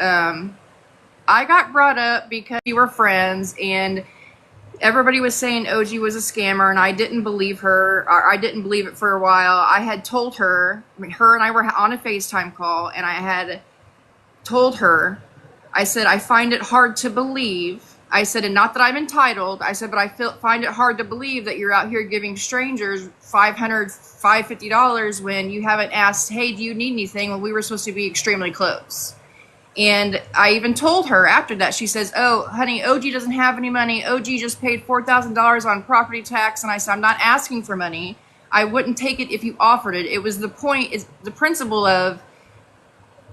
I got brought up because we were friends, and everybody was saying OG was a scammer, and I didn't believe her, or I didn't believe it for a while. I had told her, her and I were on a FaceTime call, and I had told her, I said, I find it hard to believe. I said, and not that I'm entitled. I said, but I find it hard to believe that you're out here giving strangers $550 when you haven't asked, hey, do you need anything, when we were supposed to be extremely close. And I even told her after that, she says, oh, honey, OG doesn't have any money. OG just paid $4,000 on property tax. And I said, I'm not asking for money. I wouldn't take it if you offered it. It was the point, is the principle of,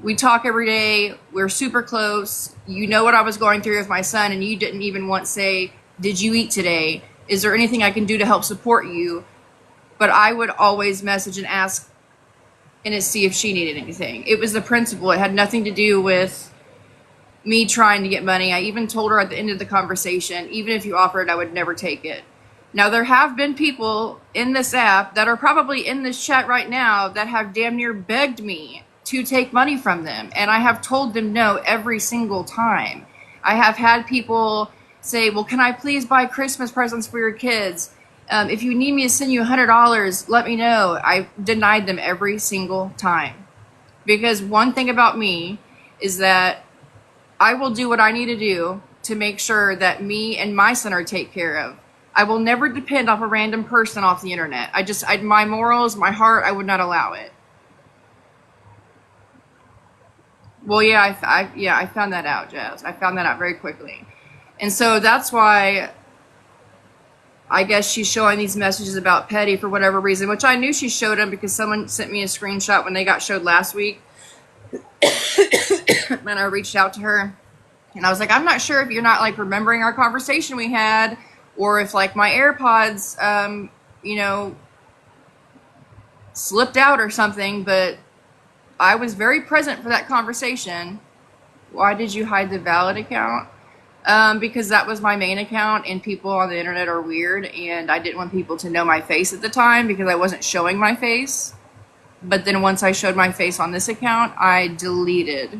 we talk every day, we're super close. You know what I was going through with my son, and you didn't even once say, did you eat today? Is there anything I can do to help support you? But I would always message and ask and see if she needed anything. It was the principle. It had nothing to do with me trying to get money. I even told her at the end of the conversation, even if you offer it, I would never take it. Now, there have been people in this app that are probably in this chat right now that have damn near begged me to take money from them. And I have told them no every single time. I have had people say, well, can I please buy Christmas presents for your kids? If you need me to send you $100, let me know. I denied them every single time. Because one thing about me is that I will do what I need to do to make sure that me and my son are taken care of. I will never depend off a random person off the internet. My morals, my heart, I would not allow it. Well, yeah, I found that out, Jazz. I found that out very quickly. And so that's why I guess she's showing these messages about Petty for whatever reason, which I knew she showed them because someone sent me a screenshot when they got showed last week. When I reached out to her, and I was like, I'm not sure if you're not like remembering our conversation we had, or if like my AirPods, slipped out or something, but I was very present for that conversation. Why did you hide the valid account? Because that was my main account, and people on the internet are weird, and I didn't want people to know my face at the time because I wasn't showing my face. But then once I showed my face on this account, I deleted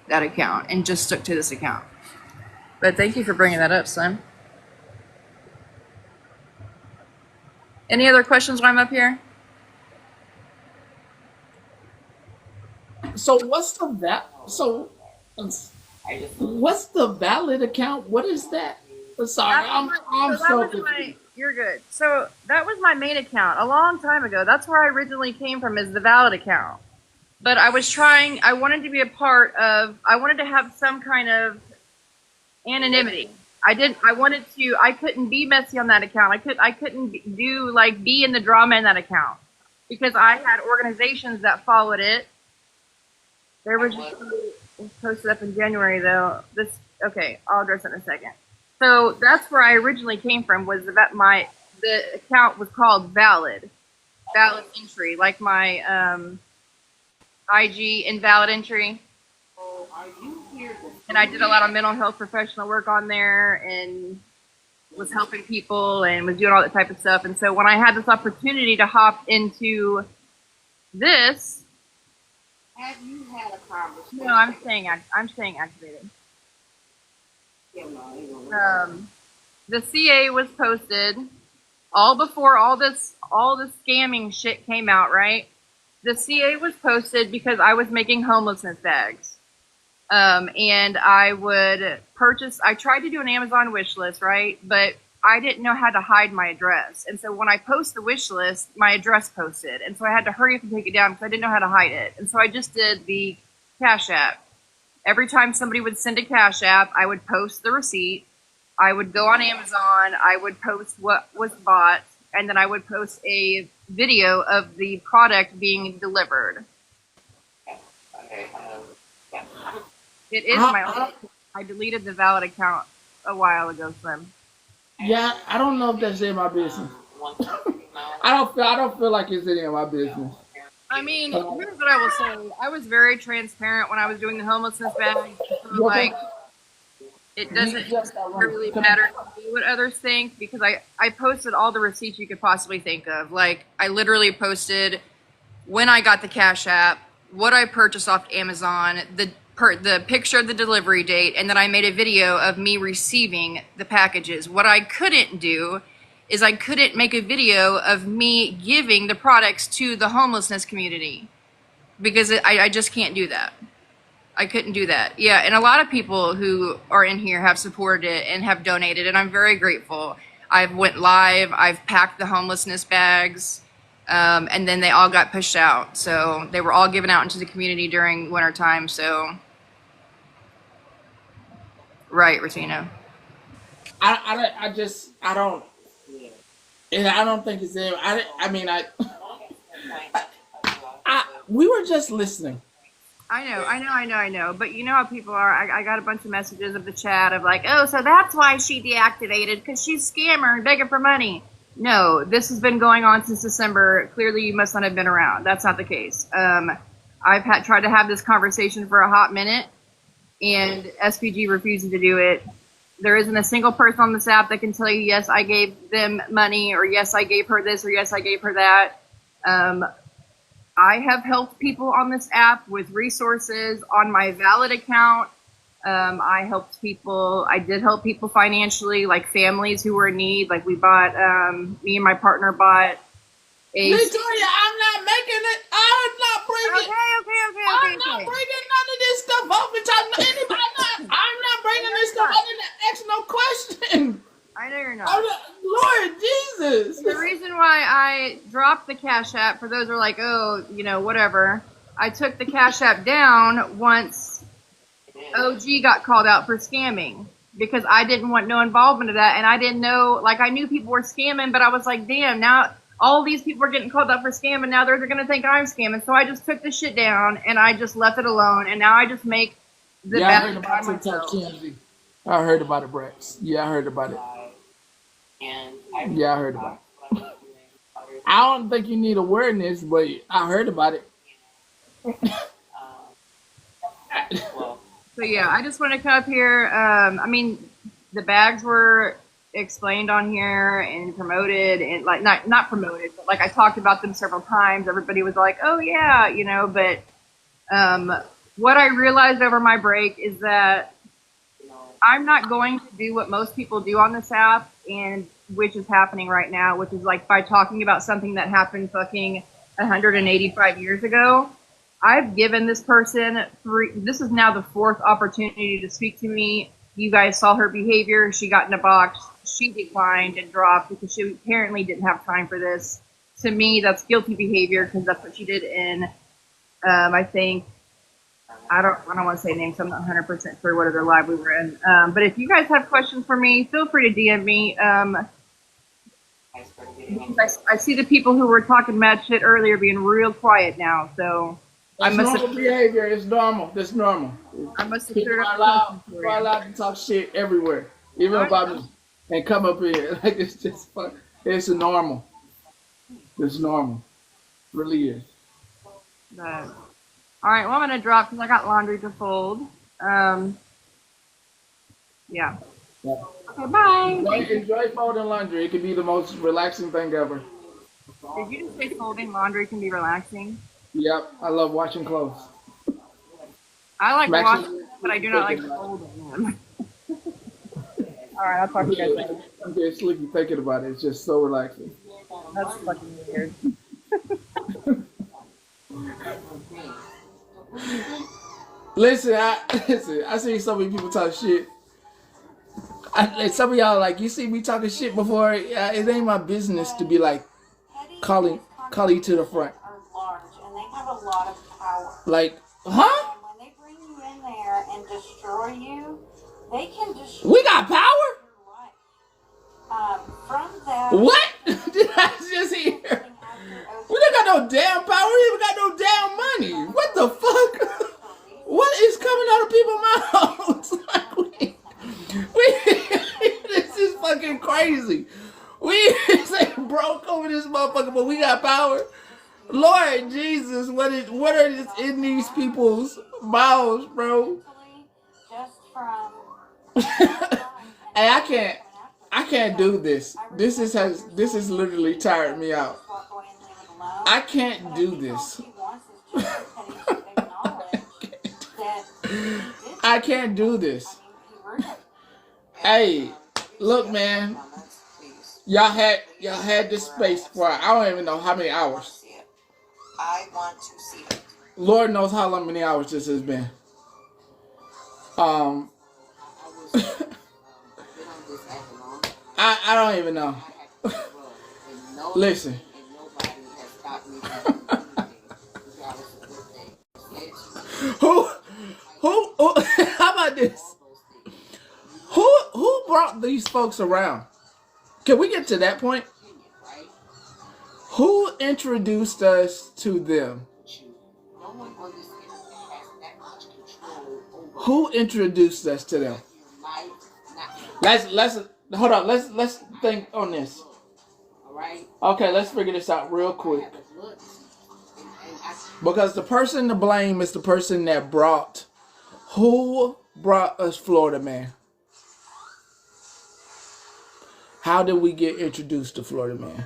that account and just stuck to this account. But thank you for bringing that up, Slim. Any other questions while I'm up here? So what's the valid account? What is that? Sorry, I'm so confused. You're good. So that was my main account a long time ago. That's where I originally came from, is the valid account. But I wanted to be a part of, I wanted to have some kind of anonymity. I couldn't be messy on that account. I couldn't be in the drama in that account because I had organizations that followed it. There was just posted up in January though. Okay, I'll address it in a second. So that's where I originally came from, was that the account was called valid entry, like my IG invalid entry. And I did a lot of mental health professional work on there and was helping people and was doing all that type of stuff. And so when I had this opportunity to hop into this, Have you had a conversation? no, I'm staying activated. The CA was posted all before all this scamming shit came out, right? The CA was posted because I was making homelessness bags. And I would purchase, I tried to do an Amazon wish list, right? But I didn't know how to hide my address. And so when I post the wish list, my address posted. And so I had to hurry up and take it down because I didn't know how to hide it. And so I just did the Cash App. Every time somebody would send a Cash App, I would post the receipt. I would go on Amazon. I would post what was bought. And then I would post a video of the product being delivered. It is my own. I deleted the valid account a while ago, Slim. Yeah, I don't know if that's in my business. I don't feel like it's any of my business. I mean, here's what I will say. I was very transparent when I was doing the homelessness bag. So, like, it doesn't really matter to me what others think because I posted all the receipts you could possibly think of. Like, I literally posted when I got the Cash App, what I purchased off Amazon, the picture of the delivery date, and then I made a video of me receiving the packages. What I couldn't do is I couldn't make a video of me giving the products to the homelessness community because I just can't do that. I couldn't do that. Yeah, and a lot of people who are in here have supported it and have donated, and I'm very grateful. I've went live. I've packed the homelessness bags, and then they all got pushed out. So they were all given out into the community during winter time. So, right, Ratina. I don't, and I don't think it's there. We were just listening. I know. But you know how people are. I got a bunch of messages of the chat of like, oh, so that's why she deactivated, because she's a scammer and begging for money. No, this has been going on since December. Clearly, you must not have been around. That's not the case. I've tried to have this conversation for a hot minute, and SPG refuses to do it. There isn't a single person on this app that can tell you, yes, I gave them money, or yes, I gave her this, or yes, I gave her that. I have helped people on this app with resources on my valid account. I did help people financially, like families who were in need. Like me and my partner bought a... Victoria, I'm not making it. I'm not bringing... Okay. I'm not bringing none of this stuff up. I'm not bringing this stuff. I didn't ask no question. I know you're not. Lord Jesus. The reason why I dropped the Cash App, for those who are like, oh, whatever, I took the Cash App down once OG got called out for scamming, because I didn't want no involvement of that, and I didn't know, like, I knew people were scamming, but I was like, damn, now all these people are getting called out for scamming, now they're going to think I'm scamming, so I just took the shit down, and I just left it alone, and now I just make the I best heard about TikTok, TMZ. I heard about it, Brax. Yeah, I heard about it. Yeah, I heard about it. I don't think you need awareness, but I heard about it. So yeah, I just want to come up here. The bags were explained on here and promoted, and like not promoted, but like I talked about them several times. Everybody was like, "Oh yeah," But what I realized over my break is that I'm not going to do what most people do on this app, and which is happening right now, which is like by talking about something that happened fucking 185 years ago. I've given this person this is now the fourth opportunity to speak to me. You guys saw her behavior. She got in a box. She declined and dropped because she apparently didn't have time for this. To me, that's guilty behavior, because that's what she did in, I think, I don't want to say names, so I'm not 100% sure what other live we were in. But if you guys have questions for me, feel free to DM me. I see the people who were talking mad shit earlier being real quiet now, so It's normal behavior. It's normal. That's normal. I must have People are allowed to talk shit everywhere, even about me, and come up here like it's just fun. It's normal. It's normal. It really is. All right, well, I'm gonna drop because I got laundry to fold. Yeah. Okay, bye. Enjoy folding laundry. It can be the most relaxing thing ever. Did you just say folding laundry can be relaxing? Yep, I love washing clothes. I like washing, but I do not like folding them. All right, I'll talk to you guys later. I'm getting sleepy thinking about it. It's just so relaxing. That's fucking weird. Listen, I see so many people talk shit. Some of y'all like, you see me talking shit before. It ain't my business to be like calling you to the front. And they have a lot of power. Like, huh? And when they bring you in there and destroy you, they can destroy. We got power? From that. What? Did I just hear? We don't got no damn power. We even got no damn money. What the fuck? What is coming out of people's mouths? Like this is fucking crazy. We say broke over this motherfucker, but we got power. Lord Jesus, what are in these people's mouths, bro? Just from. Hey, I can't do this. This has literally tired me out. I can't do this. I can't do this. Hey, look, man. Y'all had this space for I don't even know how many hours. I want to see it. Lord knows how many hours this has been. I don't even know. Listen. Who how about this? Who brought these folks around? Can we get to that point? Who introduced us to them? Who introduced us to them? Let's hold on. Let's think on this. Okay, let's figure this out real quick. Because the person to blame is the person that brought. Who brought us Florida Man? How did we get introduced to Florida Man?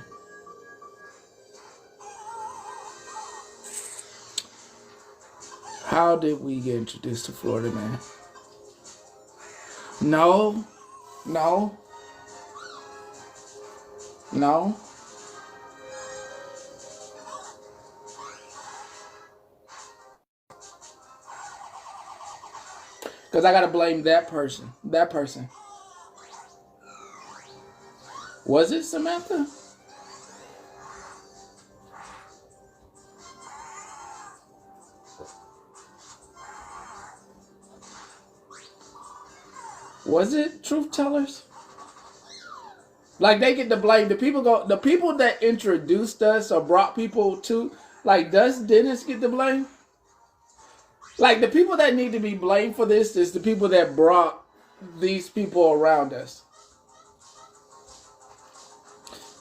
How did we get introduced to Florida Man? No. Because I got to blame that person. Was it Samantha? Was it Truth Tellers? Like, they get to blame. The people that introduced us or brought people to, like, does Dennis get the blame? Like, the people that need to be blamed for this is the people that brought these people around us.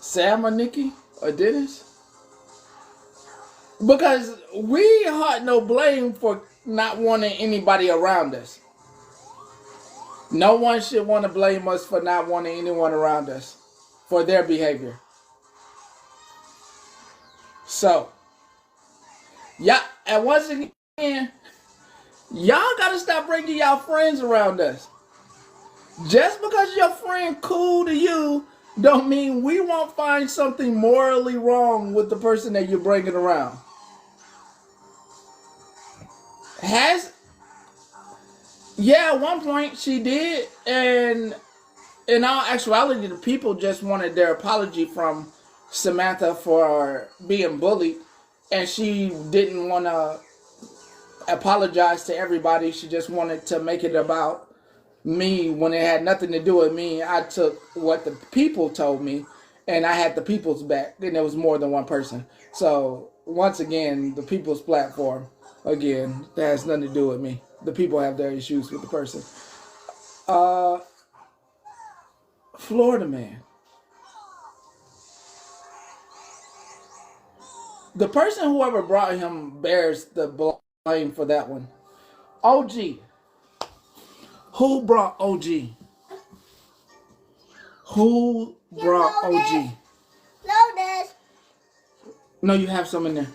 Sam or Nikki or Dennis? Because we had no blame for not wanting anybody around us. No one should want to blame us for not wanting anyone around us for their behavior. So, yeah, and once again, y'all gotta stop bringing y'all friends around us. Just because your friend cool to you, don't mean we won't find something morally wrong with the person that you're bringing around. Yeah, at one point she did, and in all actuality, the people just wanted their apology from Samantha for being bullied, and she didn't want to apologize to everybody. She just wanted to make it about me when it had nothing to do with me. I took what the people told me, and I had the people's back, and there was more than one person. So, once again, the people's platform, again, that has nothing to do with me. The people have their issues with the person. Florida Man. The person, whoever brought him, bears the blame for that one. OG. Who brought OG? Who brought OG? Lotus. No, you have some in there.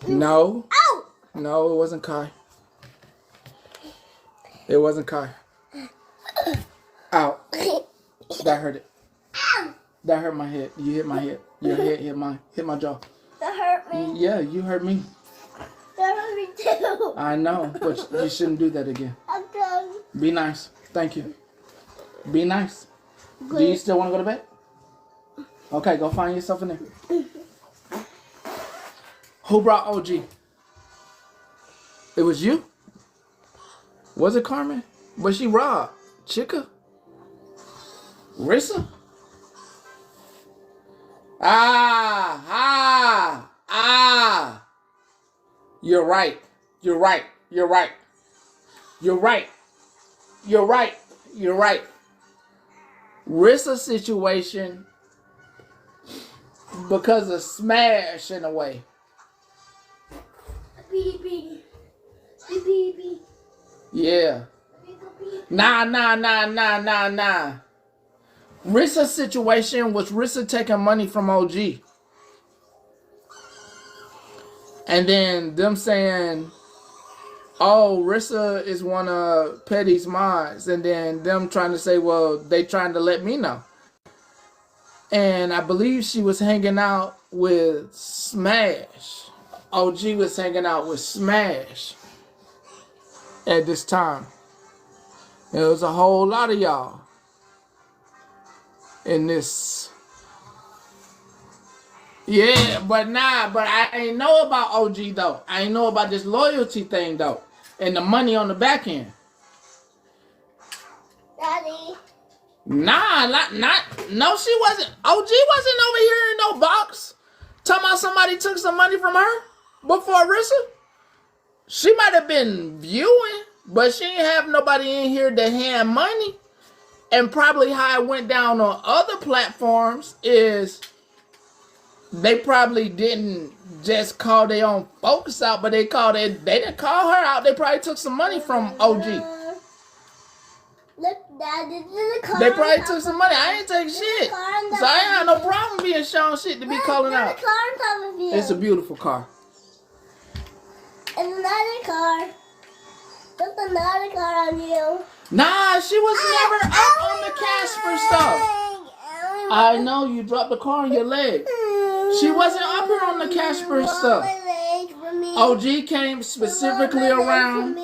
No. Ow! No, it wasn't Kai. It wasn't Kai. Ow. That hurt it. Ow! That hurt my head. You hit my head. Your head hit my jaw. That hurt me. Yeah, you hurt me. That hurt me too. I know, but you shouldn't do that again. I'm done. Be nice. Thank you. Be nice. Good. Do you still want to go to bed? Okay, go find yourself in there. Who brought OG? It was you? Was it Carmen? Was she robbed? Chica? Rissa? You're right. You're right. You're right. You're right. You're right. You're right. Rissa's situation because of Smash in a way. Yeah. Nah. Rissa's situation was Rissa taking money from OG. And then them saying, oh, Rissa is one of Petty's mods. And then them trying to say, well, they trying to let me know. And I believe she was hanging out with Smash. OG was hanging out with Smash at this time. There was a whole lot of y'all in this. Yeah, but I ain't know about OG though. I ain't know about this loyalty thing though. And the money on the back end. Daddy. Nah, no, she wasn't. OG wasn't over here in no box. Talking about somebody took some money from her before Rissa. She might have been viewing, but she ain't have nobody in here to hand money. And probably how it went down on other platforms is they probably didn't just call their own folks out, but they didn't call her out. They probably took some money from OG. Look, Dad, this is the car. They probably took some money. I ain't take shit. So I ain't had no problem being shown shit to be calling out. Car on top of you. It's a beautiful car. And another car. There's another car on you. Nah, she was never up on the Casper stuff. I know you dropped the car on your leg. She wasn't up here on the Casper stuff. OG came specifically around.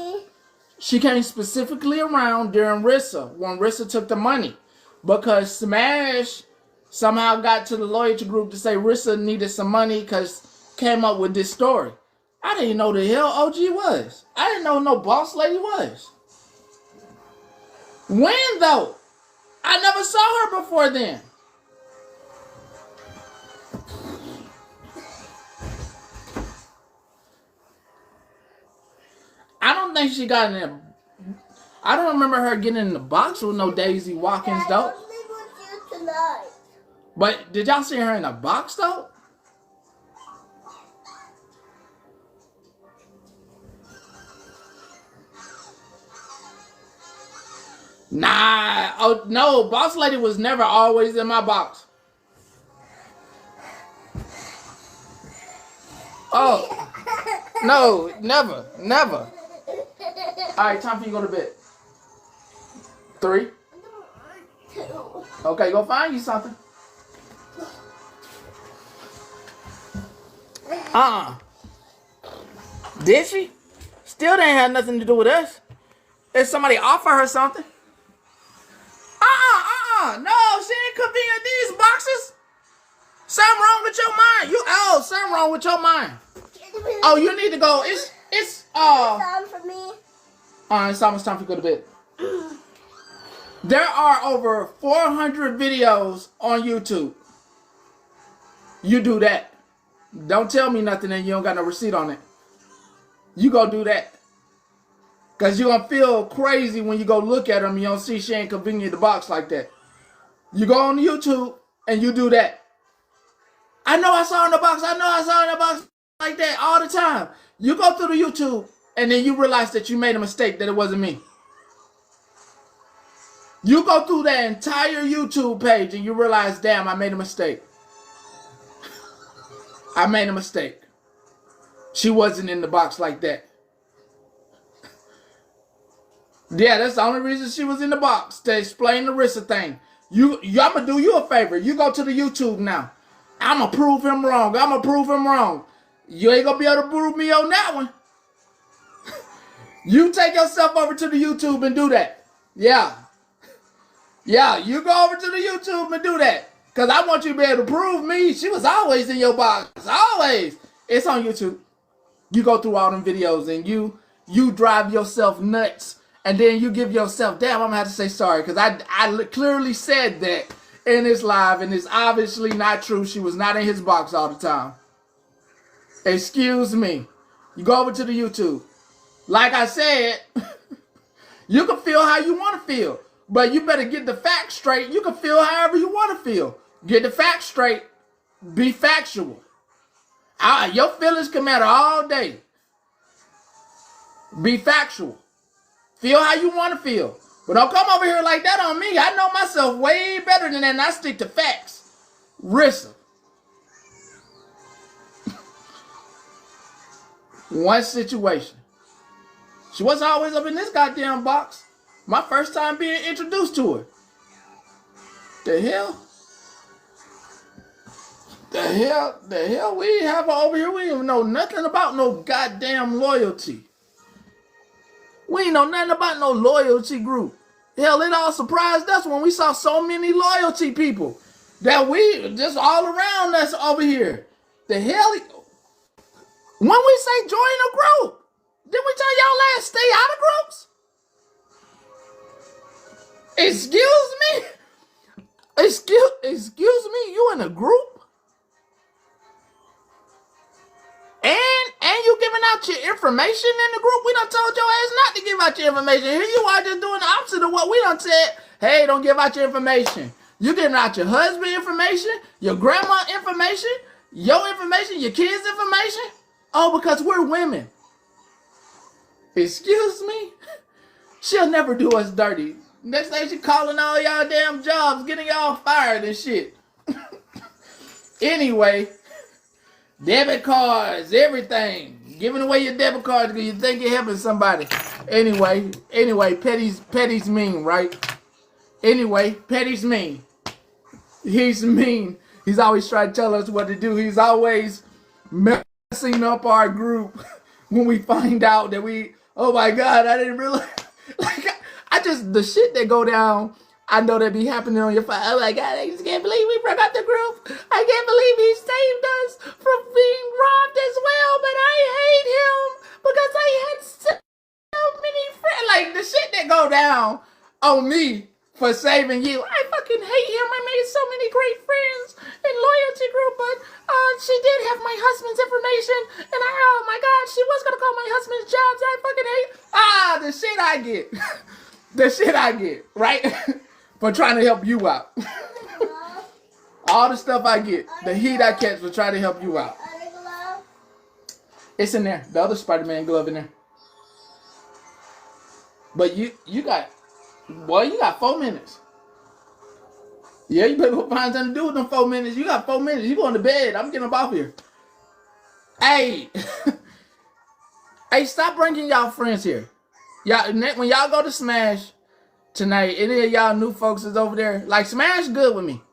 She came specifically around during Rissa, when Rissa took the money. Because Smash somehow got to the loyalty group to say Rissa needed some money because came up with this story. I didn't know the hell OG was. I didn't know no boss lady was. When though? I never saw her before then. I don't think she got in there. I don't remember her getting in the box with no Daisy Watkins though. But did y'all see her in a box though? Nah, oh no, boss lady was never always in my box. Oh, no, never. All right, time for you to go to bed. 3. Okay, go find you something. Did she? Still didn't have nothing to do with us. If somebody offer her something. No, she ain't convenient these boxes. Something wrong with your mind. Something wrong with your mind. Oh, you need to go. It's time for me. It's almost time for you to go to bed. There are over 400 videos on YouTube. You do that. Don't tell me nothing and you don't got no receipt on it. You go do that. Because you're going to feel crazy when you go look at them. You don't see she ain't convenient the box like that. You go on YouTube and you do that. I know I saw in the box. Like that all the time. You go through the YouTube and then you realize that you made a mistake, that it wasn't me. You go through that entire YouTube page and you realize, damn, I made a mistake. I made a mistake. She wasn't in the box like that. Yeah, that's the only reason she was in the box, to explain the Rissa thing. I'm going to do you a favor. You go to the YouTube now. I'm going to prove him wrong. You ain't going to be able to prove me on that one. You take yourself over to the YouTube and do that. Yeah, you go over to the YouTube and do that. Because I want you to be able to prove me. She was always in your box. Always. It's on YouTube. You go through all them videos and you drive yourself nuts. And then you give yourself, damn, I'm going to have to say sorry. Because I clearly said that in this live. And it's obviously not true. She was not in his box all the time. Excuse me. You go over to the YouTube. Like I said, you can feel how you want to feel. But you better get the facts straight. You can feel however you want to feel. Get the facts straight. Be factual. Your feelings can matter all day. Be factual. Feel how you want to feel. But don't come over here like that on me. I know myself way better than that, and I stick to facts. Rissa. One situation. She wasn't always up in this goddamn box. My first time being introduced to her. The hell? The hell we have her over here? We ain't know nothing about no goddamn loyalty. We ain't know nothing about no loyalty group. Hell, it all surprised us when we saw so many loyalty people that we just all around us over here. The hell? When we say join a group, didn't we tell y'all last stay out of groups? Excuse me? Excuse me, you in a group? And you giving out your information in the group? We done told your ass not to give out your information. Here you are just doing the opposite of what we done said. Hey, don't give out your information. You giving out your husband information, your grandma information, your information, your kids' information? Oh, because we're women. Excuse me? She'll never do us dirty. Next thing she calling all y'all damn jobs, getting y'all fired and shit. Anyway, debit cards, everything. Giving away your debit cards because you think you're helping somebody. Anyway, Petty's mean, right? Anyway, Petty's mean. He's mean. He's always trying to tell us what to do. He's always messing up our group when we find out that oh my God, I didn't realize. Like, the shit that go down, I know that be happening on your phone. Oh my God, I just can't believe we broke up the group. I can't believe he saved us from being robbed as well, but I hate him because I had so many friends. Like, the shit that go down on me for saving you. I fucking hate him. I made so many great friends in loyalty group, but she did have my husband's information, and oh my God, she was gonna call my husband's jobs. I fucking hate the shit I get. The shit I get, right? For trying to help you out. All the stuff I get, the heat I catch for trying to help you out. It's in there. The other Spider-Man glove in there. But you got 4 minutes. Yeah, you better go find something to do with them 4 minutes. You got 4 minutes. You going to bed. I'm getting up off here. Hey. Hey, stop bringing y'all friends here. Y'all, when y'all go to Smash tonight, any of y'all new folks is over there, like, Smash good with me.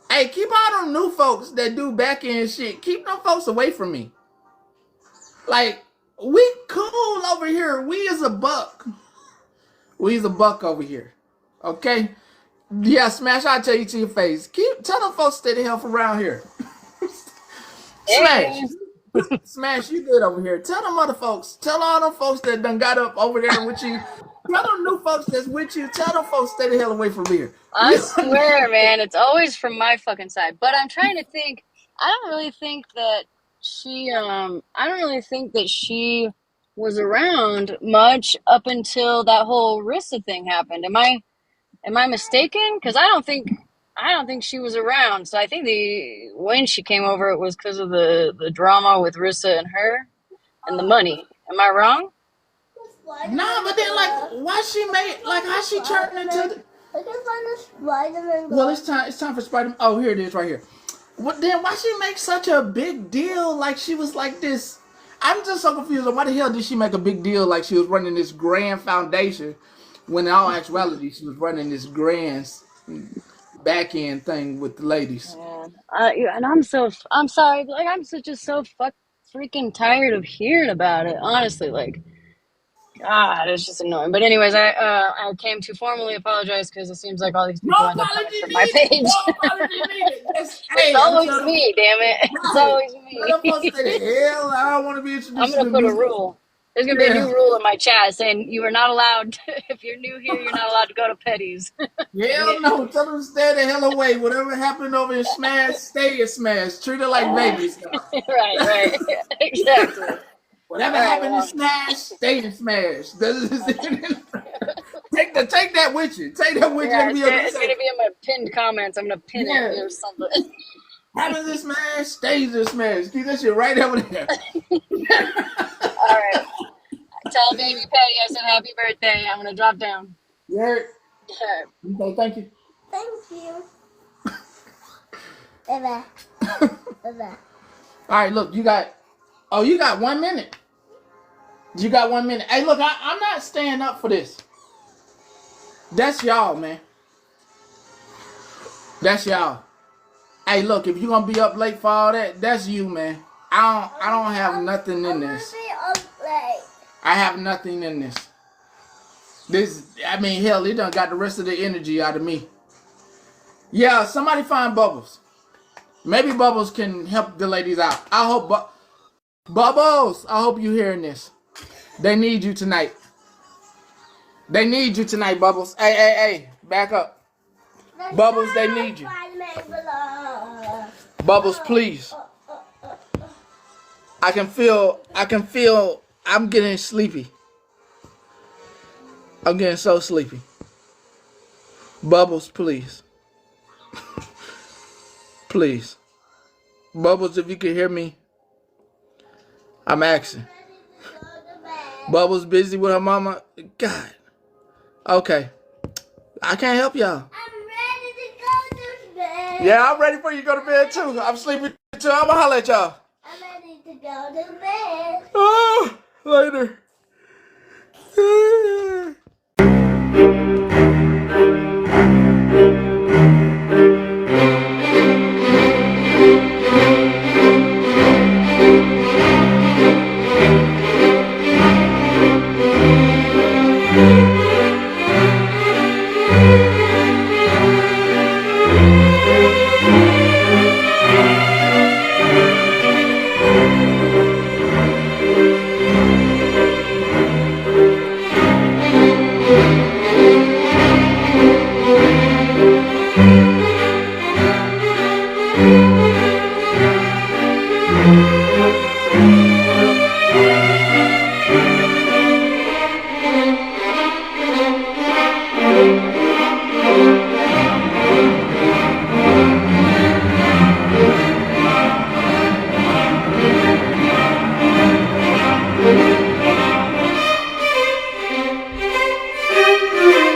Hey, keep all them new folks that do back end shit. Keep them folks away from me. Like, we cool over here. We is a buck. We is a buck over here. Okay? Yeah, Smash, I'll tell you to your face. Tell them folks stay the hell from around here. Smash. Smash, you good over here. Tell them other folks. Tell all them folks that done got up over there with you. Tell them new folks that's with you. Tell them folks stay the hell away from here. I swear, man, it's always from my fucking side. But I'm trying to think. I don't really think that she was around much up until that whole Rissa thing happened. Am I mistaken? Because I don't think she was around. So I think when she came over, it was because of the drama with Rissa and her and the money. Am I wrong? Nah, but then, like, why she made, like, how she turned into I can find a Spider-Man. Well, it's time for Spider-Man. Oh, here it is right here. What then? Why she make such a big deal? Like, she was like this. I'm just so confused. Why the hell did she make a big deal like she was running this grand foundation when in all actuality she was running this grand back end thing with the ladies? And I'm sorry, but like I'm just so freaking tired of hearing about it. Honestly, like, God, it's just annoying. But anyways, I came to formally apologize because it seems like all these people end up coming from my page. No apology needed. It's always me, damn it. It's always me. Hell, I don't want to be introduced. I'm gonna put a rule. There's gonna be a new rule in my chat saying you are not allowed to, if you're new here, you're not allowed to go to Petty's. Hell no, tell them to stay the hell away. Whatever happened over in Smash, stay in Smash. Treat it like babies. Right. Exactly. Whatever happened in Smash, stay in Smash. Take that with you. Take that with you. It's gonna be in my pinned comments. I'm gonna pin it or something. Happens in Smash, stays in Smash. Keep that shit right over there. All right. Tell baby Patty I said happy birthday. I'm gonna drop down. Yeah. Okay, thank you. Thank you. Bye-bye. Bye-bye. All right, look, you got 1 minute. You got 1 minute. Hey, look, I'm not staying up for this. That's y'all, man. That's y'all. Hey, look, if you're gonna be up late for all that, that's you, man. I don't have nothing in this. I have nothing in this. I mean, hell, it done got the rest of the energy out of me. Yeah, somebody find Bubbles. Maybe Bubbles can help the ladies out. I hope Bubbles, I hope you hearing this. They need you tonight. They need you tonight, Bubbles. Hey, back up. Bubbles, they need you. Bubbles, please. I can feel I'm getting sleepy. I'm getting so sleepy. Bubbles, please. Please. Bubbles, if you can hear me, I'm asking. Bubbles busy with her mama. God. Okay. I can't help y'all. I'm ready to go to bed. Yeah, I'm ready for you to go to bed too. I'm sleepy too. I'm gonna holler at y'all. I'm ready to go to bed. Oh, later.